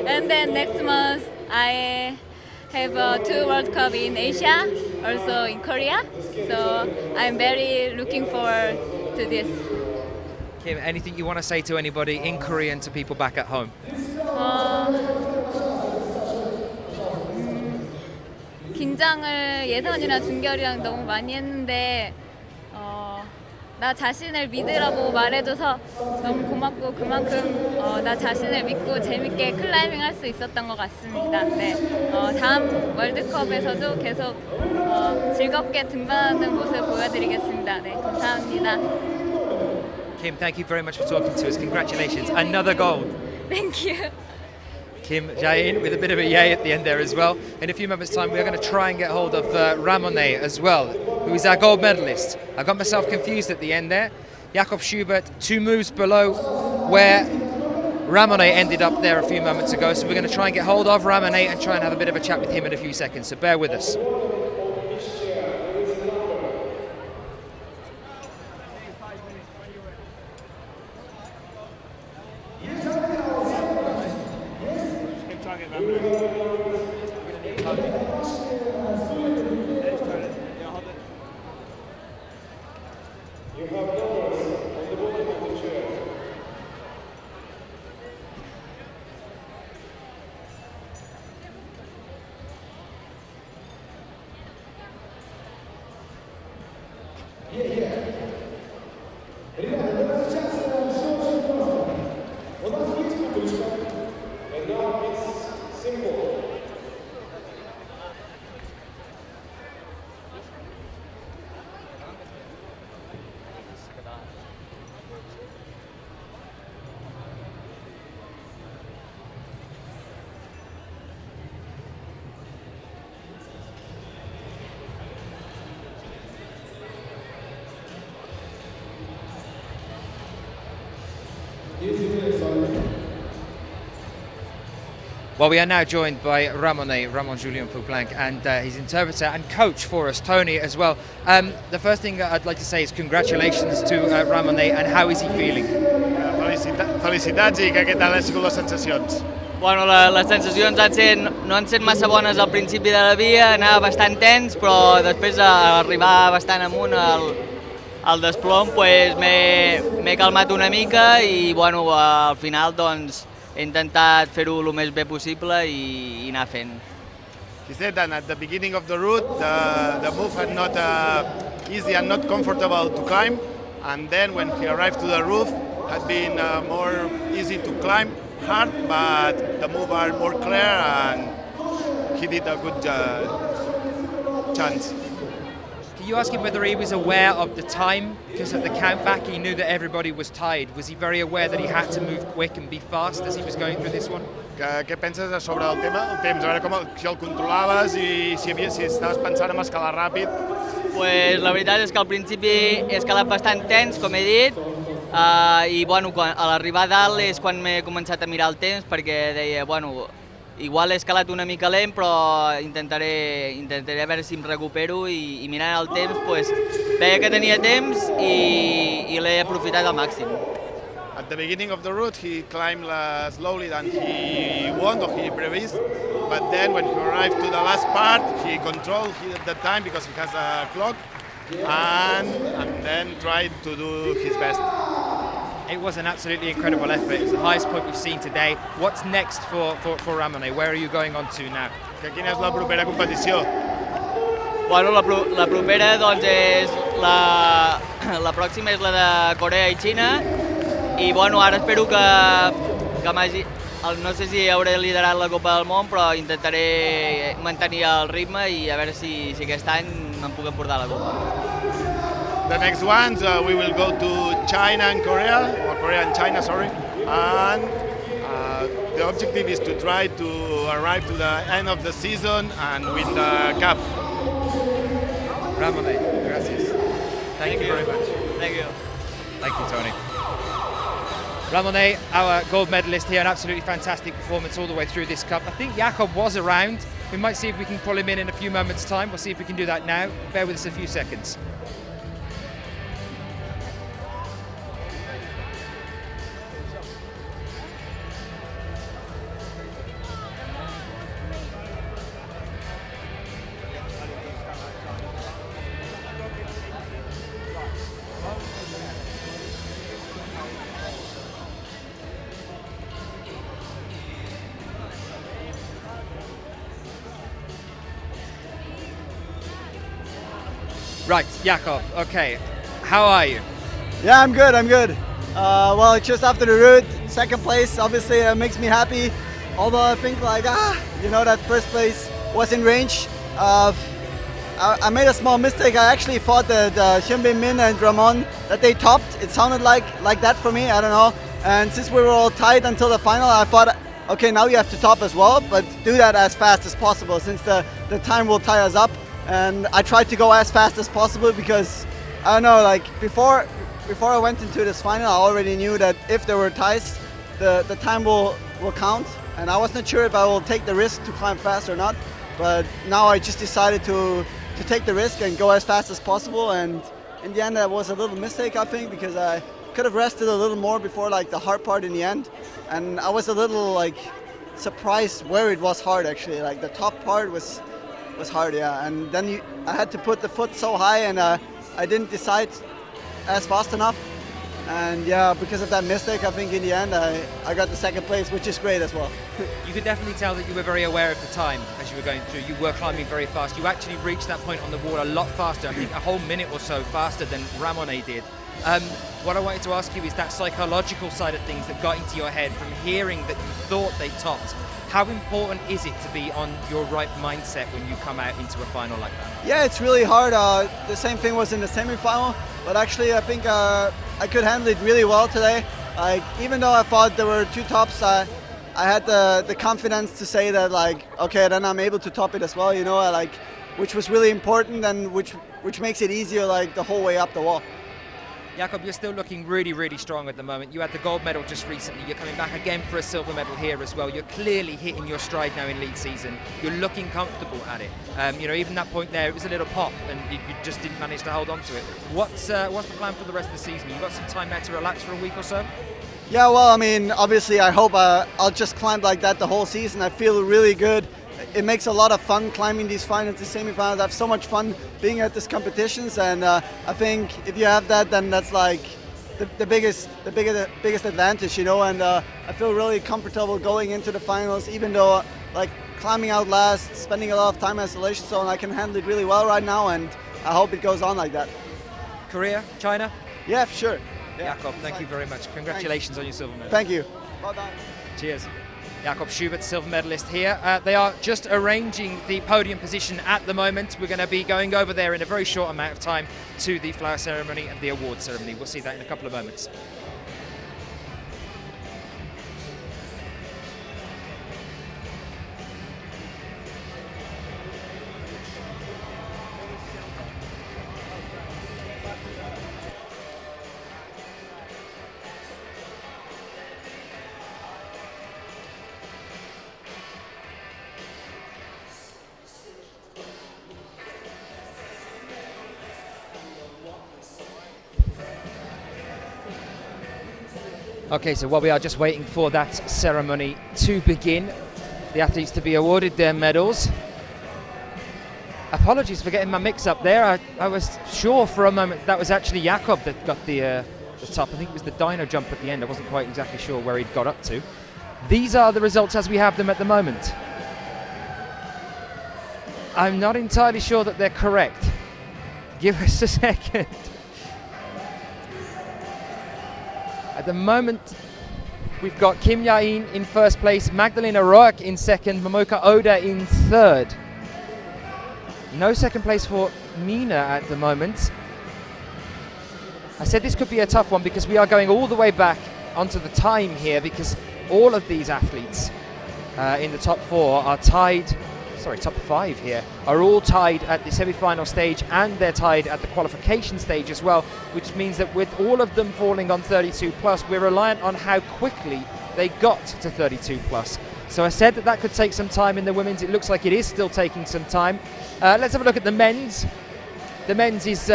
And then next month I have 2 World Cup in Asia, also in Korea. So I'm very looking forward to this. Kim, anything you want to say to anybody in Korea and to people back at home? 긴장을 예선이랑 준결이랑 너무 많이 했는데 나 자신을 믿으라고 말해줘서 너무 고맙고 그만큼 나 자신을 믿고 재밌게 클라이밍 할 수 있었던 것 같습니다. 네, 다음 월드컵에서도 계속 즐겁게 등반하는 모습 보여드리겠습니다. 네, 감사합니다. Kim, thank you very much for talking to us. Congratulations. Another gold. Thank you. Kim Jain with a bit of a yay at the end there as well. In a few moments' time, we're going to try and get hold of Raman as well, who is our gold medalist. I got myself confused at the end there. Jakob Schubert, 2 moves below where Raman ended up there a few moments ago. So we're going to try and get hold of Raman and try and have a bit of a chat with him in a few seconds. So bear with us. Well, we are now joined by Raman Julian Pouplank, and his interpreter and coach for us, Tony, as well. The first thing I'd like to say is congratulations to Raman, and how is he feeling? Felicitats i què tal han sigut les sensacions? Bueno, les sensacions no han set massa bones al principi de la via, anava bastant tens, però després d'arribar bastant amunt al desplom pues, m'he calmat una mica i bueno, al final doncs, he intentat fer-ho el més bé possible i anar fent. He said that at the beginning of the route, the move had not easy and not comfortable to climb, and then when he arrived to the roof, had been more easy to climb, hard, but the move are more clear, and he did a good chance. Can you ask him whether he was aware of the time because of the count back? He knew that everybody was tired. Was he very aware that he had to move quick and be fast as he was going through this one? Què penses sobre el tema? El temps, a veure si el controlaves i si estaves pensant en escalar ràpid? Pues la veritat és que al principi he escalat bastant tens, com he dit, i bueno, a l'arribar a dalt és quan m'he començat a mirar el temps perquè deia, bueno, igual he escalat una mica lent, però intentaré a veure si em recupero i mirant el temps pues, veia que tenia temps i l'he aprofitat al màxim. At the beginning of the route, he climbed slowly than he wanted or he prevised, but then when he arrived to the last part, he controlled the time because he has a clock, and then tried to do his best. It was an absolutely incredible effort. It was the highest point we've seen today. What's next for Raman? Where are you going on to now? Quina és la propera competició? Bueno, la propera doncs és la pròxima és la de Corea i Xina i bueno, ara espero que m'hagi, no sé si hauré liderat la Copa del Món, però intentaré mantenir el ritme i a veure si aquest any me'n puc emportar la Copa. The next ones we will go to China and Korea, or Korea and China, sorry, and the objective is to try to arrive to the end of the season and win the cup. Raman, gracias. Thank you very much. Thank you. Thank you, Tony. Ramon, our gold medalist here, an absolutely fantastic performance all the way through this cup. I think Jakob was around. We might see if we can pull him in a few moments' time. We'll see if we can do that now. Bear with us a few seconds. Right, Jakob, okay. How are you? Yeah, I'm good. Well, just after the route, second place, obviously makes me happy. Although I think that first place was in range. I made a small mistake. I actually thought that Hyunbin Min and Ramon, that they topped. It sounded like that for me, I don't know. And since we were all tied until the final, I thought, okay, now you have to top as well, but do that as fast as possible since the time will tie us up. And I tried to go as fast as possible because, I don't know, like before I went into this final, I already knew that if there were ties, the time will count. And I wasn't sure if I will take the risk to climb fast or not. But now I just decided to take the risk and go as fast as possible. And in the end, that was a little mistake, I think, because I could have rested a little more before like the hard part in the end. And I was a little like surprised where it was hard actually. Like the top part was hard, yeah. And then I had to put the foot so high, and I didn't decide as fast enough. And yeah, because of that mistake, I think in the end I got the second place, which is great as well. You could definitely tell that you were very aware of the time as you were going through. You were climbing very fast. You actually reached that point on the wall a lot faster, I think a whole minute or so faster than Ramon did. What I wanted to ask you is that psychological side of things that got into your head from hearing that you thought they topped. How important is it to be on your right mindset when you come out into a final like that? Yeah, it's really hard. The same thing was in the semi-final, but actually I think I could handle it really well today. Like, even though I thought there were two tops, I had the confidence to say that, like, okay, then I'm able to top it as well, which was really important and which makes it easier like the whole way up the wall. Jakob, you're still looking really, really strong at the moment. You had the gold medal just recently. You're coming back again for a silver medal here as well. You're clearly hitting your stride now in lead season. You're looking comfortable at it. Even that point there, it was a little pop and you just didn't manage to hold on to it. What's the plan for the rest of the season? You've got some time now to relax for a week or so? Yeah, well, I mean, obviously I hope I'll just climb like that the whole season. I feel really good. It makes a lot of fun climbing these finals, these semi-finals. I have so much fun being at these competitions, and I think if you have that, then that's like the biggest advantage, And I feel really comfortable going into the finals, even though like climbing out last, spending a lot of time in isolation zone, I can handle it really well right now, and I hope it goes on like that. Korea, China? Yeah, for sure. Yeah. Jakob, thank you very much. Congratulations on your silver medal. Thank you. Well done. Cheers. Jakob Schubert, silver medalist here. They are just arranging the podium position at the moment. We're going to be going over there in a very short amount of time to the flower ceremony and the award ceremony. We'll see that in a couple of moments. Okay, so while we are just waiting for that ceremony to begin, the athletes to be awarded their medals. Apologies for getting my mix up there. I was sure for a moment that was actually Jakob that got the top. I think it was the dyno jump at the end. I wasn't quite exactly sure where he'd got up to. These are the results as we have them at the moment. I'm not entirely sure that they're correct. Give us a second. At the moment, we've got Kim Ya-in in first place, Magdalena Roic in second, Momoka Oda in third. No second place for Mina at the moment. I said this could be a tough one because we are going all the way back onto the time here because all of these athletes in the top four are tied top 5 here, are all tied at the semi-final stage, and they're tied at the qualification stage as well, which means that with all of them falling on 32 plus, we're reliant on how quickly they got to 32 plus. So I said that could take some time in the women's. It looks like it is still taking some time. Let's have a look at the men's. The men's is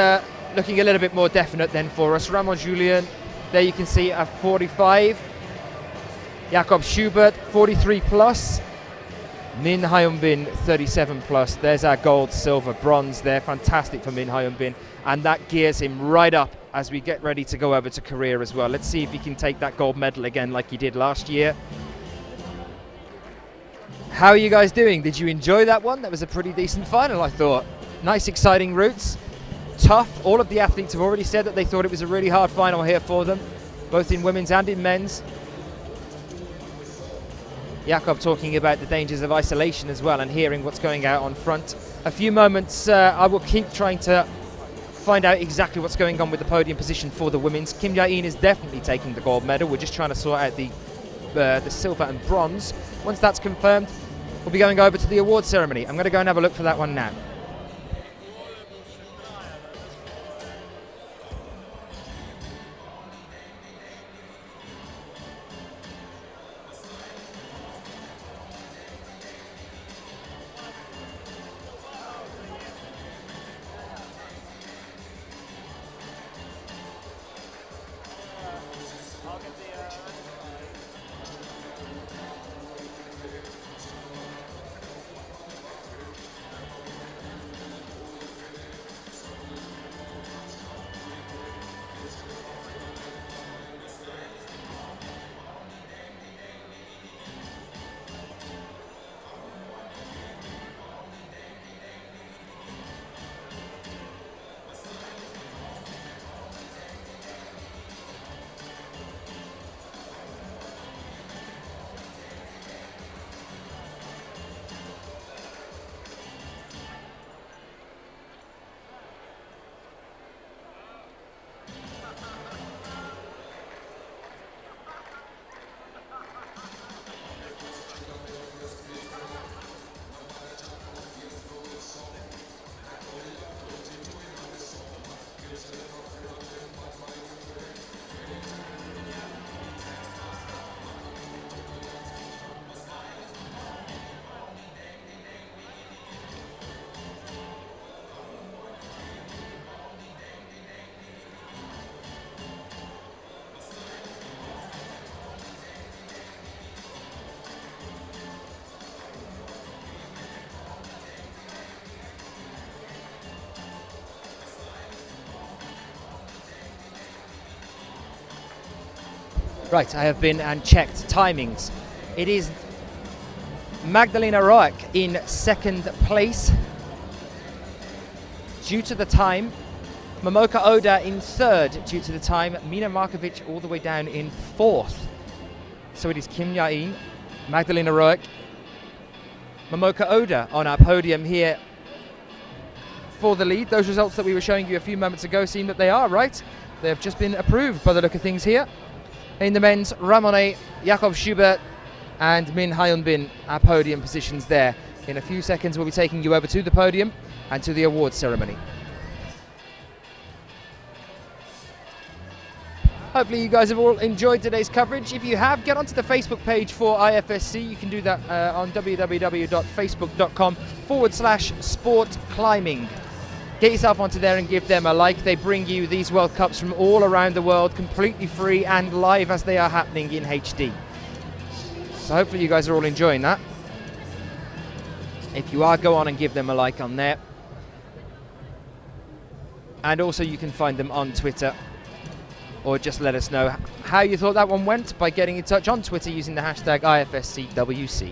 looking a little bit more definite then for us. Ramon Julian, there you can see a 45. Jakob Schubert, 43 plus. Min Hyun-bin, 37 plus. There's our gold, silver, bronze there. Fantastic for Min Hyun-bin. And that gears him right up as we get ready to go over to Korea as well. Let's see if he can take that gold medal again like he did last year. How are you guys doing? Did you enjoy that one? That was a pretty decent final, I thought. Nice, exciting routes. Tough. All of the athletes have already said that they thought it was a really hard final here for them, both in women's and in men's. Jakob talking about the dangers of isolation as well and hearing what's going out on front. A few moments, I will keep trying to find out exactly what's going on with the podium position for the women's. Kim Jae-in is definitely taking the gold medal. We're just trying to sort out the silver and bronze. Once that's confirmed, we'll be going over to the award ceremony. I'm going to go and have a look for that one now. Right, I have been and checked timings. It is Magdalena Roic in second place. Due to the time, Momoka Oda in third due to the time, Mina Markovic all the way down in fourth. So it is Kim Jae-in, Magdalena Roic, Momoka Oda on our podium here for the lead. Those results that we were showing you a few moments ago seem that they are right. They have just been approved by the look of things here. In the men's, Ramon, Jakob Schubert and Min Hyun-bin, our podium positions there. In a few seconds we'll be taking you over to the podium and to the awards ceremony. Hopefully you guys have all enjoyed today's coverage. If you have, get onto the Facebook page for IFSC. You can do that on www.facebook.com/sportclimbing. Get yourself onto there and give them a like. They bring you these World Cups from all around the world, completely free and live as they are happening in HD. So hopefully you guys are all enjoying that. If you are, go on and give them a like on there. And also you can find them on Twitter, or just let us know how you thought that one went by getting in touch on Twitter using the hashtag IFSCWC.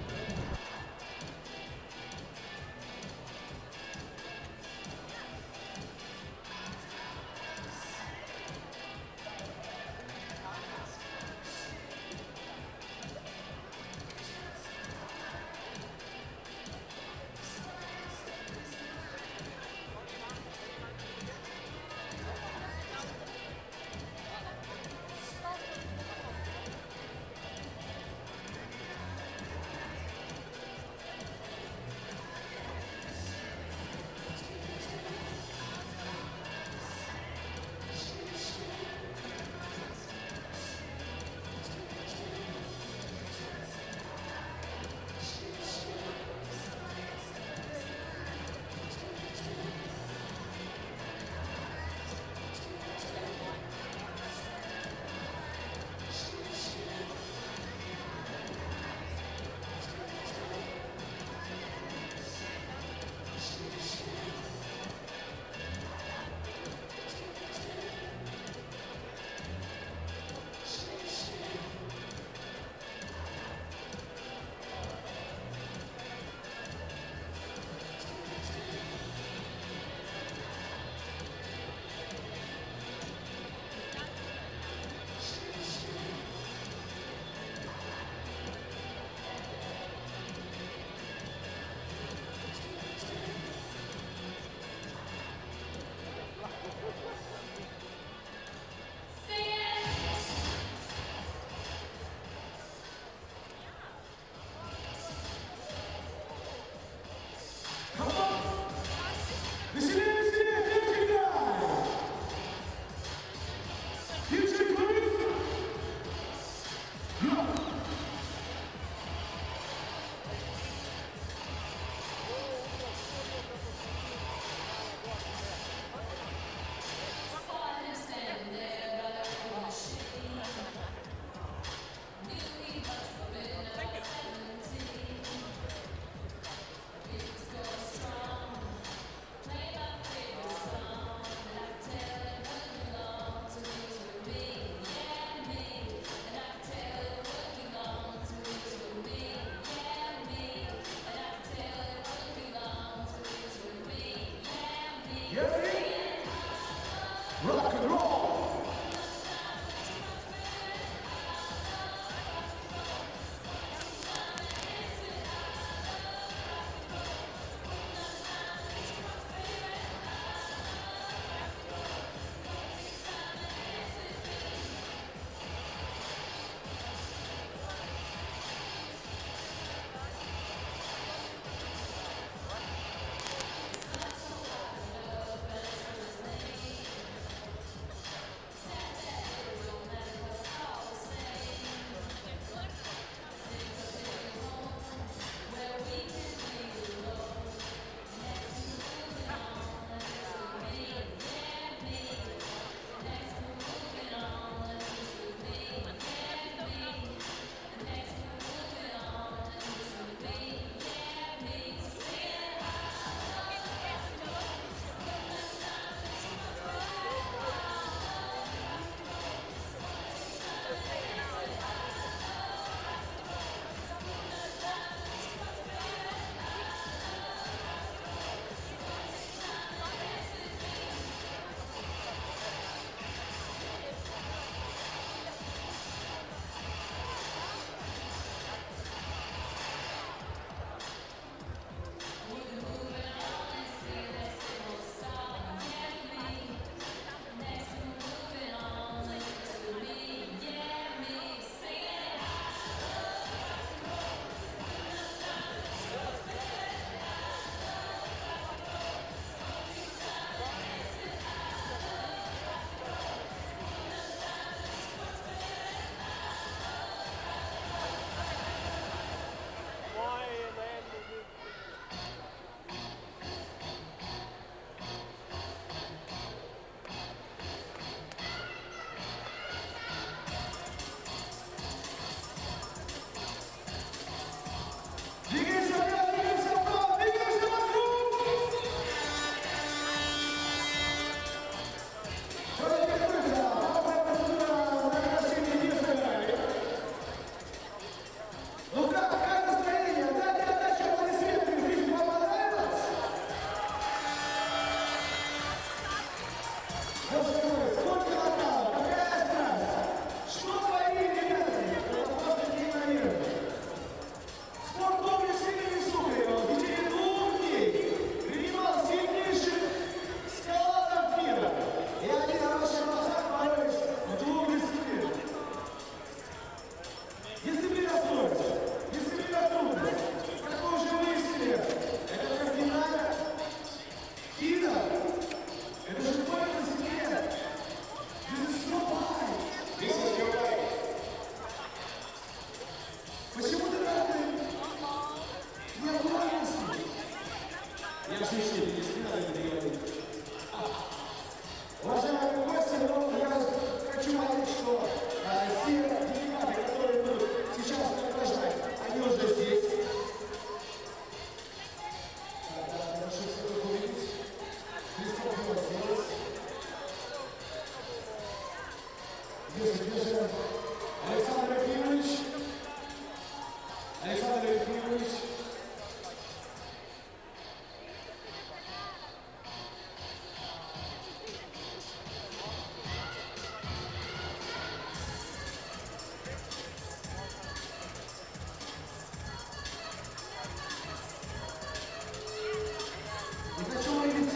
разрешите, не надо это говорить. Уважаемые гости, я хочу понять, что все делегаты, которые будут сейчас награждать, они уже здесь. Хорошо всех увидеть. Христос здесь. Здесь Александр Ефимович. Александр Ефимович. И хочу увидеть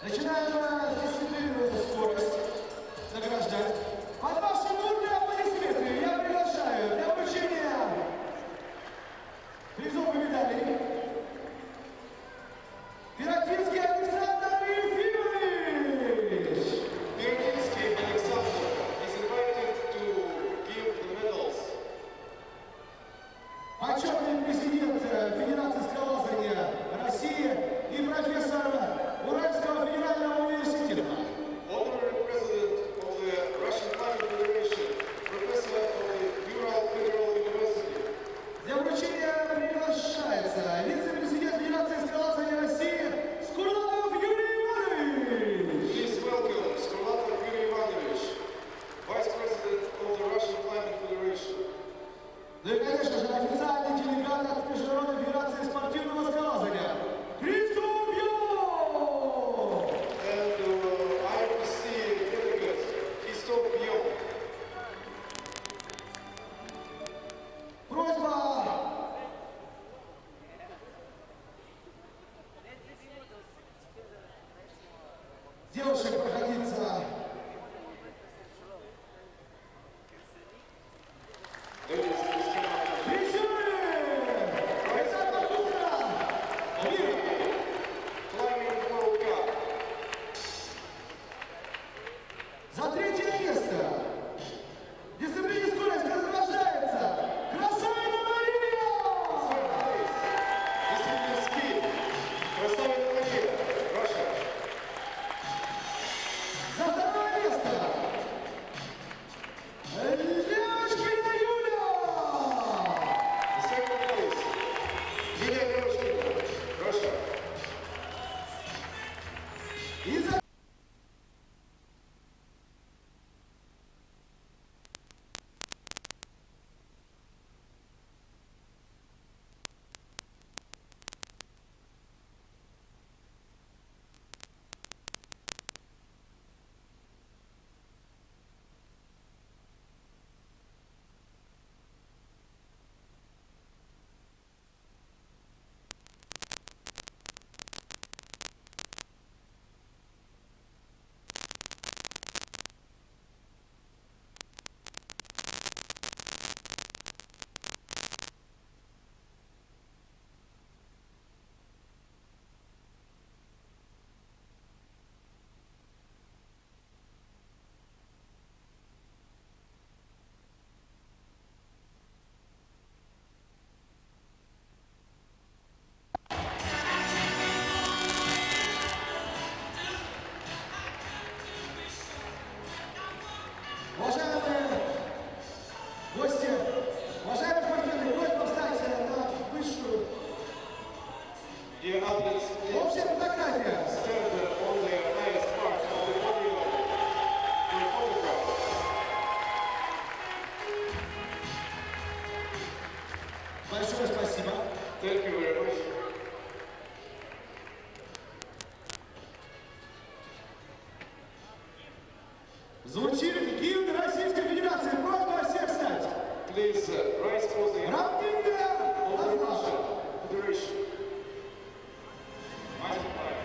начинаем дисциплинированную скорость награждать. Под ваши бурные аплодисменты я приглашаю для вручения призов и медалей Пиротинский Александр Ефимович! Пиротинский Александр is invited to give the medals. Почетный президент Федерации скалолазания России и профессор Уральского федерального университета. Honorary President of the Russian Climate Federation, Professor of the Ural Federal University. Для вручения приглашается вице-президент Федерации скалолазания России Скуратов Юрий Иванович. Please welcome Skrulatov Yuri Ivanovich, Vice President of the Russian Climate Federation. Ну и, конечно же, официальный делегат от Международной Федерации спортивного скалолазания Христов Йо! And IFSC delegate Christoph Bion. Просьба девушек проходиться. Ladies, please come up. Присюдь! Александр Кузина! Climbing World Cup. За третье место в дисциплине скорость награждается Красавина Мария! Discipline ski. Красавина Мария, Russia. За второе место Левочкина Юля! The second place, Julian Russia. И за уважаемые гости, уважаемые спортсмены, просьба встать на высшую Dear athletes, please общая фотография. stand on the highest part of the podium for photograph. Большое спасибо. Thank you very much. Звучит гимн Российской Федерации. Просьба всех встать. Please rise for the Равнинная of the отмашка. Russian Federation. Master flag.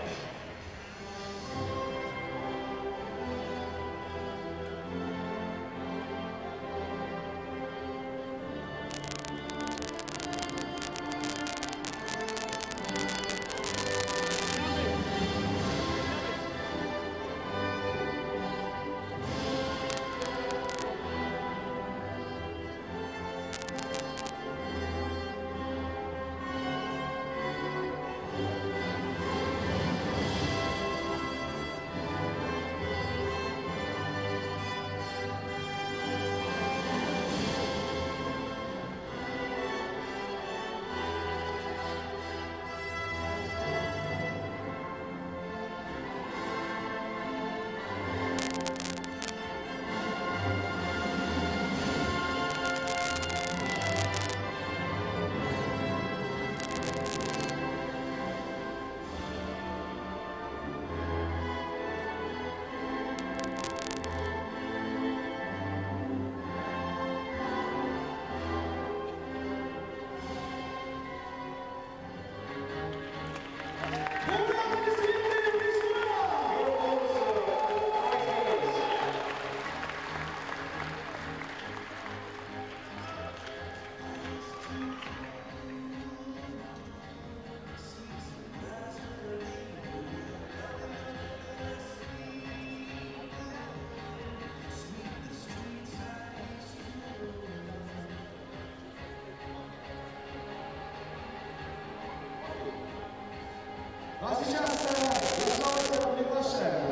А сейчас пожалуйста, приглашаем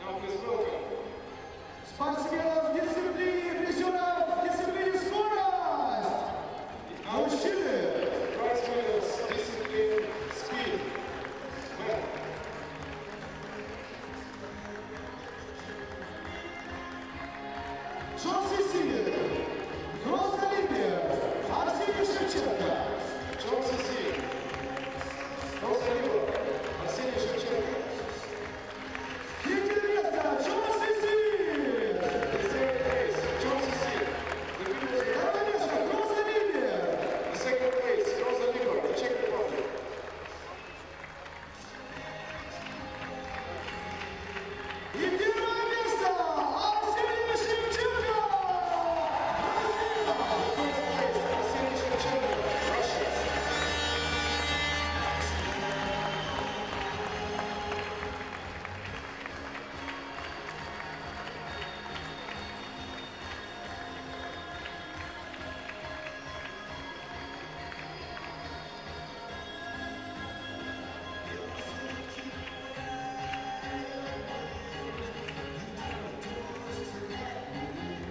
Now please welcome спортсменов в дисциплине, призеров в дисциплине скорость. Мужчины. prize winners, discipline, speed. Men. Джонси Силер, Гроза-Либер, Арсений Шевченко. Джонси Си. Роза Либер. Арсений Шевченко. Третье место Джонси Силер. The third place, Джонси Си. The winners Второе место Гроза-Либер. the second place, Роза Либер, the Czech Republic. И первое место Арсений Шевченко. First place, Арсений Шевченко, Russia.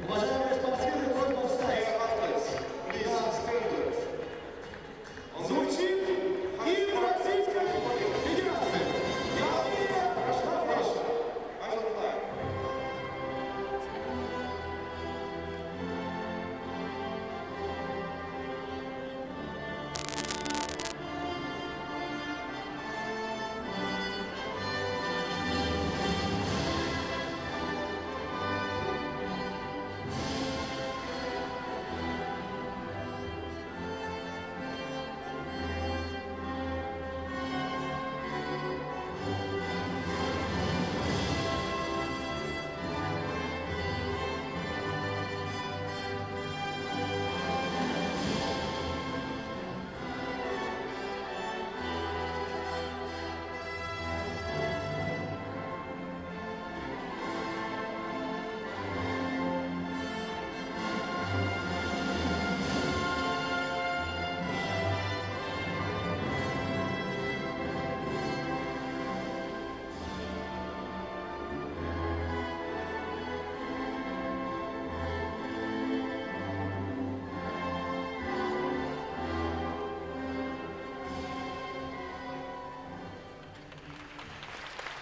Уважаемые спортсмены, просьба встать. Dear athletes, please stand up. Звучит гимн Российской Федерации. Russian flag. Russian flag.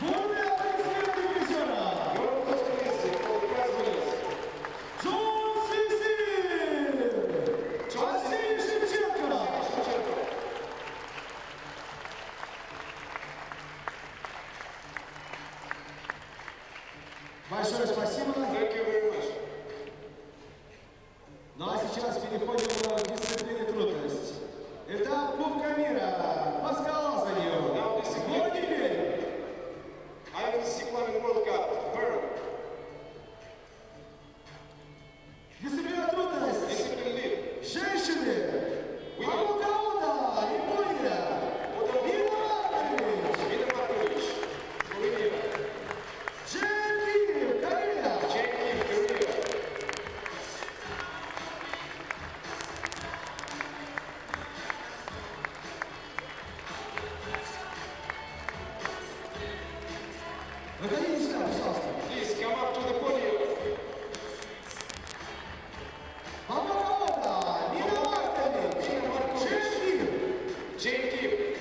Бурные аплодисменты призера. Your applause, please, for the prize winners. Джонси Силер. Арсений Шевченко. Шевченко. Большое спасибо. Thank you very much. Ну а сейчас переходим к дисциплине трудность. Этап Кубка мира по скалолазанию. Вот теперь. IFSC Climbing World Cup, Perm. Дисциплина трудность. Discipline lead. Женщины. Маркоvic, Япония. Маркович. Markovic, Slovenia. Джеки, Корея. Jano, Korea. Выходите сюда, пожалуйста. Please come up to the podium. Маркоvic, Маркович. Джеки. Jane.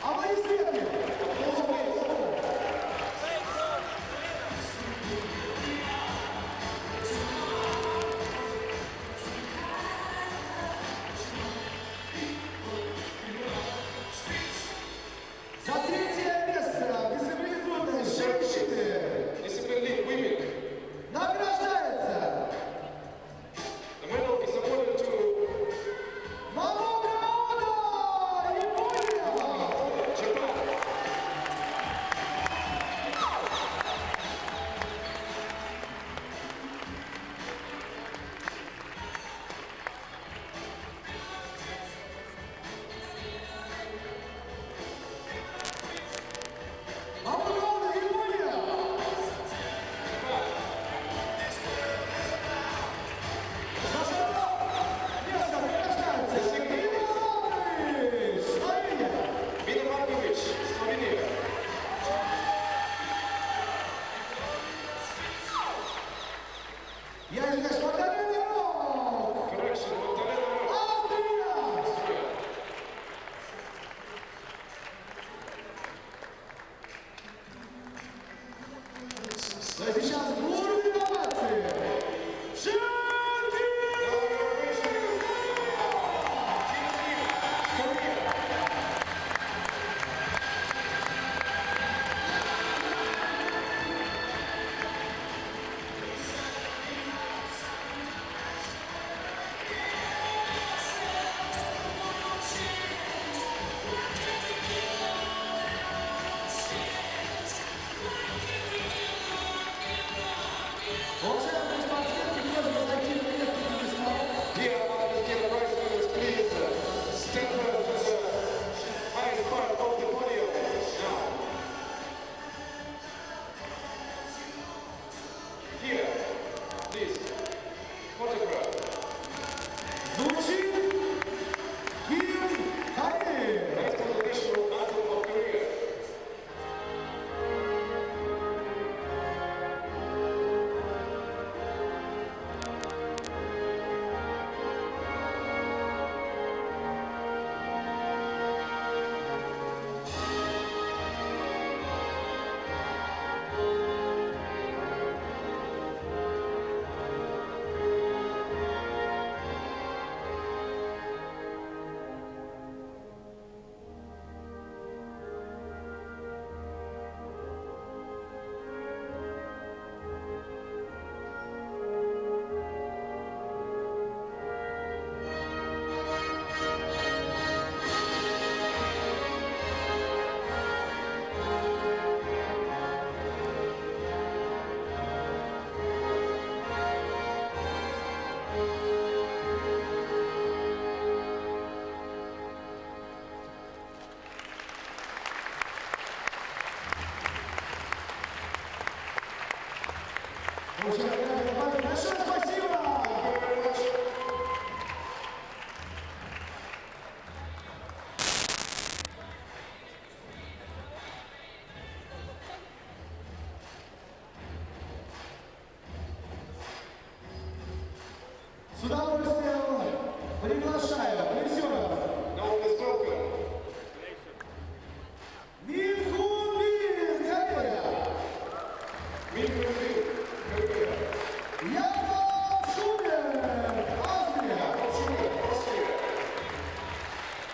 Аплодисменты. За третье место в дисциплине трудности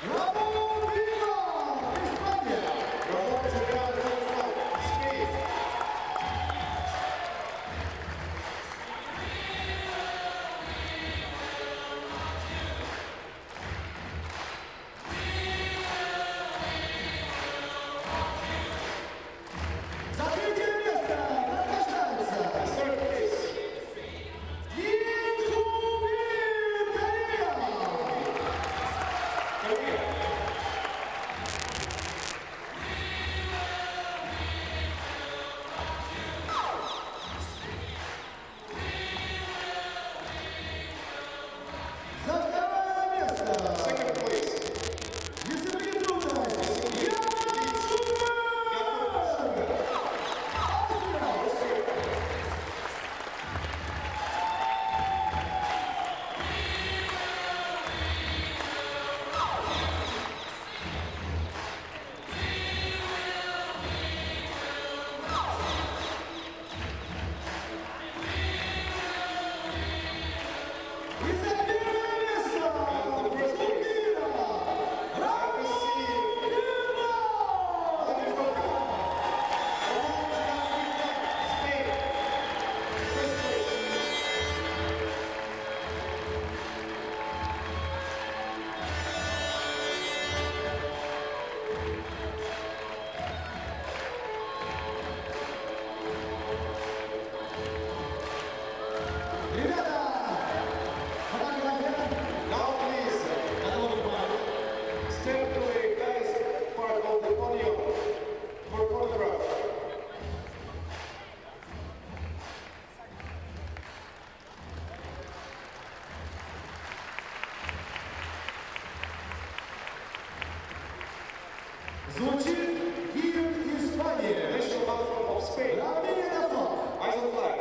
Raman España. За третье место награждается Julian, Корея. За второе место дисциплина трудность и за первое место дисциплина Ребята, фотография. Now please, step to the highest part of the podium for photograph. Звучит гимн Испании. National anthem of Spain. Равнение на флаг. Eyes on flag.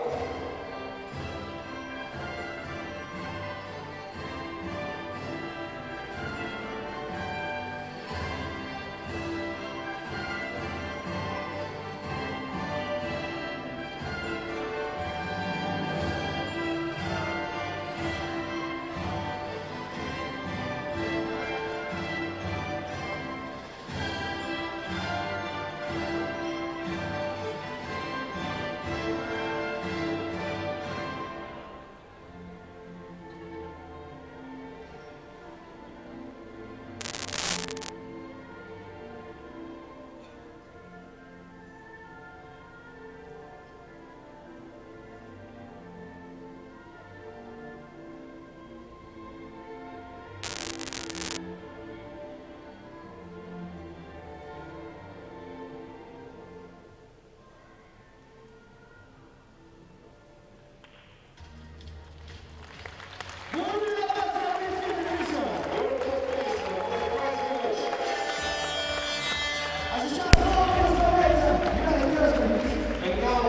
А сейчас слово предоставляется. Ребята, не расходитесь. And now,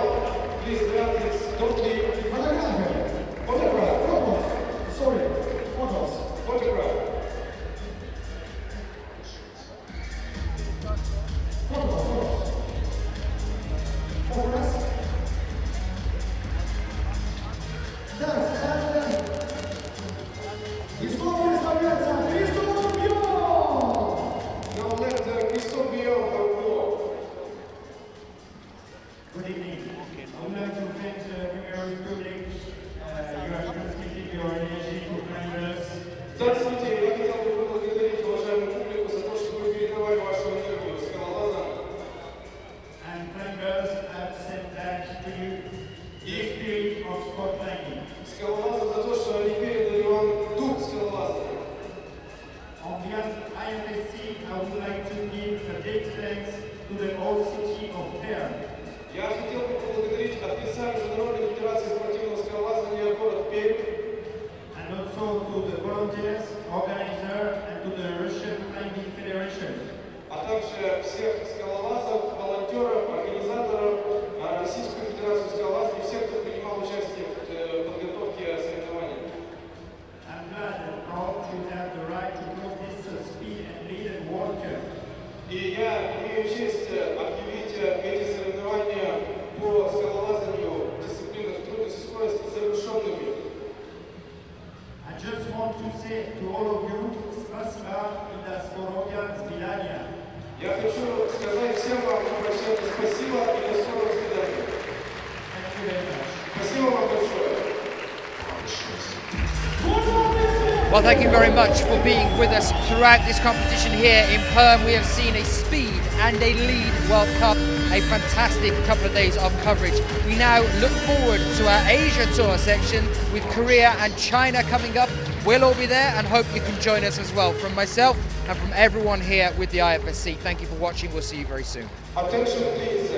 please, granted, don't leave. Фотография. Photograph. Фотос. Sorry. Фотос. Photograph. Фотос. Фотос. Дальше. И слово представляется Христос Бьон. Now let the Christophe Billon have a floor. Good evening. I would like to thank the Hungarian Republic. You have transmitted your energy to climbers. Здравствуйте, я хотел бы поблагодарить уважаемую публику за то, что вы передавали вашу энергию скалолазам. And climbers have sent back to you the spirit of sport climbing. Скалолазам за то, что они передали вам дух скалолаза. On behalf of IFSC, I would like to give a big thanks to the old city of Perm. Я хотел бы поблагодарить от лица Международной Федерации спортивного скалолазания город Пермь, And also to the volunteers, organizers, and to the Russian Climbing Federation. а также всех скалолазов, волонтеров, организаторов, Российскую Федерацию скалолазания и всех, кто принимал участие в подготовке соревнований. I'm glad and proud to have the right to host this speed and lead and world cup. И я имею честь объявить эти соревнования по скалолазанию в дисциплинах трудность и скорость завершенными. I just want to say to all of you, спасибо и до скорого. Спасибо и до скорого свидания. Спасибо вам большое. Well, thank you very much for being with us throughout this competition here in Perm. We have seen a speed and a lead World Cup, a fantastic couple of days of coverage. We now look forward to our Asia Tour section with Korea and China coming up. We'll all be there and hope you can join us as well. From myself and from everyone here with the IFSC, thank you for watching. We'll see you very soon. Attention please.